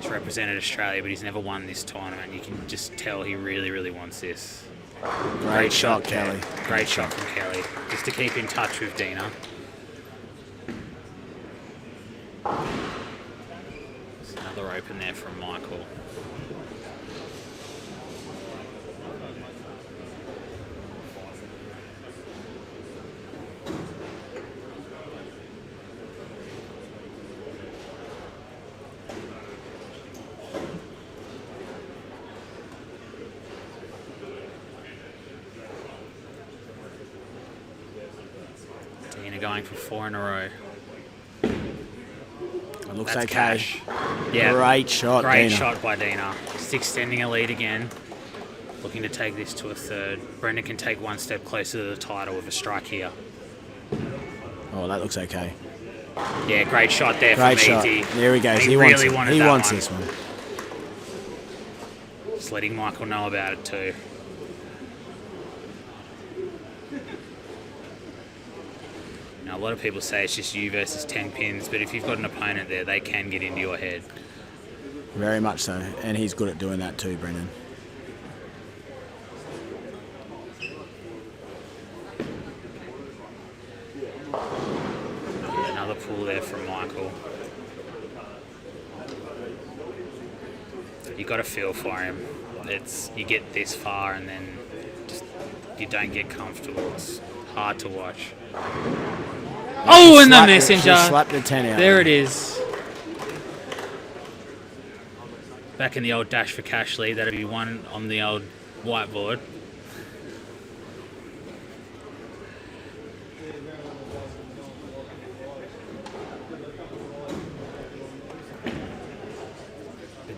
He's represented Australia, but he's never won this tournament. You can just tell he really, really wants this. Great shot, there. Kelly. Great shot from Kelly. Just to keep in touch with Dina. There's another open there from Michael. Dina going for 4 in a row. It looks That's okay. cash. Yeah. Great shot, Great Dina. shot by Dina. Just extending a lead again. Looking to take this to a third. Brendan can take one step closer to the title with a strike here. Oh, that looks okay. Yeah, great shot there Great from shot. Meadsy. There he goes. He He really wants it. wanted He that wants one. this one. Just letting Michael know about it too. Now, a lot of people say it's just you versus 10 pins, but if you've got an opponent there, they can get into your head. Very much so. And he's good at doing that too, Brendan. Another pull there from Michael. You got a feel for him. It's you get this far and then just you don't get comfortable. It's hard to watch. Oh, in the messenger. She slapped the 10 out. There it is. Back in the old Dash for Cash lead, that'd be one on the old whiteboard.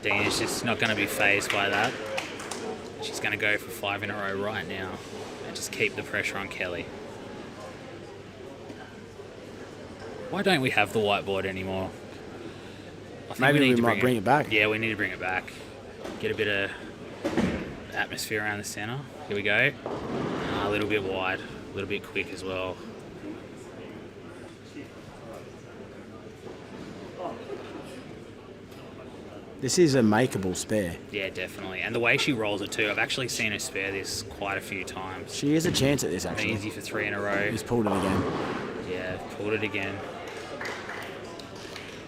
Dina's just not going to be fazed by that. She's going to go for 5 in a row right now and just keep the pressure on Kelly. Why don't we have the whiteboard anymore? I think Maybe need we to might bring it back. Yeah, we need to bring it back. Get a bit of atmosphere around the centre. Here we go. A little bit wide, a little bit quick as well. This is a makeable spare. Yeah, definitely. And the way she rolls it too, I've actually seen her spare this quite a few times. She has a chance at this, actually. Easy for 3 in a row. He's pulled it again. Yeah, pulled it again.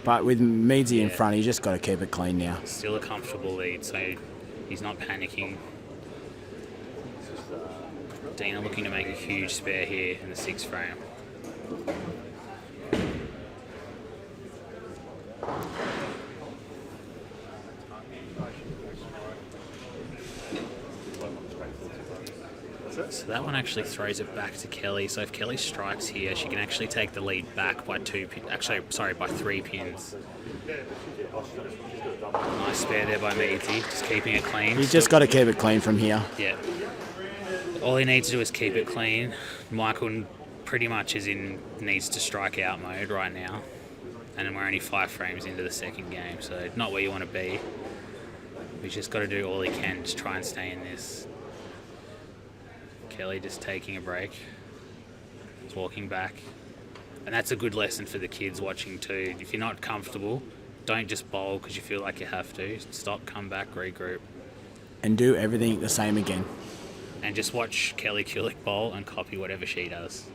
But with Meadsy in front, he's just got to keep it clean now. Still a comfortable lead, so he's not panicking. Dina looking to make a huge spare here in the 6th frame. So that one actually throws it back to Kelly. So if Kelly strikes here, she can actually take the lead back by 3 pins. Nice spare there by Meadsy, just keeping it clean. He's just got to keep it clean from here. Yeah. All he needs to do is keep it clean. Michael pretty much needs to strike out mode right now. And we're only 5 frames into the 2nd game, so not where you want to be. He's just got to do all he can to try and stay in this. Kelly just taking a break. He's walking back. And that's a good lesson for the kids watching too. If you're not comfortable, don't just bowl because you feel like you have to. Stop, come back, regroup. And do everything the same again. And just watch Kelly Kulik bowl and copy whatever she does.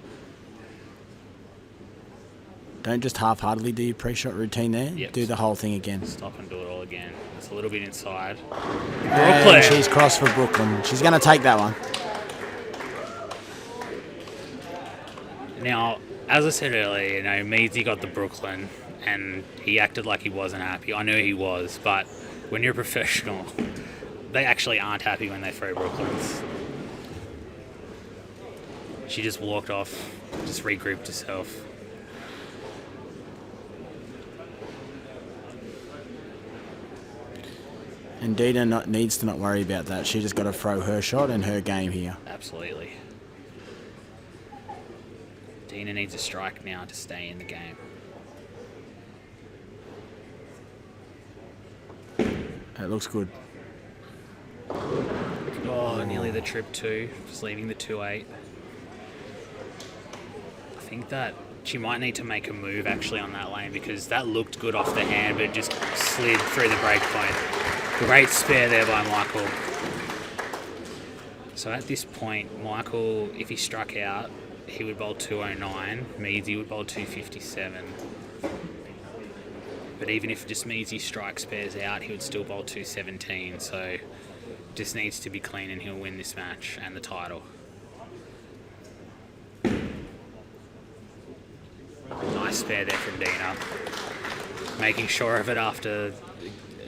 Don't just half-heartedly do your pre-shot routine there. Yep. Do the whole thing again. Stop and do it all again. It's a little bit inside. And Brooklyn! she's crossed for Brooklyn. She's going to take that one. Now, as I said earlier, Meadsy got the Brooklyn and he acted like he wasn't happy. I knew he was, but when you're a professional, they actually aren't happy when they throw Brooklyns. She just walked off, just regrouped herself. And Dina needs to not worry about that. She just got to throw her shot and her game here. Absolutely. Dina needs a strike now to stay in the game. That looks good. Oh, nearly the trip 2, just leaving the 2-8. I think that she might need to make a move actually on that lane because that looked good off the hand, but it just slid through the break point. Great spare there by Michael. So at this point, Michael, if he struck out, he would bowl 209. Meadsy would bowl 257. But even if just Meadsy strike spares out, he would still bowl 217. So just needs to be clean and he'll win this match and the title. Nice spare there from Dina. Making sure of it after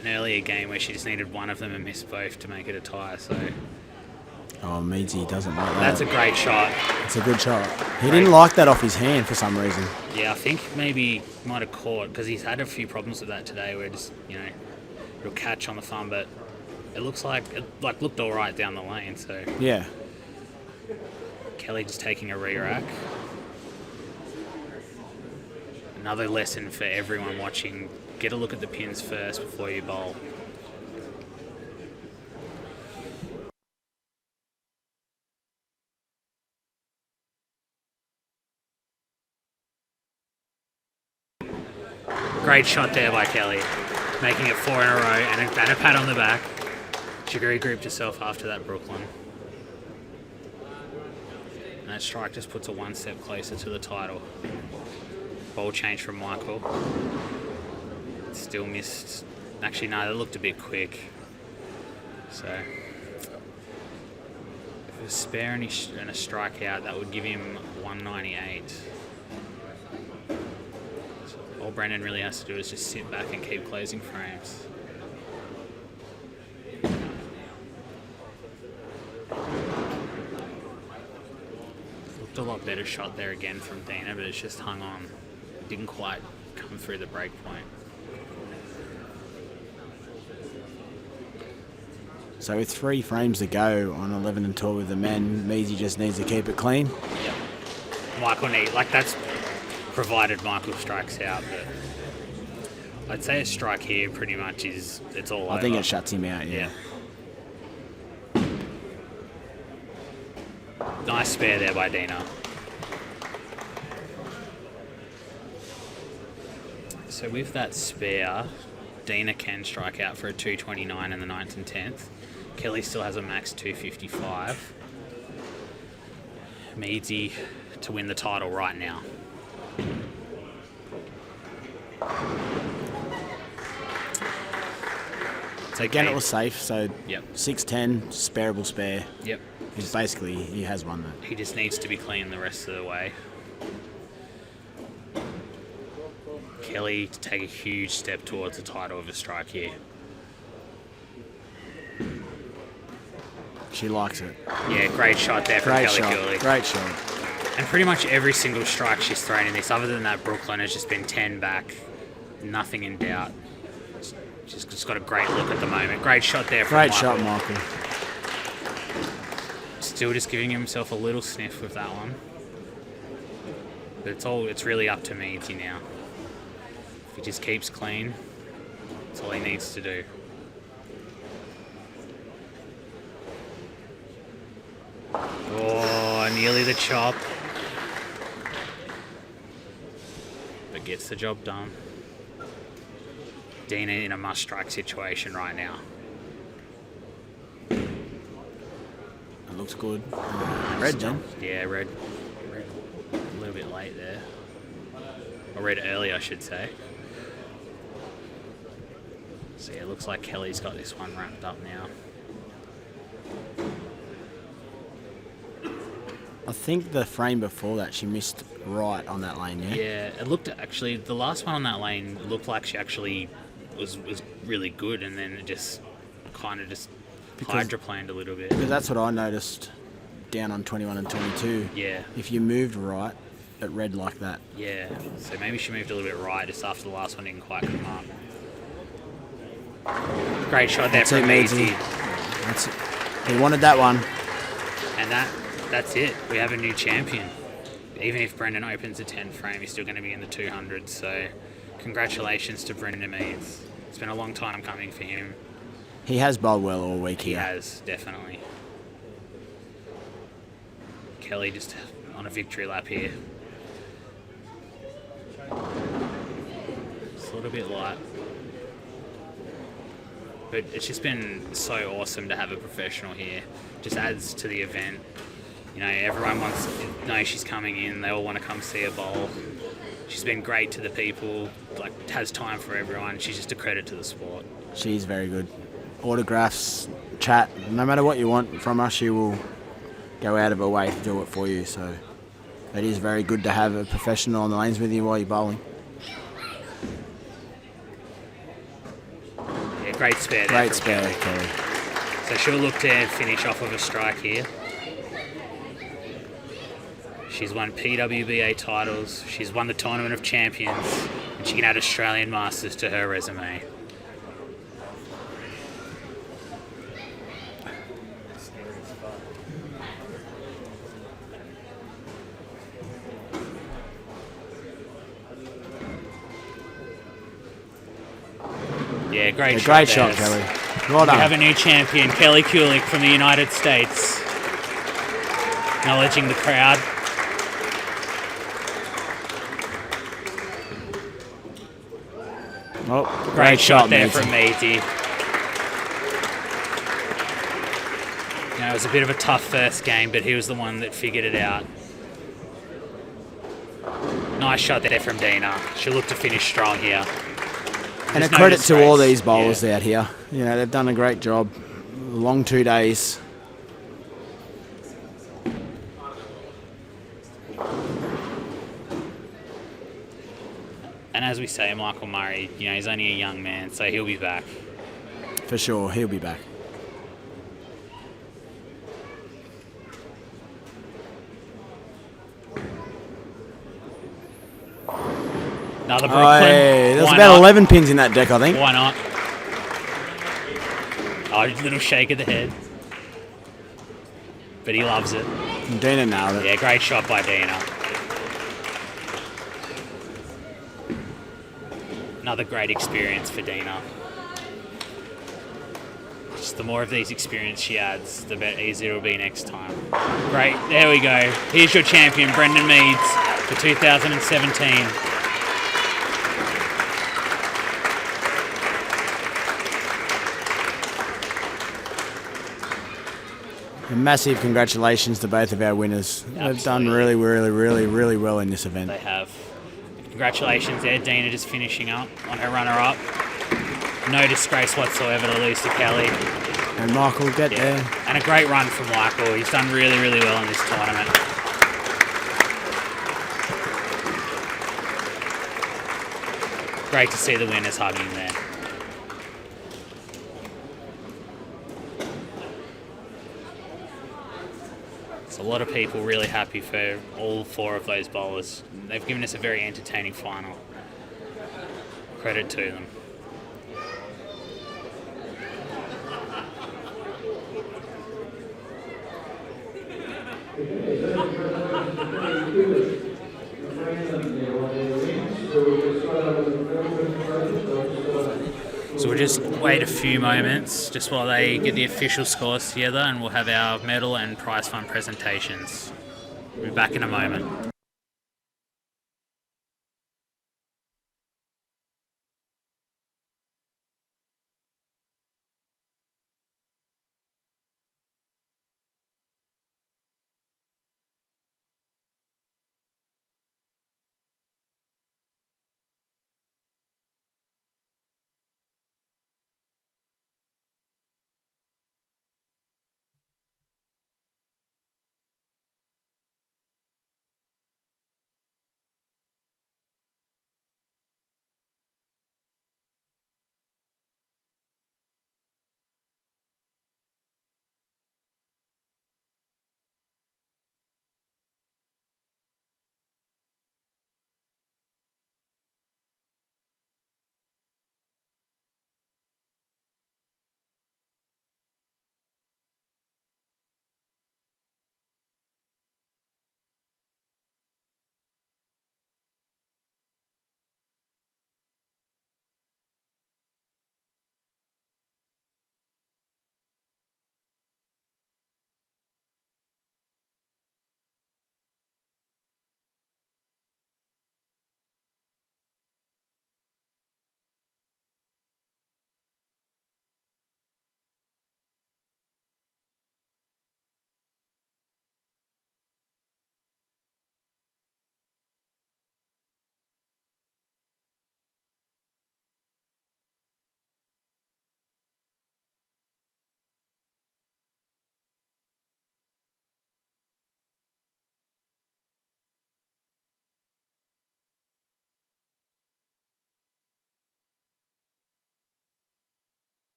an earlier game where she just needed one of them and missed both to make it a tie. So Oh, Meadsy doesn't like that. that's a great shot. It's a good shot. He didn't like that off his hand for some reason. Yeah, I think maybe might have caught because he's had a few problems with that today where just, it'll catch on the thumb, but it looks like it looked all right down the lane. So Yeah. Kelly just taking a re-rack. Another lesson for everyone watching, get a look at the pins first before you bowl. Great shot there by Kelly, making it 4 in a row and a pat on the back. She regrouped herself after that Brooklyn. And that strike just puts her 1 step closer to the title. Ball change from Michael. Still missed. Actually, no, that looked a bit quick. So, if it was spare and a strikeout, that would give him 198. So all Brendan really has to do is just sit back and keep closing frames. Looked a lot better shot there again from Dina, but it's just hung on. Didn't quite come through the break point. So with 3 frames to go on 11 and 12 with the men, Measy just needs to keep it clean. Yep. Michael that's provided Michael strikes out, but I'd say a strike here pretty much it's all over. I think it shuts him out, yeah. Nice spare there by Dina. So with that spare, Dina can strike out for a 229 in the 9th and 10th. Kelly still has a max 255. Meadsy to win the title right now. It's okay. Again, it was safe, so Yep. 6'10", spareable spare. Yep. He's basically, he has won that. He just needs to be clean the rest of the way. Kelly to take a huge step towards the title of a strike here. She likes it. Yeah, great shot there from Great Kelly shot. Cooley. Great shot. And pretty much every single strike she's thrown in this, other than that Brooklyn, has just been 10 back. Nothing in doubt. She's just got a great look at the moment. Great shot there from Great Michael. shot, Michael. Still just giving himself a little sniff with that one. But it's really up to Meadsy now. If he just keeps clean, that's all he needs to do. Oh, nearly the chop. But gets the job done. Dina in a must-strike situation right now. It looks good. Red, Jen. Yeah, red. A little bit late there. Or red early, I should say. So yeah, it looks like Kelly's got this one wrapped up now. I think the frame before that, she missed right on that lane, yeah? Yeah, it looked actually, the last one on that lane looked like she actually was really good, and then it just kind of just hydroplaned a little bit. Because that's what I noticed down on 21 and 22. Yeah. If you moved right, it read like that. Yeah, so maybe she moved a little bit right just after the last one didn't quite come up. Great shot there from Meadsy. That's it. He wanted that one. And that's it. We have a new champion. Even if Brendan opens a 10 frame, he's still going to be in the 200s. So congratulations to Brendan Meads. It's been a long time coming for him. He has bowled well all week He here. has, definitely. Kelly just on a victory lap here. It's a little bit light. But it's just been so awesome to have a professional here. Just adds to the event. You know, everyone wants to know she's coming in. They all want to come see her bowl. She's been great to the people, like has time for everyone. She's just a credit to the sport. She's very good. Autographs, chat, no matter what you want from us, she will go out of her way to do it for you. So it is very good to have a professional on the lanes with you while you're bowling. Yeah, great spare there. Great from spare, Kelly. Kelly. So she'll look to finish off with a strike here. She's won PWBA titles, she's won the Tournament of Champions, and she can add Australian Masters to her resume. Yeah, great shot. Great shot, Kelly. Well We done. have a new champion, Kelly Kulik from the United States. Acknowledging the crowd. Oh, Great shot there Meadsy. from Meadsy. You know, it was a bit of a tough first game, but he was the one that figured it out. Nice shot there from Dina. She'll look to finish strong here. And a There's no credit to all disgrace. these bowlers Yeah. out here. You know, they've done a great job. Long 2 days. And as we say, Michael Murray, you know, he's only a young man, so he'll be back. For sure, he'll be back. Another Brooklyn. There's Why about not? 11 pins in that deck, I think. Why not? Oh, little shake of the head. But he loves it. And Dina nailed it. Yeah, great shot by Dina. Another great experience for Dina. Just the more of these experience she adds, the better easier it'll be next time. Great, there we go. Here's your champion, Brendan Meads, for 2017. And massive congratulations to both of our winners. They've done really, really, really, really well in this event. They have. Congratulations there, Dina just finishing up on her runner-up. No disgrace whatsoever to lose to Kelly. And Michael, get there. And a great run from Michael. He's done really, really well in this tournament. Great to see the winners hugging there. It's a lot of people really happy for all 4 of those bowlers. They've given us a very entertaining final. Credit to them. So we'll just wait a few moments just while they get the official scores together, and we'll have our medal and prize fund presentations. We'll be back in a moment.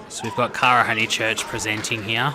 So we've got Cara Honeychurch presenting here.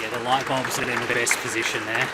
Yeah, the light bulbs are in the best position there.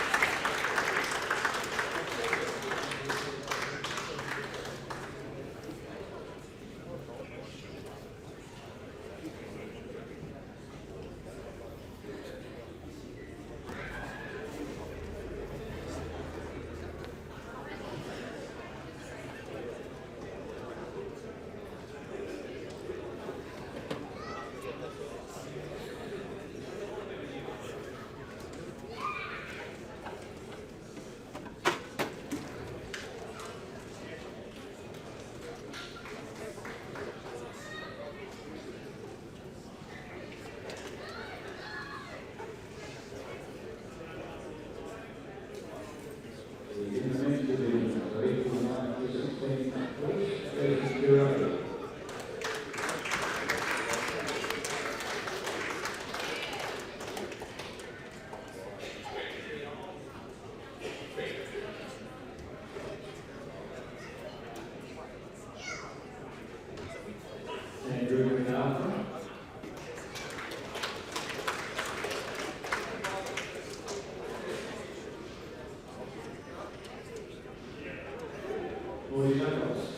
40 seconds.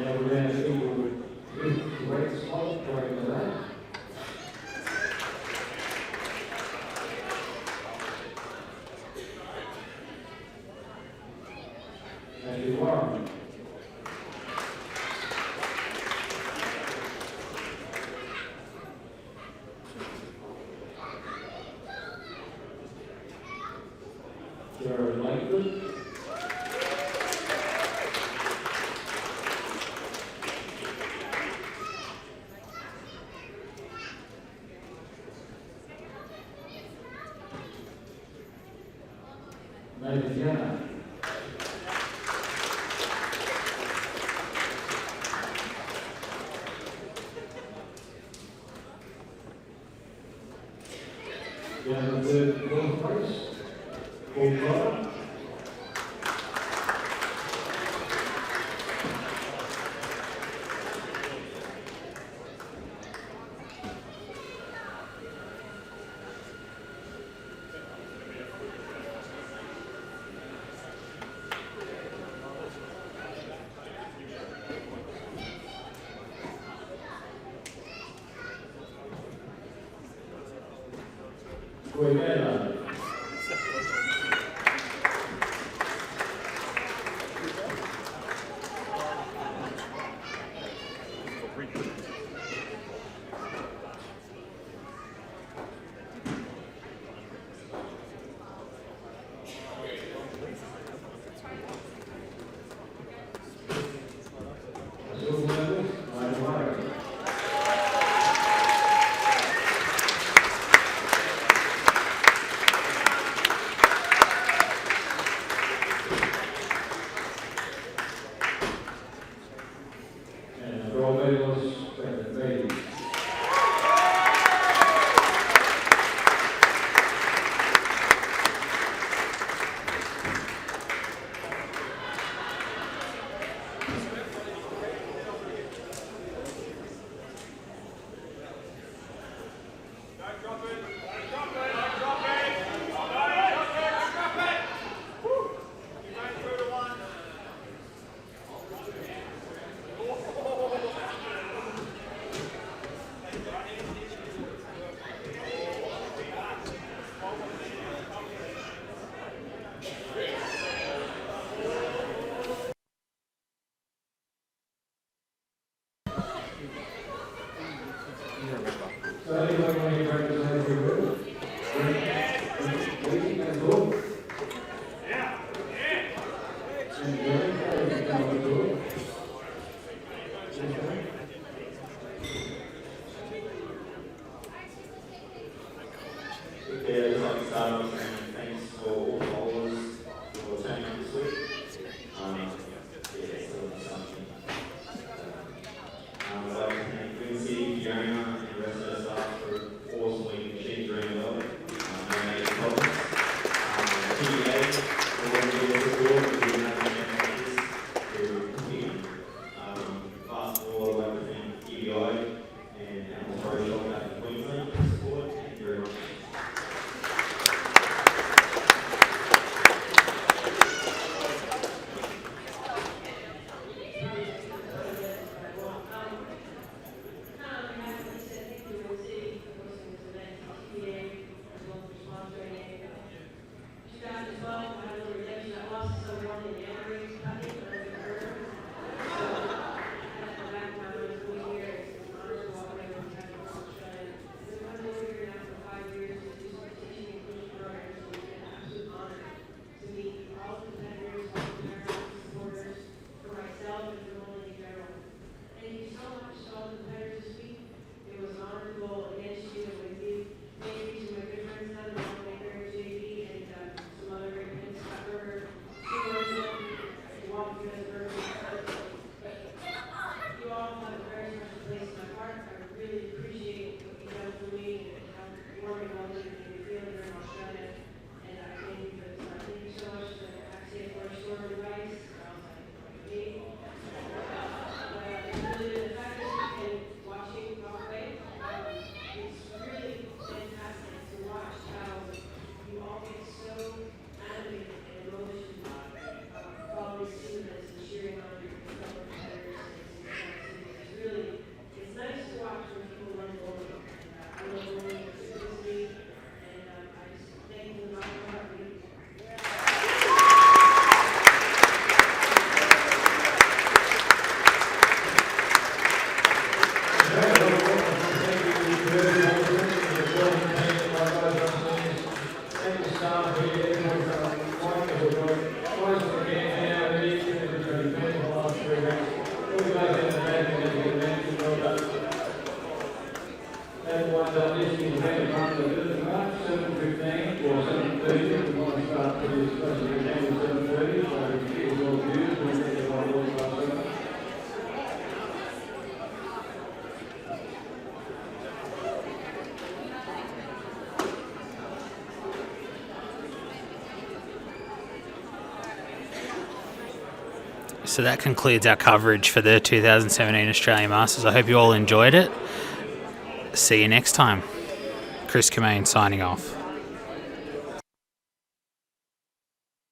Yeah, we're going to see the weight spot going to that. As you are. Jared Langford. Nathan Jenner. Down the fourth place, Paul Trotter. Guevara. So anybody want to represent your group? I'd like to start off saying thanks for all the followers for turning up this week. Something. I'd like to thank Wyncity, Fiona, and the rest of the staff for awesomely achieving very well. No major problems. TBA for all the support, we didn't have any So that concludes our coverage for the 2017 Australian Masters. I hope you all enjoyed it. See you next time. Chris Commane signing off.